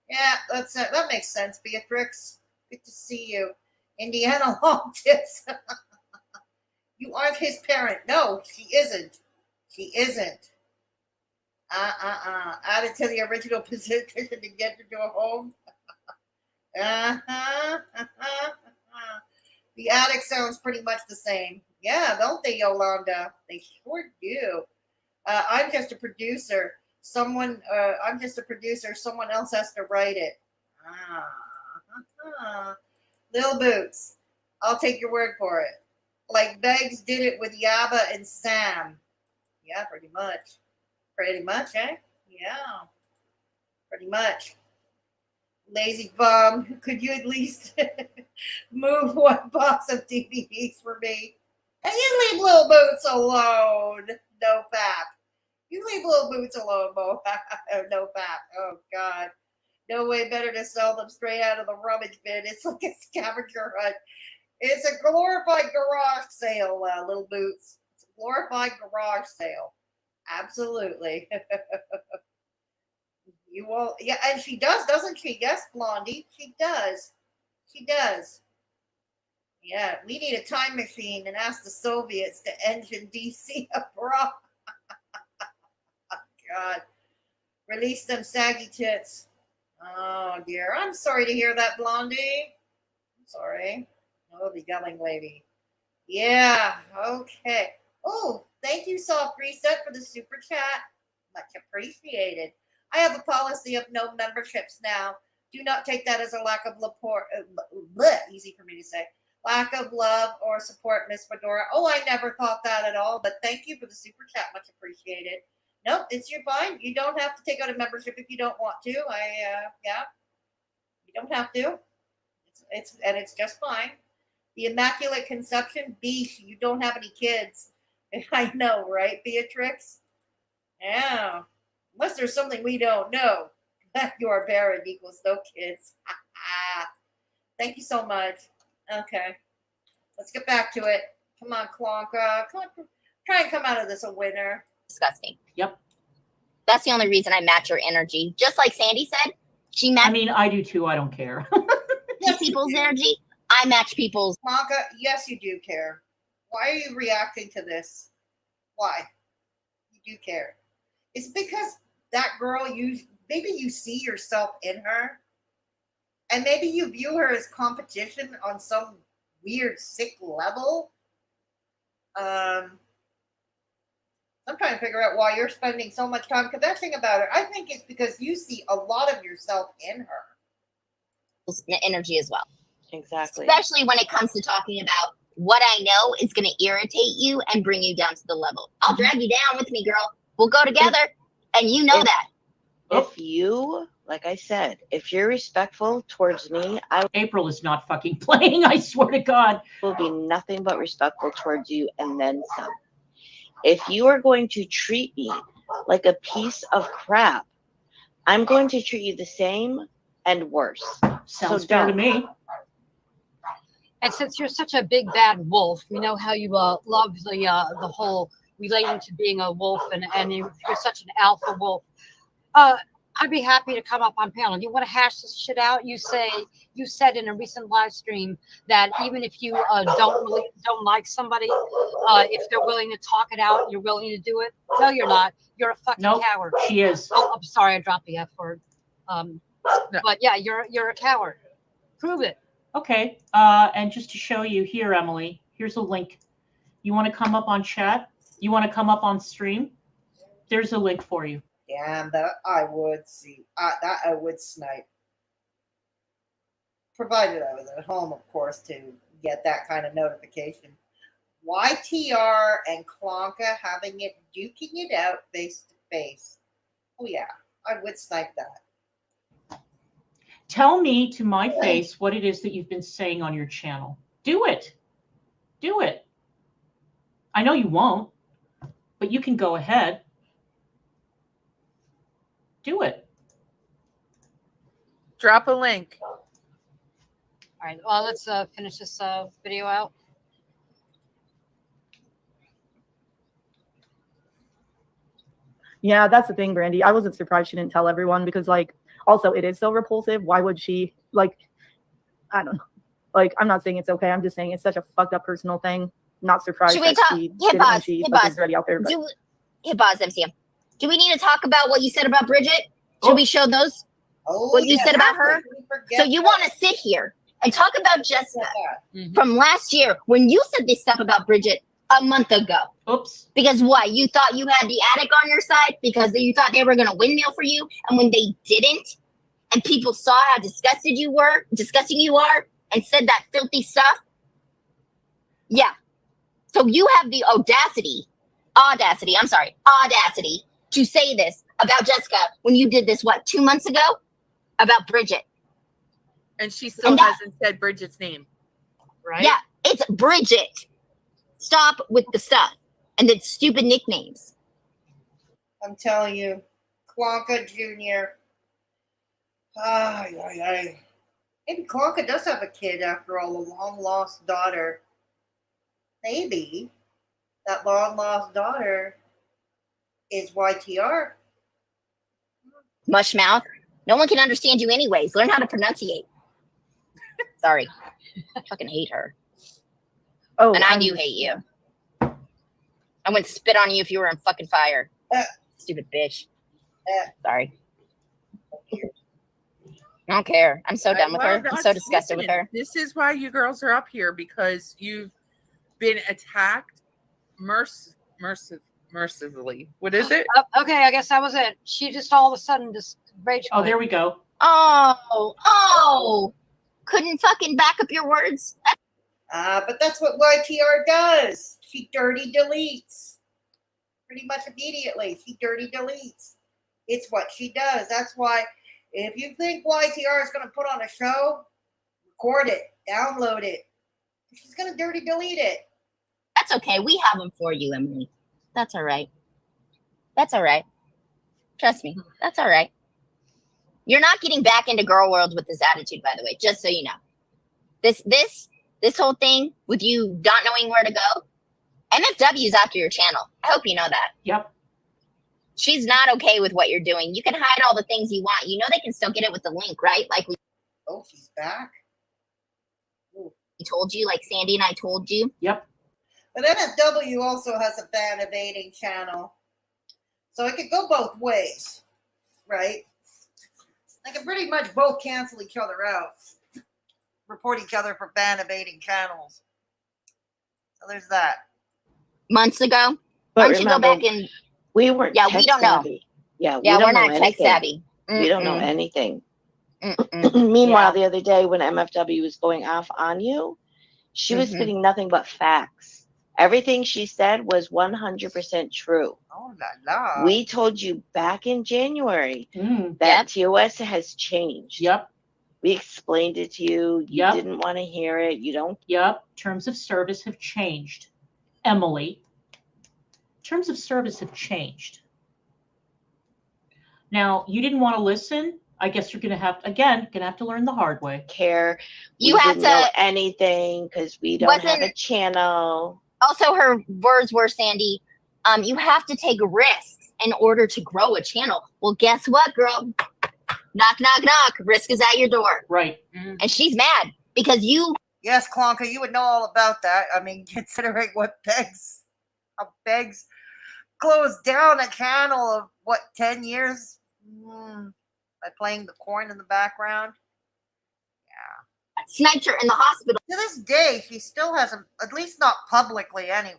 Yeah, that makes sense, Beatrix. Good to see you. Indiana Long Tips. You aren't his parent. No, she isn't. She isn't. Add it to the original position to get to go home. The attic sounds pretty much the same. Yeah, don't they, Yolanda? They sure do. I'm just a producer. Someone else has to write it. Lil Boots. I'll take your word for it. Like Beggs did it with Yaba and Sam. Yeah, pretty much. Pretty much, eh? Yeah. Pretty much. Lazy bum. Could you at least move one box of DVDs for me? And you leave Lil Boots alone. No fap. You leave Lil Boots alone, Mo. No fap. Oh, God. No way better to sell them straight out of the rummage bin. It's like a scavenger hunt. It's a glorified garage sale, Lil Boots. It's a glorified garage sale. Absolutely. You will, yeah, and she does, doesn't she? Yes, Blondie, she does. She does. Yeah, we need a time machine and ask the Soviets to engine DC abroad. God. Release them saggy tits. Oh, dear. I'm sorry to hear that, Blondie. I'm sorry. Oh, the yelling lady. Yeah, okay. Oh, thank you, Soft Reset, for the super chat. Much appreciated. I have a policy of no memberships now. Do not take that as a lack of easy for me to say. Lack of love or support, Miss Fedora. Oh, I never thought that at all, but thank you for the super chat. Much appreciated. Nope, it's your fine. You don't have to take out a membership if you don't want to. Yeah. You don't have to. It's just fine. The Immaculate Conception, you don't have any kids. I know, right, Beatrix? Yeah. Unless there's something we don't know. You are barren equals no kids. Thank you so much. Okay. Let's get back to it. Come on, Clonka. Try and come out of this a winner. Disgusting. Yep. That's the only reason I match your energy. Just like Sandy said, she matches. I mean, I do too. I don't care. People's energy. I match people's. Clonka, yes, you do care. Why are you reacting to this? Why? You do care. It's because that girl, maybe you see yourself in her, and maybe you view her as competition on some weird, sick level. I'm trying to figure out why you're spending so much time kvetching about her. I think it's because you see a lot of yourself in her. Energy as well. Exactly. Especially when it comes to talking about what I know is going to irritate you and bring you down to the level. I'll drag you down with me, girl. We'll go together, and you know that. If you, like I said, if you're respectful towards me, April is not fucking playing. I swear to God. Will be nothing but respectful towards you, and then some. If you are going to treat me like a piece of crap, I'm going to treat you the same and worse. Sounds fair to me. And since you're such a big bad wolf, we know how you love the whole relating to being a wolf, and you're such an alpha wolf. I'd be happy to come up on panel. You want to hash this shit out? You said in a recent live stream that even if you don't like somebody, if they're willing to talk it out, you're willing to do it. No, you're not. You're a fucking coward. She is. Oh, I'm sorry, I dropped the F word. But yeah, you're a coward. Prove it. Okay. And just to show you here, Emily, here's a link. You want to come up on chat? You want to come up on stream? There's a link for you. Damn, that I would see. That I would snipe. Provided I was at home, of course, to get that kind of notification. YTR and Clonka having it, duking it out face to face. Oh yeah, I would snipe that. Tell me to my face what it is that you've been saying on your channel. Do it. Do it. I know you won't, but you can go ahead. Do it. Drop a link. All right. Well, let's finish this video out. Yeah, that's the thing, Brandy. I wasn't surprised she didn't tell everyone because, like, also it is so repulsive. Why would she, like, I don't know. Like, I'm not saying it's okay. I'm just saying it's such a fucked up personal thing. Not surprised that she did it when she is already out there. But. Hit pause, MCM. Do we need to talk about what you said about Bridget? Should we show those? What you said about her? So you want to sit here and talk about Jessica from last year when you said this stuff about Bridget a month ago. Oops. Because what? You thought you had the attic on your side because you thought they were going to windmill for you. And when they didn't, and people saw how disgusting you are, and said that filthy stuff. Yeah. So you have the audacity to say this about Jessica when you did this, 2 months ago? About Bridget. And she still hasn't said Bridget's name, right? Yeah, it's Bridget. Stop with the stuff and the stupid nicknames. I'm telling you, Clonka Jr. Maybe Clonka does have a kid after all, a long-lost daughter. Maybe that long-lost daughter is YTR. Mushmouth. No one can understand you anyways. Learn how to pronunciate. Sorry. I fucking hate her. Oh, and I do hate you. I wouldn't spit on you if you were on fucking fire. Stupid bitch. Sorry. I don't care. I'm so done with her. I'm so disgusted with her. This is why you girls are up here, because you've been attacked mercifully. What is it? Okay, I guess that was it. She just all of a sudden just rage quit. Oh, there we go. Oh. Couldn't fucking back up your words. But that's what YTR does. She dirty deletes. Pretty much immediately. She dirty deletes. It's what she does. That's why if you think YTR is going to put on a show, record it, download it. She's gonna dirty delete it. That's okay. We have them for you, Emily. That's all right. That's all right. Trust me. That's all right. You're not getting back into girl world with this attitude, by the way, just so you know. This whole thing with you not knowing where to go, MFW is after your channel. I hope you know that. Yep. She's not okay with what you're doing. You can hide all the things you want. You know they can still get it with the link, right? Like we she's back. We told you, like Sandy and I told you. Yep. But MFW also has a ban evading channel. So it could go both ways, right? They can pretty much both cancel each other out. Report each other for ban evading channels. So there's that. Months ago? But why don't you go remember, back and we weren't yeah, tech we don't savvy. know. Yeah, we're not tech savvy. We don't know anything. Meanwhile, the other day when MFW was going off on you, she was spitting nothing but facts. Everything she said was 100% true. Oh la la. We told you back in January that TOS has changed. Yep. We explained it to you. You didn't want to hear it. You don't. Yep. Terms of service have changed. Emily, terms of service have changed. Now, you didn't want to listen. I guess you're going to have to learn the hard way. Care. You we have didn't know anything because we don't have a channel. Also, her words were, Sandy, you have to take risks in order to grow a channel. Well, guess what, girl? Knock, knock, knock. Risk is at your door. Right. And she's mad because you. Yes, Clonka, you would know all about that. I mean, considering what Begs closed down a channel of, 10 years? By playing the corn in the background? Yeah. Sniped her in the hospital. To this day, she still hasn't, at least not publicly anyway,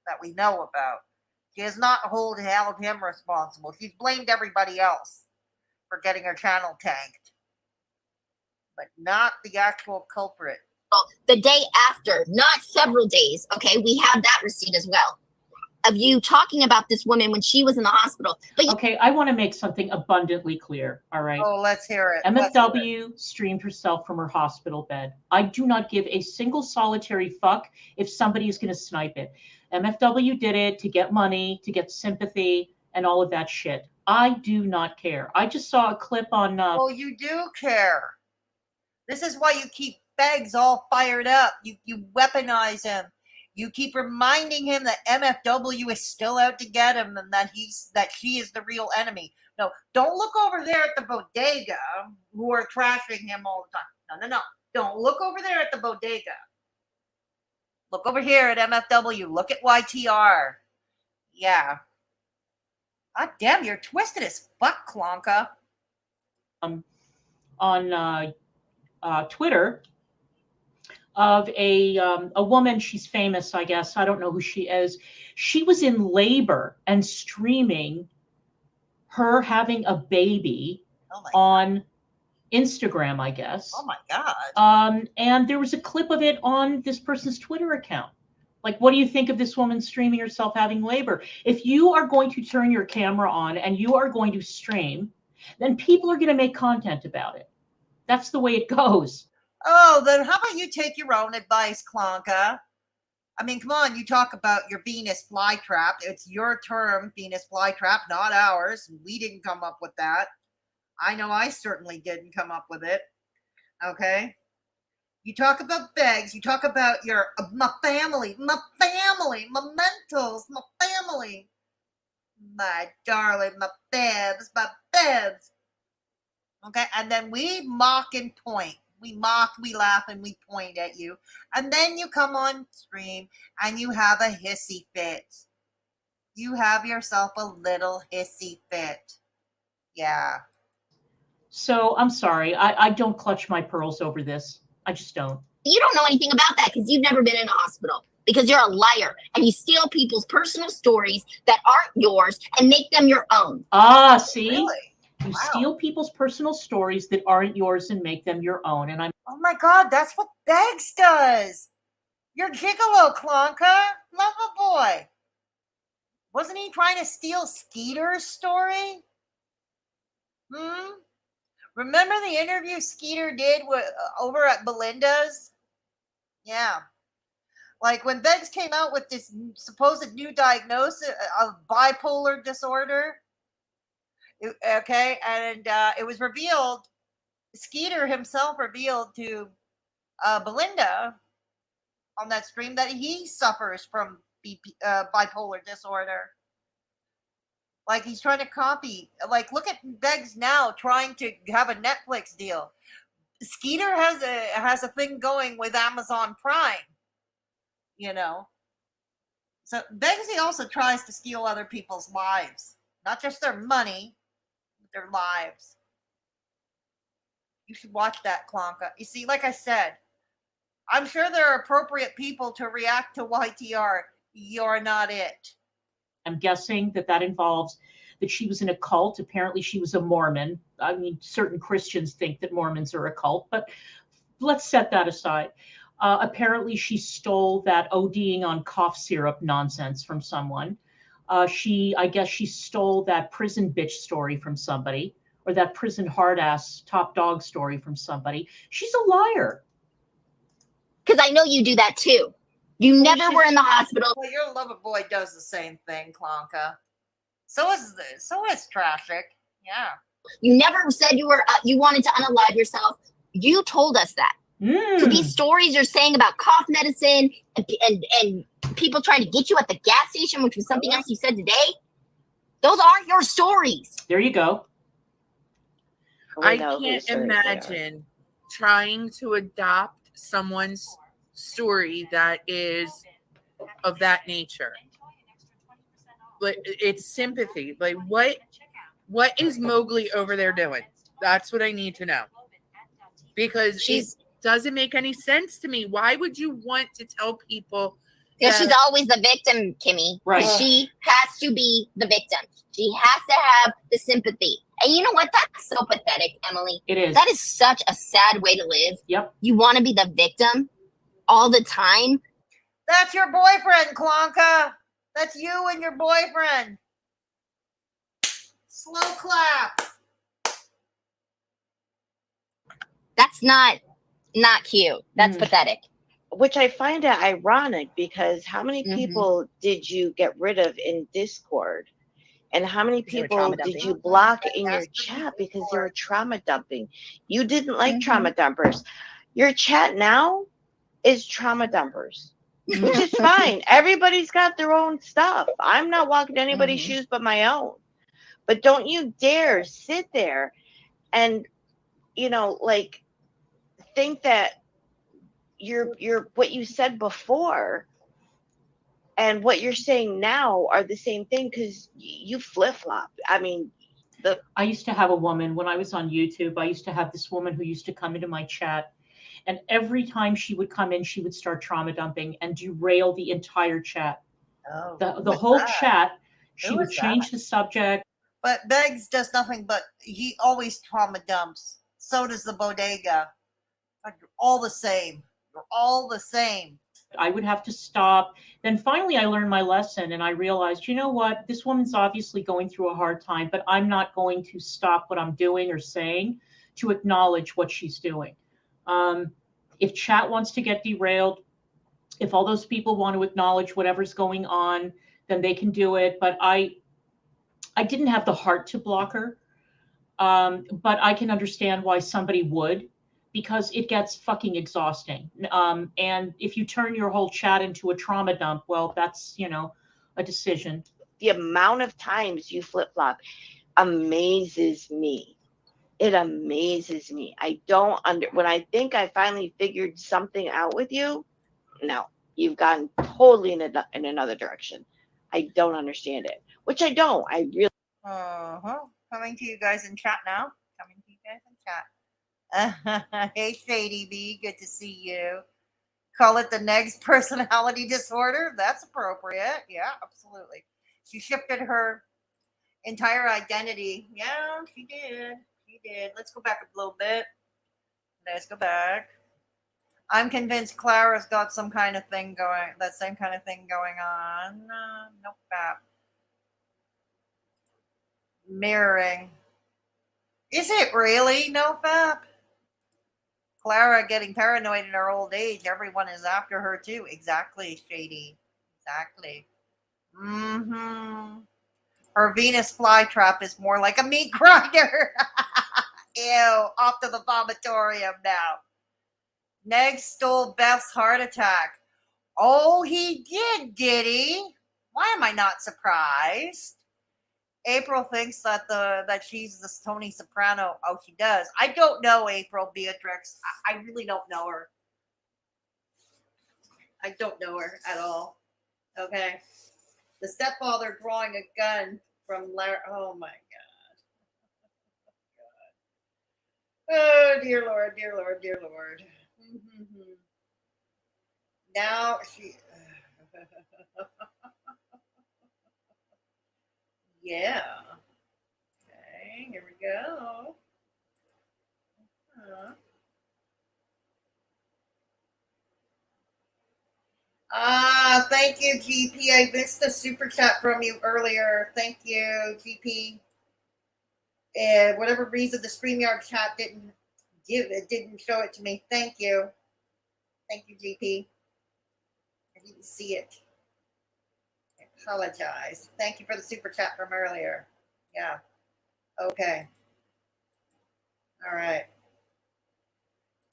that we know about. She has not held him responsible. She's blamed everybody else for getting her channel tanked. But not the actual culprit. The day after, not several days, okay, we have that receipt as well, of you talking about this woman when she was in the hospital. But okay, I want to make something abundantly clear, all right? Oh, let's hear it. MFW streamed herself from her hospital bed. I do not give a single solitary fuck if somebody is going to snipe it. MFW did it to get money, to get sympathy, and all of that shit. I do not care. I just saw a clip on... Oh, you do care. This is why you keep Begs all fired up. You weaponize him. You keep reminding him that MFW is still out to get him and that she is the real enemy. No, don't look over there at the bodega who are trashing him all the time. No. Don't look over there at the bodega. Look over here at MFW. Look at YTR. Yeah. God damn, you're twisted as fuck, Clonka. On Twitter of a woman. She's famous, I guess. I don't know who she is. She was in labor and streaming her having a baby on Instagram, I guess. Oh my God. And there was a clip of it on this person's Twitter account. Like, what do you think of this woman streaming herself having labor? If you are going to turn your camera on and you are going to stream, then people are going to make content about it. That's the way it goes. Oh, then how about you take your own advice, Clonka? I mean, come on, you talk about your Venus flytrap. It's your term, Venus flytrap, not ours. We didn't come up with that. I know I certainly didn't come up with it. Okay? You talk about Begs. You talk about my family, my mentals, my family. My darling, my babs. Okay? And then we mock and point. We mock, we laugh, and we point at you. And then you come on stream and you have a hissy fit. You have yourself a little hissy fit. Yeah. So I'm sorry. I don't clutch my pearls over this. I just don't. You don't know anything about that because you've never been in a hospital. Because you're a liar and you steal people's personal stories that aren't yours and make them your own. Ah, see? Really? You steal people's personal stories that aren't yours and make them your own. And I'm... Oh my God, that's what Begs does. You're gigolo, Clonka. Lover boy. Wasn't he trying to steal Skeeter's story? Remember the interview Skeeter did over at Belinda's? Yeah. Like when Beggs came out with this supposed new diagnosis of bipolar disorder, and it was revealed, Skeeter himself revealed to Belinda on that stream that he suffers from bipolar disorder. Like he's trying to copy. Like look at Beggs now trying to have a Netflix deal. Skeeter has a thing going with Amazon Prime. So Beggsy also tries to steal other people's lives, not just their money, but their lives. You should watch that, Clonka. You see, like I said, I'm sure there are appropriate people to react to YTR. You're not it. I'm guessing that involves that she was in a cult. Apparently she was a Mormon. I mean, certain Christians think that Mormons are a cult, but let's set that aside. Apparently she stole that ODing on cough syrup nonsense from someone. I guess she stole that prison bitch story from somebody, or that prison hard ass top dog story from somebody. She's a liar. Because I know you do that too. You never were in the hospital. Well, your lover boy does the same thing, Clonka. So is Traffic. Yeah. You never said you wanted to unalive yourself. You told us that. So these stories you're saying about cough medicine and people trying to get you at the gas station, which was something else you said today, those aren't your stories. There you go. I can't imagine trying to adopt someone's story that is of that nature. But it's sympathy. Like what is Mowgli over there doing? That's what I need to know. Because it doesn't make any sense to me. Why would you want to tell people? Because she's always the victim, Kimmy. Right. She has to be the victim. She has to have the sympathy. And you know what? That's so pathetic, Emily. It is. That is such a sad way to live. Yep. You want to be the victim all the time. That's your boyfriend, Clonka. That's you and your boyfriend. Slow clap. That's not cute. That's pathetic. Which I find it ironic because how many people did you get rid of in Discord? And how many people did you block in your chat because they were trauma dumping? You didn't like trauma dumpers. Your chat now is trauma dumpers, which is fine. Everybody's got their own stuff. I'm not walking anybody's shoes but my own. But don't you dare sit there and, think that you're what you said before and what you're saying now are the same thing, because you flip-flop. I mean, I used to have a woman when I was on YouTube. I used to have this woman who used to come into my chat, and every time she would come in, she would start trauma dumping and derail the entire chat. Oh, the whole chat. She would change the subject. But Beggs does nothing but he always trauma dumps. So does the bodega. Like, you're all the same. You're all the same. I would have to stop. Then finally I learned my lesson and I realized, you know what, this woman's obviously going through a hard time, but I'm not going to stop what I'm doing or saying to acknowledge what she's doing. If chat wants to get derailed, if all those people want to acknowledge whatever's going on, then they can do it. But I didn't have the heart to block her. But I can understand why somebody would, because it gets fucking exhausting. And if you turn your whole chat into a trauma dump, well, that's, a decision. The amount of times you flip-flop amazes me. It amazes me. I don't when I think I finally figured something out with you, no, you've gone totally in another direction. I don't understand it, which I don't. I really. Coming to you guys in chat now. Coming to you guys in chat. Hey, Shady B, good to see you. Call it the next personality disorder. That's appropriate. Yeah, absolutely. She shifted her entire identity. Yeah, she did. She did. Let's go back a little bit. Let's go back. I'm convinced Clara's got some kind of thing going. That same kind of thing going on. Nope. Mirroring. Is it really? No, Fab. Clara getting paranoid in her old age. Everyone is after her too. Exactly, Shady. Exactly. Mm-hmm. Her Venus flytrap is more like a meat grinder. Ew. Off to the vomitorium now. Neg stole Beth's heart attack. Oh, he did he? Why am I not surprised? April thinks that she's the Tony Soprano. Oh, she does. I don't know April Beatrix. I really don't know her. I don't know her at all. Okay. The stepfather drawing a gun from Larry. Oh my God. Oh dear Lord, dear Lord, dear Lord. Mm-hmm. Now she. Yeah. Okay, here we go. Thank you, GP. I missed a super chat from you earlier. Thank you, GP. Whatever reason the StreamYard chat didn't show it to me. Thank you. Thank you, GP. I didn't see it. I apologize. Thank you for the super chat from earlier. Yeah. Okay. All right.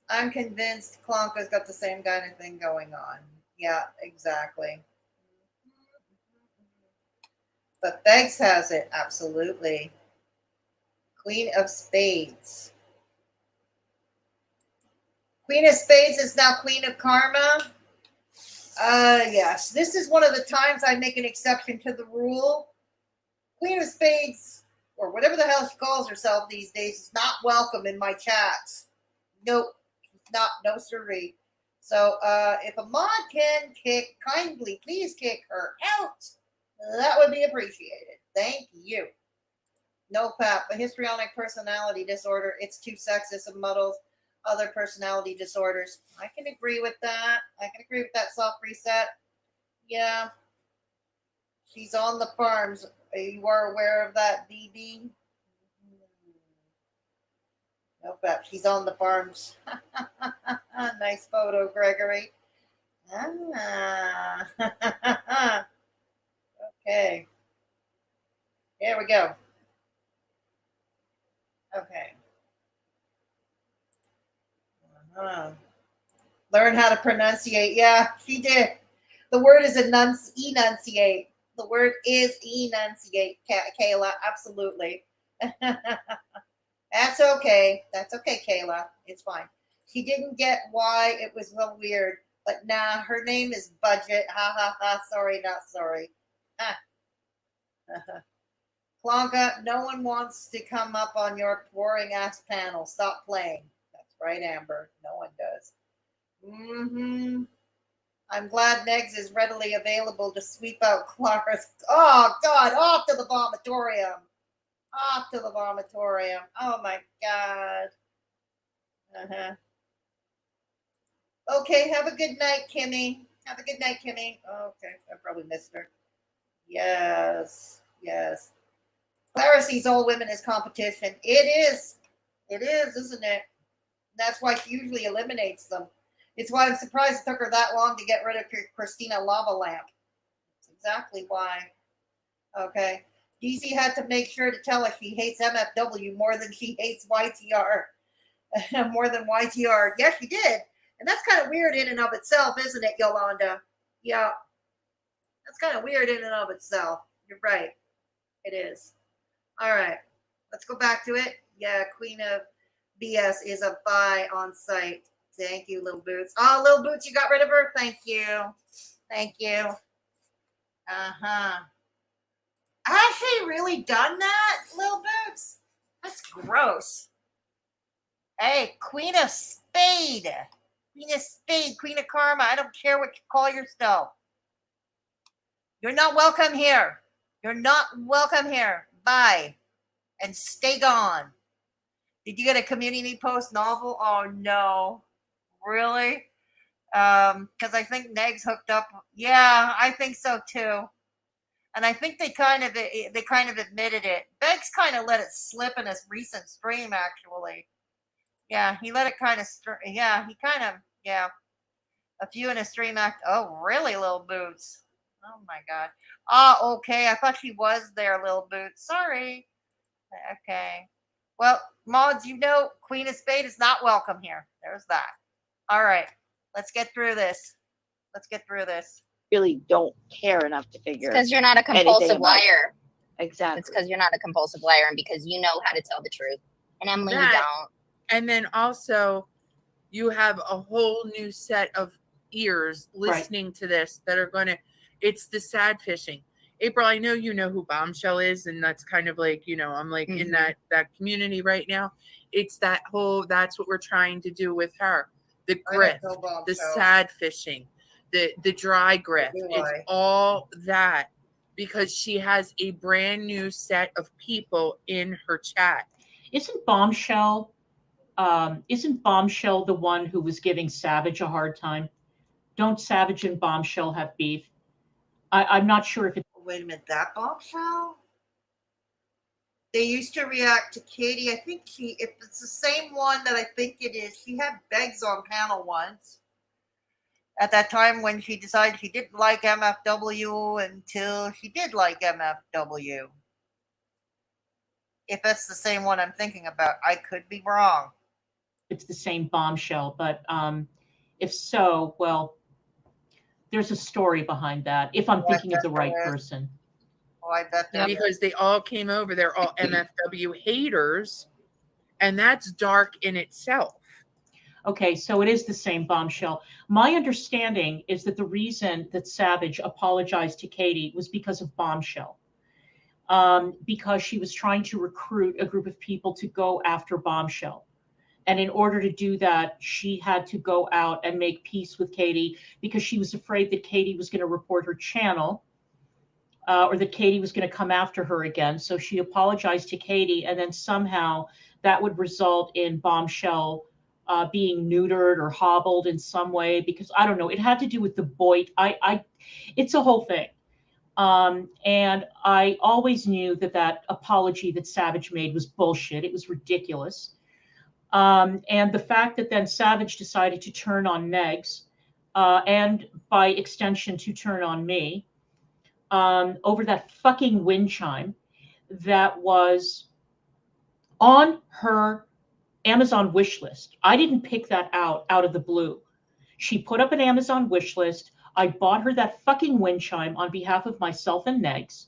I'm convinced Clonka's got the same kind of thing going on. Yeah, exactly. But Begs has it, absolutely. Queen of Spades. Queen of Spades is now Queen of Karma. Yes. This is one of the times I make an exception to the rule. Queen of Spades, or whatever the hell she calls herself these days, is not welcome in my chats. Nope. Not, no siree. So if a mod can kindly please kick her out, that would be appreciated. Thank you. No, Pap, a histrionic personality disorder. It's too sexist and muddles other personality disorders. I can agree with that. I can agree with that soft reset. Yeah. She's on the farms. You are aware of that, DD? No, Pap, she's on the farms. Nice photo, Gregory. Okay. Here we go. Okay. Learn how to pronunciate. Yeah, she did. The word is enunciate. The word is enunciate, Kayla. Absolutely. That's okay. That's okay, Kayla. It's fine. She didn't get why it was so weird. But nah, her name is Budget. Ha ha ha. Sorry, not sorry. Ah. Clonka, no one wants to come up on your boring ass panel. Stop playing. That's right, Amber. No one does. Mm-hmm. I'm glad Negs is readily available to sweep out Clara's. Oh, God. Off to the vomitorium. Off to the vomitorium. Oh, my God. Uh-huh. Okay, have a good night, Kimmy. Have a good night, Kimmy. Oh, okay, I probably missed her. Yes, yes. Clara sees all women as competition. It is, isn't it? That's why she usually eliminates them. It's why I'm surprised it took her that long to get rid of Christina Lava Lamp. That's exactly why. Okay. DC had to make sure to tell us she hates MFW more than she hates YTR. More than YTR. Yes, she did. And that's kind of weird in and of itself, isn't it, Yolanda? Yeah. That's kind of weird in and of itself. You're right. It is. All right. Let's go back to it. Yeah, Queen of BS is a buy on site. Thank you, Little Boots. Oh, Little Boots, you got rid of her? Thank you. Thank you. Uh-huh. Has she really done that, Little Boots? That's gross. Hey, Queen of Spade. Queen of Spade, Queen of Karma. I don't care what you call yourself. You're not welcome here. You're not welcome here. Bye. And stay gone. Did you get a community post novel? Oh, no. Really? Because I think Neg's hooked up. Yeah, I think so, too. And I think they kind of admitted it. Beggs kind of let it slip in his recent stream, actually. Yeah, he let it kind of. Yeah. A few in his stream act. Oh, really, Lil Boots? Oh my God. Oh, okay. I thought he was there, Lil Boots. Sorry. Okay. Well, mods, Queen of Spade is not welcome here. There's that. All right. Let's get through this. Really don't care enough to figure. It's because you're not a compulsive liar. Exactly. It's because you're not a compulsive liar and because you know how to tell the truth. And Emily, you don't. And then also, you have a whole new set of ears listening to this that are going to, it's the sad fishing. April, I know you know who Bombshell is, and that's kind of like, I'm like in that community right now. It's that whole, that's what we're trying to do with her. The grift, the sad fishing, the dry grift. It's all that because she has a brand new set of people in her chat. Isn't Bombshell the one who was giving Savage a hard time? Don't Savage and Bombshell have beef? I'm not sure if it's... Wait a minute, that Bombshell? They used to react to Katie. I think if it's the same one that I think it is, she had Beggs on panel once. At that time when she decided she didn't like MFW until she did like MFW. If that's the same one I'm thinking about, I could be wrong. It's the same Bombshell, but if so, well, there's a story behind that, if I'm thinking of the right person. Oh, I bet there is. Because they all came over. They're all MFW haters, and that's dark in itself. Okay, so it is the same Bombshell. My understanding is that the reason that Savage apologized to Katie was because of Bombshell. Because she was trying to recruit a group of people to go after Bombshell. And in order to do that, she had to go out and make peace with Katie because she was afraid that Katie was going to report her channel or that Katie was going to come after her again. So she apologized to Katie, and then somehow that would result in Bombshell being neutered or hobbled in some way, because I don't know, it had to do with the Boyd. It's a whole thing. And I always knew that apology that Savage made was bullshit. It was ridiculous. And the fact that then Savage decided to turn on Negs, and by extension to turn on me, over that fucking wind chime that was on her Amazon wish list. I didn't pick that out of the blue. She put up an Amazon wish list. I bought her that fucking wind chime on behalf of myself and Negs.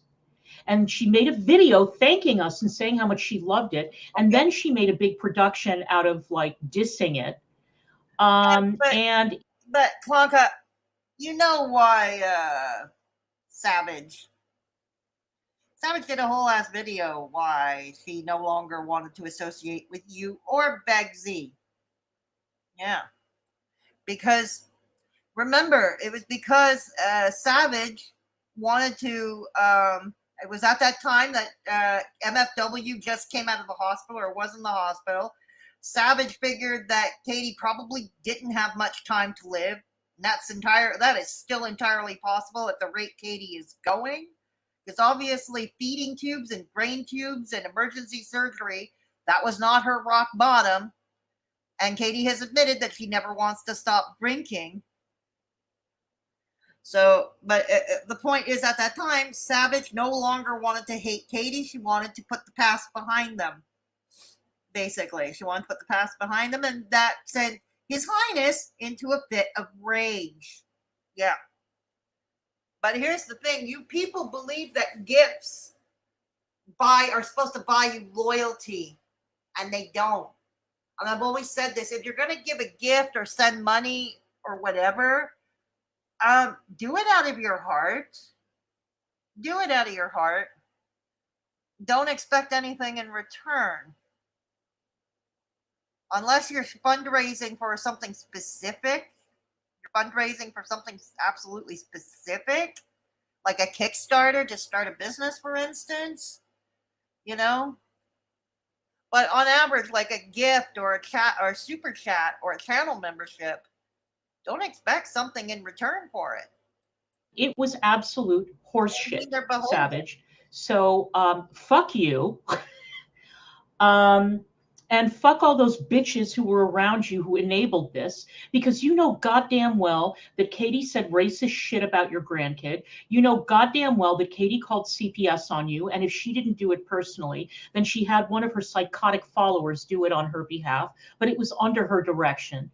And she made a video thanking us and saying how much she loved it. And then she made a big production out of like dissing it. But Clonka, you know why Savage did a whole ass video why she no longer wanted to associate with you or Beggsy. Yeah. Because remember, it was because Savage wanted to it was at that time that MFW just came out of the hospital or was in the hospital. Savage figured that Katie probably didn't have much time to live. And that is still entirely possible at the rate Katie is going. Because obviously feeding tubes and brain tubes and emergency surgery, that was not her rock bottom. And Katie has admitted that she never wants to stop drinking. So, but the point is, at that time, Savage no longer wanted to hate Katie. She wanted to put the past behind them. Basically, she wanted to put the past behind them, and that sent His Highness into a fit of rage. Yeah. But here's the thing. You people believe that gifts are supposed to buy you loyalty, and they don't. And I've always said this. If you're going to give a gift or send money or whatever, do it out of your heart. Do it out of your heart. Don't expect anything in return. Unless you're fundraising for something specific. You're fundraising for something absolutely specific. Like a Kickstarter to start a business, for instance. You know? But on average, like a gift or a chat or a super chat or a channel membership, don't expect something in return for it. It was absolute horseshit, Savage. So fuck you. And fuck all those bitches who were around you who enabled this, because you know goddamn well that Katie said racist shit about your grandkid. You know goddamn well that Katie called CPS on you, and if she didn't do it personally, then she had one of her psychotic followers do it on her behalf, but it was under her direction.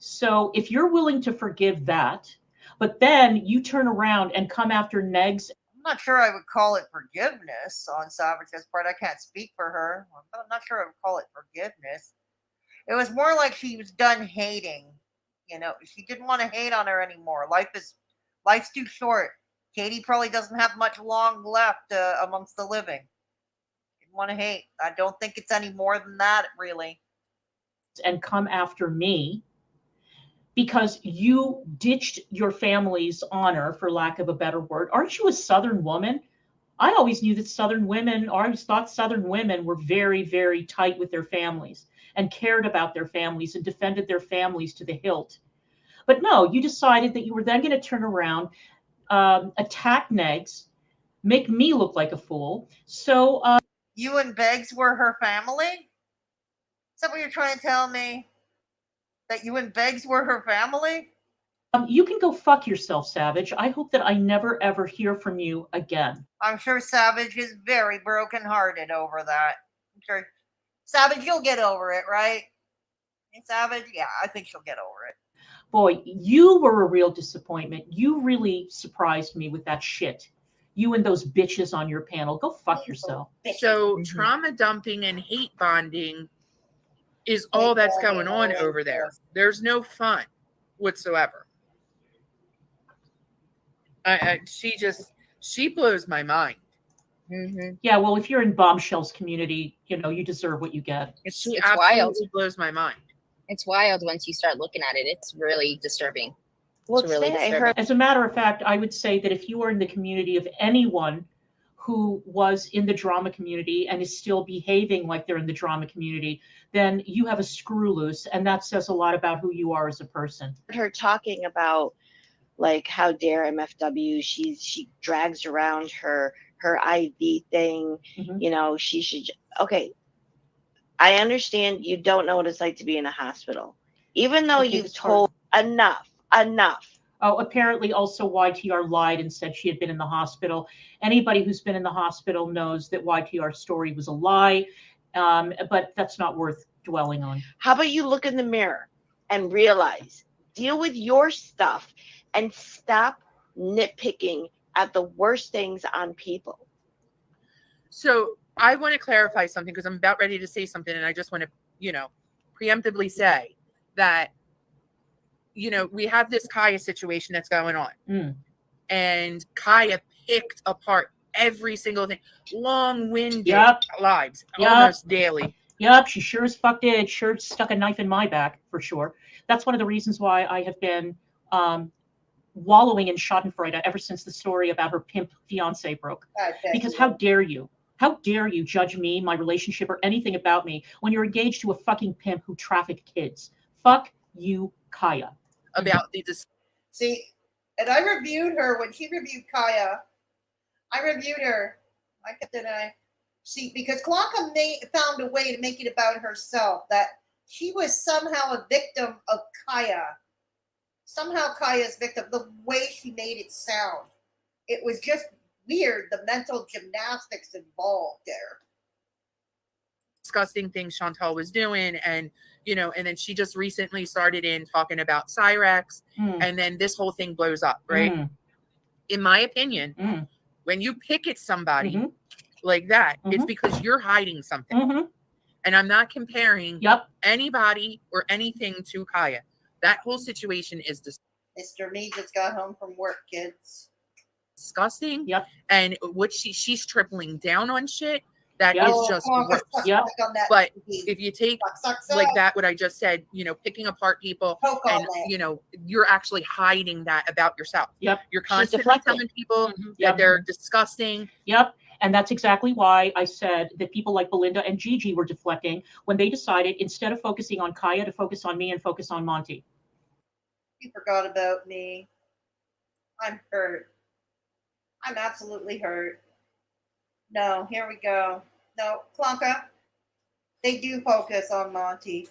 So if you're willing to forgive that, but then you turn around and come after Negs. I'm not sure I would call it forgiveness on Savage's part. I can't speak for her. I'm not sure I would call it forgiveness. It was more like she was done hating. You know, she didn't want to hate on her anymore. Life's too short. Katie probably doesn't have much long left amongst the living. Didn't want to hate. I don't think it's any more than that, really. And come after me because you ditched your family's honor, for lack of a better word. Aren't you a Southern woman? I always knew that Southern women, or I always thought Southern women were very, very tight with their families and cared about their families and defended their families to the hilt. But no, you decided that you were then going to turn around, attack Negs, make me look like a fool. So you and Beggs were her family? Is that what you're trying to tell me? That you and Beggs were her family? You can go fuck yourself, Savage. I hope that I never, ever hear from you again. I'm sure Savage is very brokenhearted over that. I'm sure. Savage, you'll get over it, right? Hey, Savage? Yeah, I think she'll get over it. Boy, you were a real disappointment. You really surprised me with that shit. You and those bitches on your panel. Go fuck yourself. So trauma dumping and hate bonding is all that's going on over there. There's no fun whatsoever. She blows my mind. Mm-hmm. Yeah, well, if you're in Bombshell's community, you know, you deserve what you get. It's wild. Blows my mind. It's wild once you start looking at it. It's really disturbing. Well, it's really disturbing. As a matter of fact, I would say that if you are in the community of anyone who was in the drama community and is still behaving like they're in the drama community, then you have a screw loose, and that says a lot about who you are as a person. Her talking about, like, how dare MFW, she drags around her IV thing, you know, she should, okay, I understand you don't know what it's like to be in a hospital, even though you've told enough. Oh, apparently also YTR lied and said she had been in the hospital. Anybody who's been in the hospital knows that YTR's story was a lie, but that's not worth dwelling on. How about you look in the mirror and realize, deal with your stuff and stop nitpicking at the worst things on people. So I want to clarify something because I'm about ready to say something, and I just want to, you know, preemptively say that, you know, we have this Kaya situation that's going on, and Kaya picked apart every single thing, long-winded lives, almost daily. Yep, she sure as fuck did. Sure stuck a knife in my back, for sure. That's one of the reasons why I have been wallowing in schadenfreude ever since the story about her pimp fiance broke. Because how dare you? How dare you judge me, my relationship, or anything about me when you're engaged to a fucking pimp who trafficked kids? Fuck you, Kaya. About See, and I reviewed her when she reviewed Kaya. I reviewed her. Did I? See, because Clonka found a way to make it about herself, that she was somehow a victim of Kaya. Somehow Kaya's victim, the way she made it sound. It was just weird, the mental gymnastics involved there. Disgusting things Chantal was doing, and you know, and then she just recently started in talking about Cyrex, and then this whole thing blows up, right? In my opinion, when you pick at somebody like that, it's because you're hiding something. And I'm not comparing anybody or anything to Kaya. That whole situation is Mr. Me just got home from work, kids. Disgusting. And what she's tripling down on shit that is just gross. But if you take like that, what I just said, you know, picking apart people, and you know, you're actually hiding that about yourself. You're constantly telling people that they're disgusting. And that's exactly why I said that people like Belinda and Gigi were deflecting when they decided, instead of focusing on Kaya, to focus on me and focus on Monty. You forgot about me. I'm hurt. I'm absolutely hurt. No, here we go. No, Clonka, they do focus on Monty.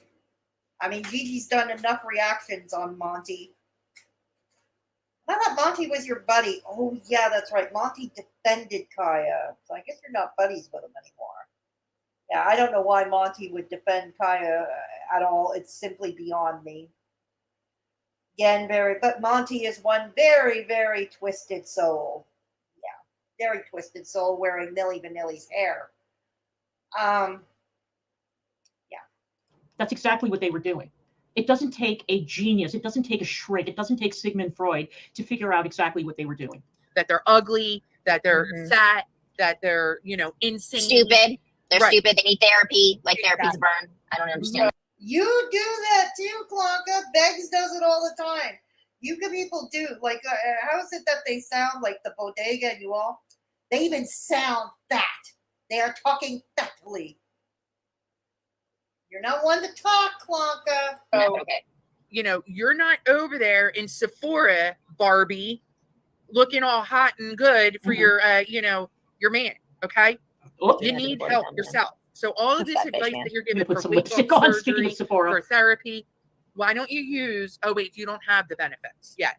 I mean, Gigi's done enough reactions on Monty. I thought Monty was your buddy. Oh, yeah, that's right. Monty defended Kaya. So I guess you're not buddies with him anymore. Yeah, I don't know why Monty would defend Kaya at all. It's simply beyond me. Again, but Monty is one very, very twisted soul. Yeah, very twisted soul wearing Milli Vanilli's hair. Yeah. That's exactly what they were doing. It doesn't take a genius. It doesn't take a Schritt. It doesn't take Sigmund Freud to figure out exactly what they were doing. That they're ugly, that they're fat, that they're, insane. Stupid. They're Right. stupid. They need therapy. Like therapy's a burn. I don't understand. You do that too, Clonka. Beggs does it all the time. You people do. Like, how is it that they sound like the bodega and you all? They even sound fat. They are talking fatly. You're not one to talk, Clonka. So, you're not over there in Sephora, Barbie, looking all hot and good for your man. Okay, you need help yourself. So all of this advice that you're giving for weight loss surgery, for therapy, why don't you use? Oh wait, you don't have the benefits yet.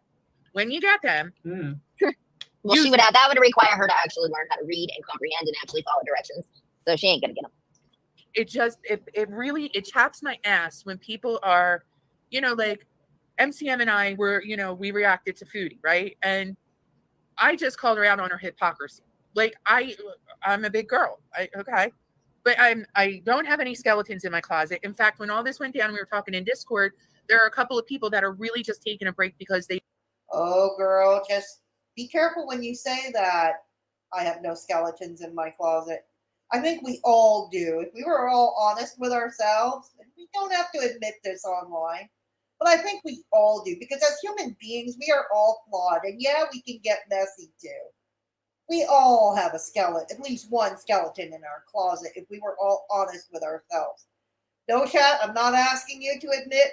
When you get them, well, that would require her to actually learn how to read and comprehend and actually follow directions. So she ain't gonna get them. It really chaps my ass when people are, like MCM and I were, we reacted to Foodie, right? And I just called her out on her hypocrisy. Like I'm a big girl, but I don't have any skeletons in my closet. In fact, when all this went down, we were talking in Discord. There are a couple of people that are really just taking a break because they. Oh, girl, just be careful when you say that. I have no skeletons in my closet. I think we all do. If we were all honest with ourselves, and we don't have to admit this online, but I think we all do, because as human beings, we are all flawed, and yeah, we can get messy too. We all have a skeleton, at least one skeleton in our closet, if we were all honest with ourselves. No, chat, I'm not asking you to admit,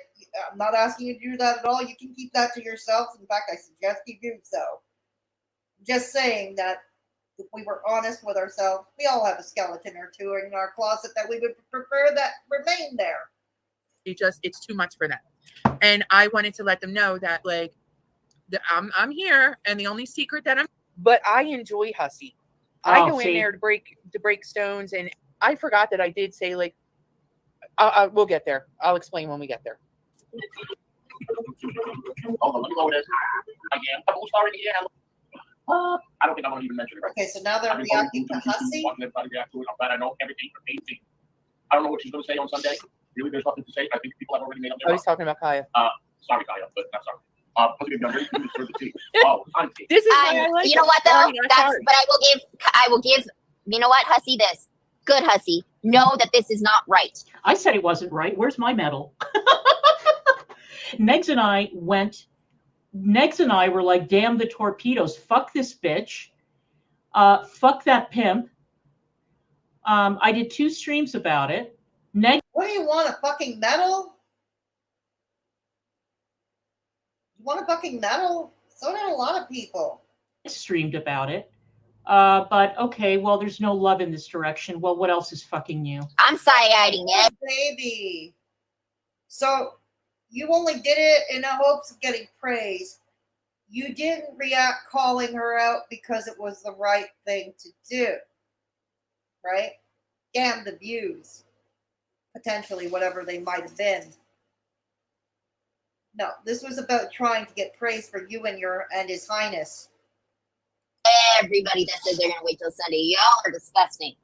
I'm not asking you to do that at all. You can keep that to yourselves. In fact, I suggest you do so. I'm just saying that if we were honest with ourselves, we all have a skeleton or two in our closet that we would prefer that remain there. It's too much for them. And I wanted to let them know that, like, I'm here, and the only secret that but I enjoy Hussy. I go in there to break stones, and I forgot that I did say, like, we'll get there. I'll explain when we get there. I don't think I want to even mention it. Okay, so now they're reacting to Hussy. Watching everybody react to it. I'm glad I know everything from A to Z. I don't know what she's going to say on Sunday. Really, there's nothing to say. I think people have already made up their mind. He's talking about Kaya. Sorry, Kaya, but I'm sorry. Positive, I'm ready to serve the tea. Oh, auntie. This is you know what though? But I will give. You know what, Hussy? This good, Hussy. Know that this is not right. I said it wasn't right. Where's my medal? Negs and I were like, damn the torpedoes. Fuck this bitch. Fuck that pimp. I did 2 streams about it. What do you want, a fucking medal? You want a fucking medal? So did a lot of people. Streamed about it. But okay, well, there's no love in this direction. Well, what else is fucking new? I'm side-eyeing it. Baby. So you only did it in the hopes of getting praise. You didn't react calling her out because it was the right thing to do. Right? Damn the views. Potentially whatever they might have been. No, this was about trying to get praise for you and His Highness. Everybody that says they're gonna wait till Sunday, y'all are disgusting.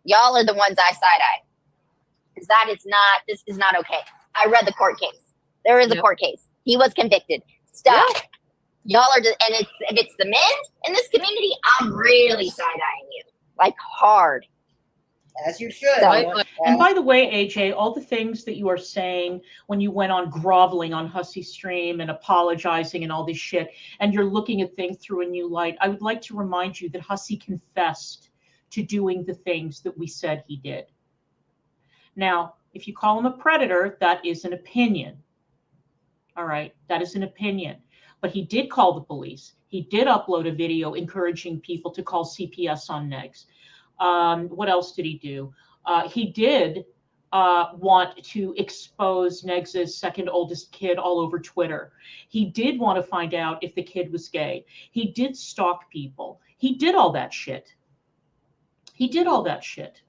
Y'all are the ones I side-eye. Because this is not okay. I read the court case. There is a court case. He was convicted. Stop. Yep. Y'all are just, and if it's the men in this community, I'm really side-eyeing you. Like hard. As you should. And by the way, AJ, all the things that you are saying when you went on groveling on Hussy's stream and apologizing and all this shit, and you're looking at things through a new light, I would like to remind you that Hussy confessed to doing the things that we said he did. Now, if you call him a predator, that is an opinion. All right, that is an opinion. but he did call the police. He did upload a video encouraging people to call CPS on Negs. What else did he do? He did want to expose Negs's second oldest kid all over Twitter. He did want to find out if the kid was gay. He did stalk people. He did all that shit. He did all that shit.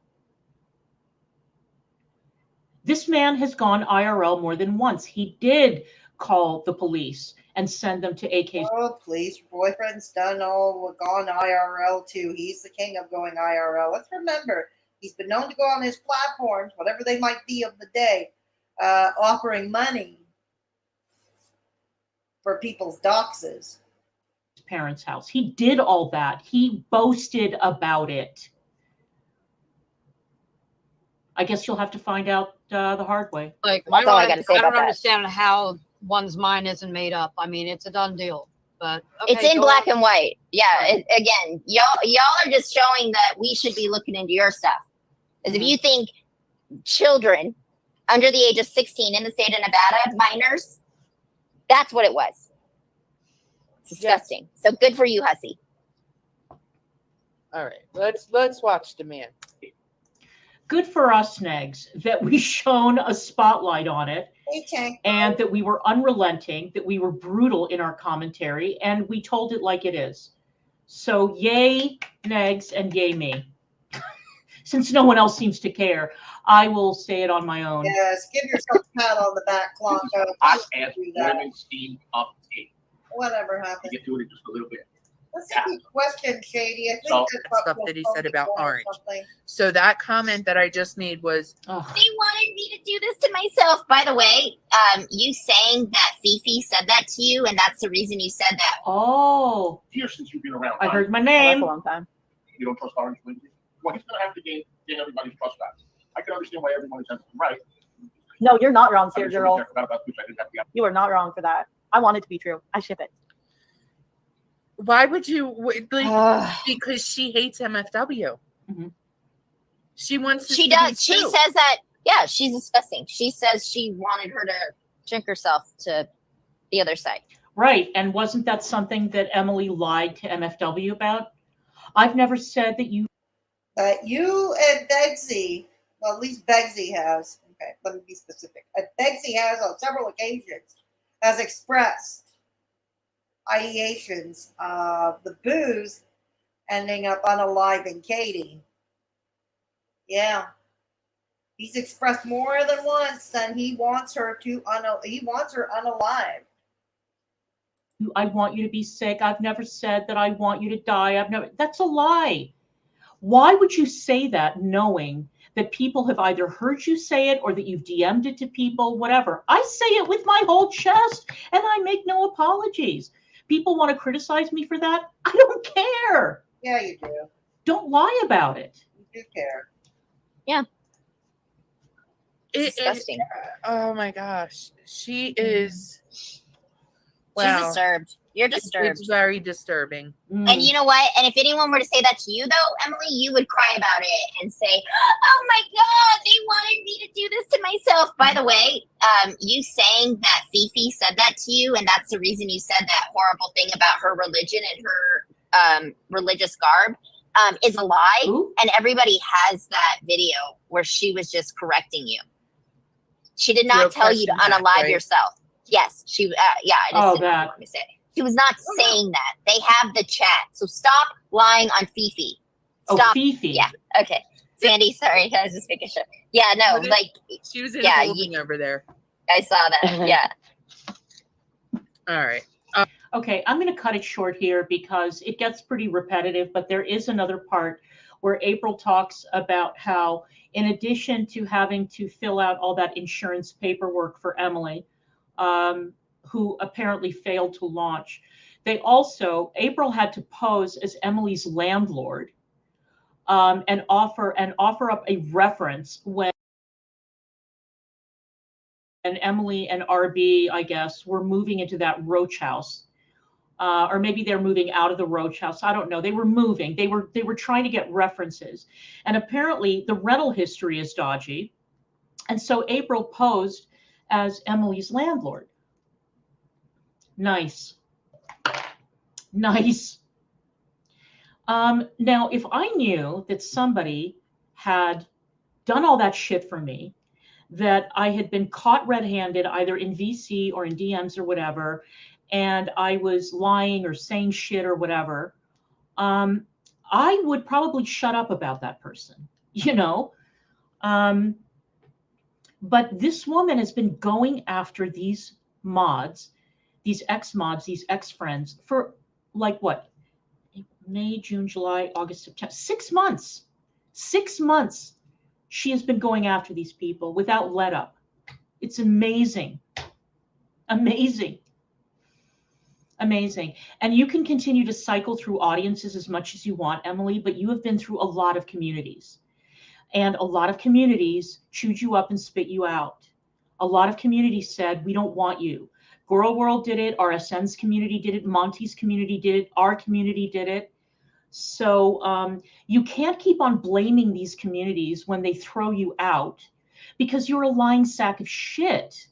This man has gone IRL more than once. He did call the police and send them to AK's. Oh, please. Your boyfriend's gone IRL too. He's the king of going IRL. Let's remember, he's been known to go on his platforms, whatever they might be of the day, offering money for people's doxes. Parents' house. He did all that. He boasted about it. I guess you'll have to find out the hard way. Like, That's all I got to say I about don't that. understand how one's mind isn't made up. I mean, it's a done deal. But okay, It's in go black on. and white. Yeah. Again, y'all are just showing that we should be looking into your stuff. Because if you think children under the age of 16 in the state of Nevada, minors, that's what it was. It's disgusting. So good for you, hussy. All right, let's watch the man. Good for us, Negs, that we shone a spotlight on it, and that we were unrelenting, that we were brutal in our commentary, and we told it like it is. So yay, Negs, and yay me. Since no one else seems to care, I will say it on my own. Yes, give yourself a pat on the back, Clonka. I asked women's team update. Whatever happened. You get to it in just a little bit. That's a good question, Shady. I think So- that's Stuff that he said about or Orange. something. So that comment that I just made was, They wanted me to do this to myself. By the way, you saying that Fifi said that to you, and that's the reason you said that. Oh. Years since you've been around. I right? heard my That's name. a long time. You don't trust Orange Lindsay? Well, he's going to have to gain everybody's trust back. I can understand why everyone is right. No, you're not wrong, I'm Sarah sure Girl. I forgot about this. I didn't have the You are not wrong for that. I want it to be true. I ship it. why would you because she hates MFW. Mhm. She wants this She to be does. She true. says that. Yeah, she's disgusting. She says she wanted her to drink herself to the other side. Right, and wasn't that something that Emily lied to MFW about? I've never said that you. You and Begsy, well, at least Begsy has, okay, let me be specific. Begsy has on several occasions has expressed ideations of the booze ending up unaliving Katie. Yeah. He's expressed more than once that he wants her to he wants her unalived. I want you to be sick. I've never said that I want you to die. That's a lie. Why would you say that knowing that people have either heard you say it or that you've DM'd it to people, whatever? I say it with my whole chest and I make no apologies. People want to criticize me for that. I don't care. Yeah, you do. Don't lie about it. You do care. Yeah. Disgusting. Oh my gosh. She is. She's disturbed. You're disturbed. It's very disturbing. And you know what? And if anyone were to say that to you, though, Emily, you would cry about it and say, "Oh my God, they wanted me to do this to myself." By the way, you saying that Fifi said that to you, and that's the reason you said that horrible thing about her religion and her religious garb, is a lie. Ooh. And everybody has that video where she was just correcting you. She did not tell you to unalive yourself. Yes, she. Yeah, I just didn't want me to say it. She was not saying that. They have the chat. So stop lying on Fifi. Stop. Oh, Fifi. Yeah. Okay. Sandy, sorry. I was just making sure. Yeah, no, like. She was in yeah, holding over there. I saw that. Yeah. All right. Okay, I'm going to cut it short here because it gets pretty repetitive, but there is another part where April talks about how, in addition to having to fill out all that insurance paperwork for Emily, who apparently failed to launch, April had to pose as Emily's landlord and offer up a reference when Emily and RB, I guess, were moving into that roach house. Or maybe they're moving out of the roach house. I don't know. They were moving. They were trying to get references. And apparently the rental history is dodgy. And so April posed as Emily's landlord. Nice. Nice. Now, if I knew that somebody had done all that shit for me, that I had been caught red-handed either in VC or in DMs or whatever, and I was lying or saying shit or whatever, I would probably shut up about that person, you know? But this woman has been going after these mods, these ex-mods, these ex-friends for like what? May, June, July, August, September, 6 months. 6 months she has been going after these people without let up. It's amazing. Amazing. Amazing. And you can continue to cycle through audiences as much as you want, Emily, but you have been through a lot of communities. And a lot of communities chewed you up and spit you out. A lot of communities said, we don't want you. Girl World did it. RSN's community did it. Monty's community did it. Our community did it. So you can't keep on blaming these communities when they throw you out because you're a lying sack of shit.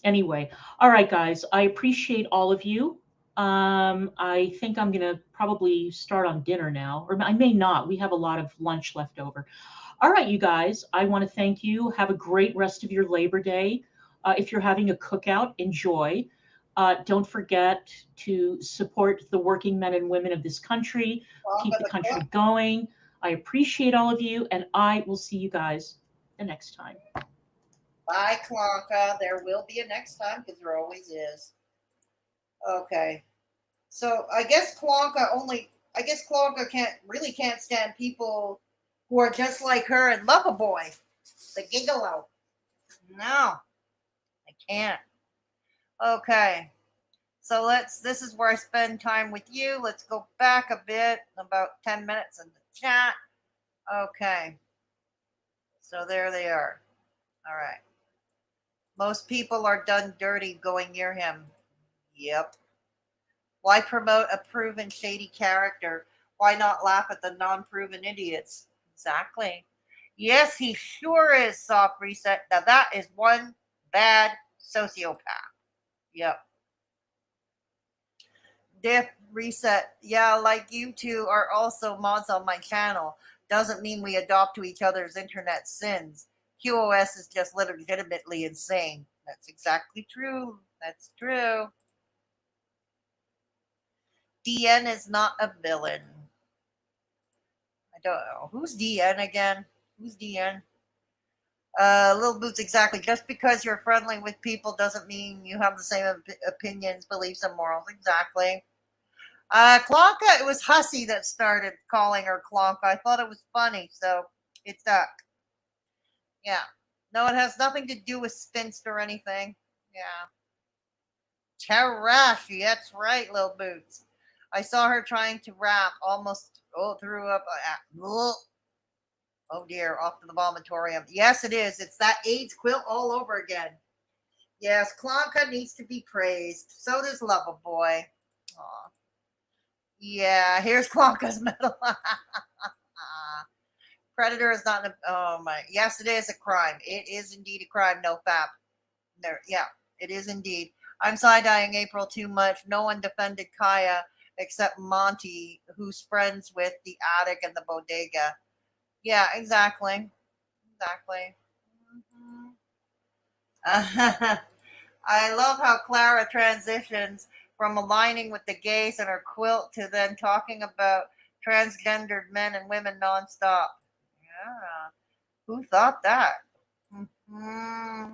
Anyway, all right, guys, I appreciate all of you. I think I'm going to probably start on dinner now, or I may not. We have a lot of lunch left over. All right, you guys, I want to thank you. Have a great rest of your Labor Day. If you're having a cookout, enjoy. Don't forget to support the working men and women of this country. Keep the country going. I appreciate all of you, and I will see you guys the next time. Bye, Clonka. There will be a next time because there always is. Okay. So I guess Clonka can't stand people who are just like her and love a boy. The gigolo. No, I can't. Okay. So this is where I spend time with you. Let's go back a bit, about 10 minutes in the chat. Okay. So there they are. All right. Most people are done dirty going near him. Yep. Why promote a proven shady character? Why not laugh at the non-proven idiots? Exactly. Yes, he sure is, Soft Reset. Now that is one bad sociopath. Yep. Diff Reset. Yeah, like you two are also mods on my channel. Doesn't mean we adopt to each other's internet sins. QoS is just legitimately insane. That's exactly true. That's true. DN is not a villain. I don't know. Who's DN again? Who's DN? Little Boots, exactly. Just because you're friendly with people doesn't mean you have the same opinions, beliefs, and morals. Exactly. Clonka, it was Hussy that started calling her Clonka. I thought it was funny, so it stuck. Yeah. No, it has nothing to do with spinster or anything. Yeah. Tarashi, that's right, Lil Boots. I saw her trying to rap, almost threw up. Oh dear, off to the vomitorium. Yes, it is. It's that AIDS quilt all over again. Yes, Clonka needs to be praised. So does Loverboy. Aw. Yeah, here's Clonka's medal. Predator is not oh my. Yes, it is a crime. It is indeed a crime. No fap. There. Yeah, it is indeed. I'm side-eyeing April too much. No one defended Kaya except Monty, who's friends with the attic and the bodega. Yeah, exactly. Exactly. Mm-hmm. I love how Clara transitions from aligning with the gays and her quilt to then talking about transgendered men and women nonstop. Yeah. Who thought that? Mm-hmm.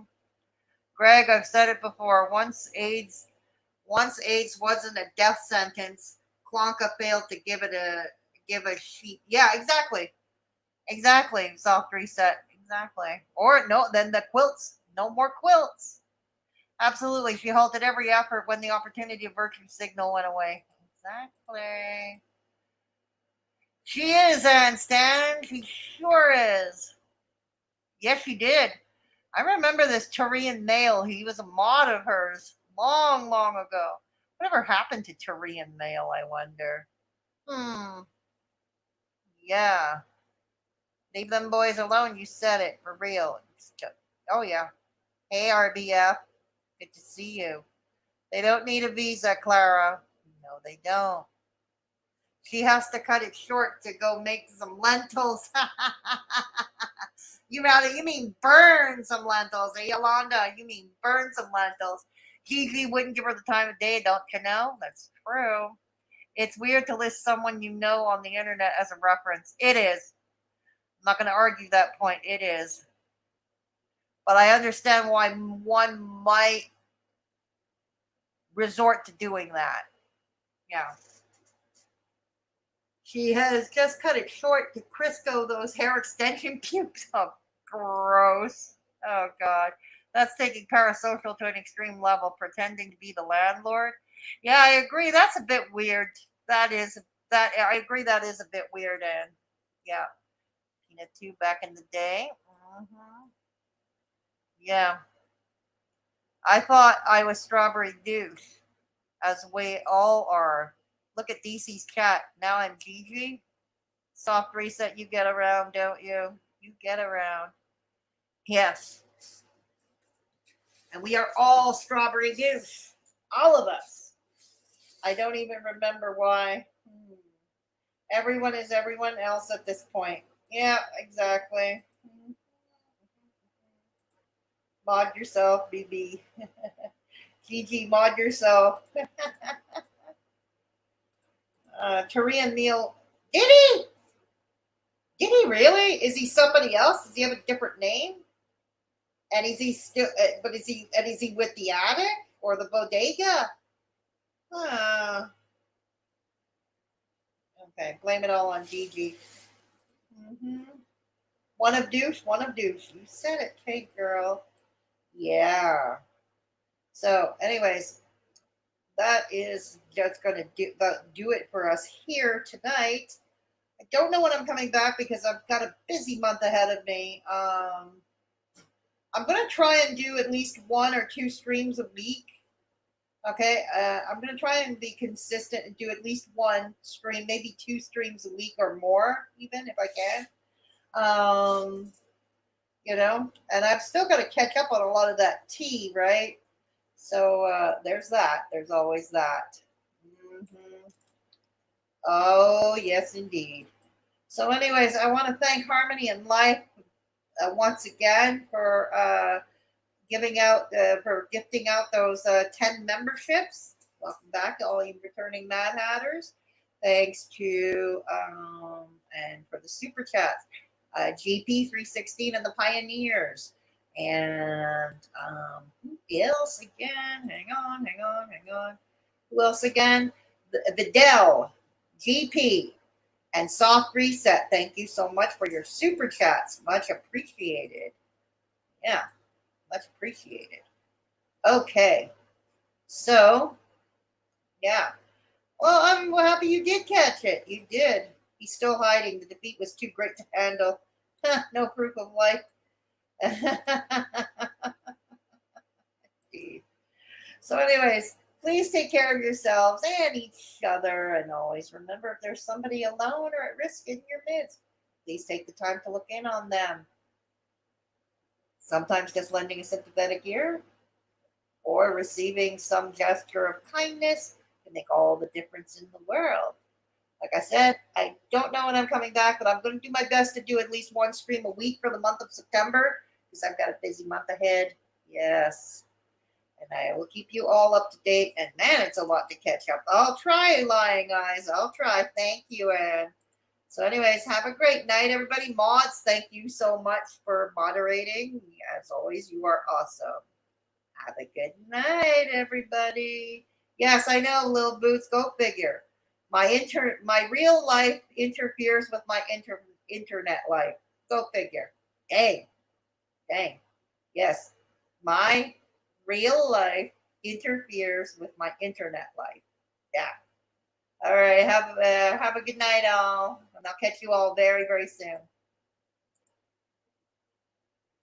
Greg, I've said it before. Once AIDS wasn't a death sentence, Clonka failed to give a sheep. Yeah, exactly. Exactly. Soft reset. Exactly. Or no, then the quilts. No more quilts. Absolutely. She halted every effort when the opportunity of virtue signal went away. Exactly. She is, Stan. She sure is. Yes, she did. I remember this Tyrian male. He was a mod of hers long, long ago. Whatever happened to Tyrian male, I wonder. Yeah. Leave them boys alone. You said it. For real. Oh, yeah. Hey, RBF. Good to see you. They don't need a visa, Clara. No, they don't. She has to cut it short to go make some lentils. You mean burn some lentils. Hey, Yolanda, you mean burn some lentils. Gigi wouldn't give her the time of day, don't you know? That's true. It's weird to list someone you know on the internet as a reference. It is. I'm not going to argue that point. It is. But I understand why one might resort to doing that. Yeah. She has just cut it short to Crisco those hair extension pubes. Oh, gross. Oh, God. That's taking parasocial to an extreme level, pretending to be the landlord. Yeah, I agree. That's a bit weird. I agree that is a bit weird. And yeah, Peanut too back in the day. Mm-hmm. Yeah. I thought I was Strawberry Douche, as we all are. Look at DC's chat. Now I'm Gigi. Soft reset, you get around, don't you? You get around. Yes. And we are all Strawberry Douche. All of us. I don't even remember why. Everyone is everyone else at this point. Yeah, exactly. Mod yourself, BB. Gigi, mod yourself. Tarian Neal. Did he? Did he really? Is he somebody else? Does he have a different name? And is he still? But is he? And is he with the attic or the bodega? Okay, blame it all on Gigi. Mm-hmm. One of douche. You said it, Kate girl. Yeah. So, anyways, that is just going to do it for us here tonight. I don't know when I'm coming back because I've got a busy month ahead of me. I'm going to try and do at least 1 or 2 streams a week. Okay, I'm going to try and be consistent and do at least 1 stream, maybe 2 streams a week or more, even if I can. And I've still got to catch up on a lot of that tea, right? So there's that. There's always that. Mm-hmm. Oh, yes, indeed. So anyways, I want to thank Harmony and Life once again for gifting out those 10 memberships. Welcome back to all you returning Mad Hatters. Thanks to and for the super chat, GP316 and the Pioneers, and who else again? Hang on. Who else again? The Dell, GP, and Soft Reset. Thank you so much for your super chats. Much appreciated. Yeah. Much appreciated. Okay. So, yeah. Well, I'm happy you did catch it. You did. He's still hiding. The defeat was too great to handle. No proof of life. So, anyways, please take care of yourselves and each other. And always remember, if there's somebody alone or at risk in your midst, please take the time to look in on them. Sometimes just lending a sympathetic ear or receiving some gesture of kindness can make all the difference in the world. Like I said, I don't know when I'm coming back, but I'm going to do my best to do at least 1 stream a week for the month of September because I've got a busy month ahead. Yes. And I will keep you all up to date. And man, it's a lot to catch up. I'll try, Lying Eyes. I'll try. Thank you, Anne. So anyways, have a great night, everybody. Mods, thank you so much for moderating. As always, you are awesome. Have a good night, everybody. Yes, I know, Lil Boots, go figure. My real life interferes with my internet life. Go figure. Dang. Yes, my real life interferes with my internet life. Yeah. All right. Have a good night, all. And I'll catch you all very, very soon.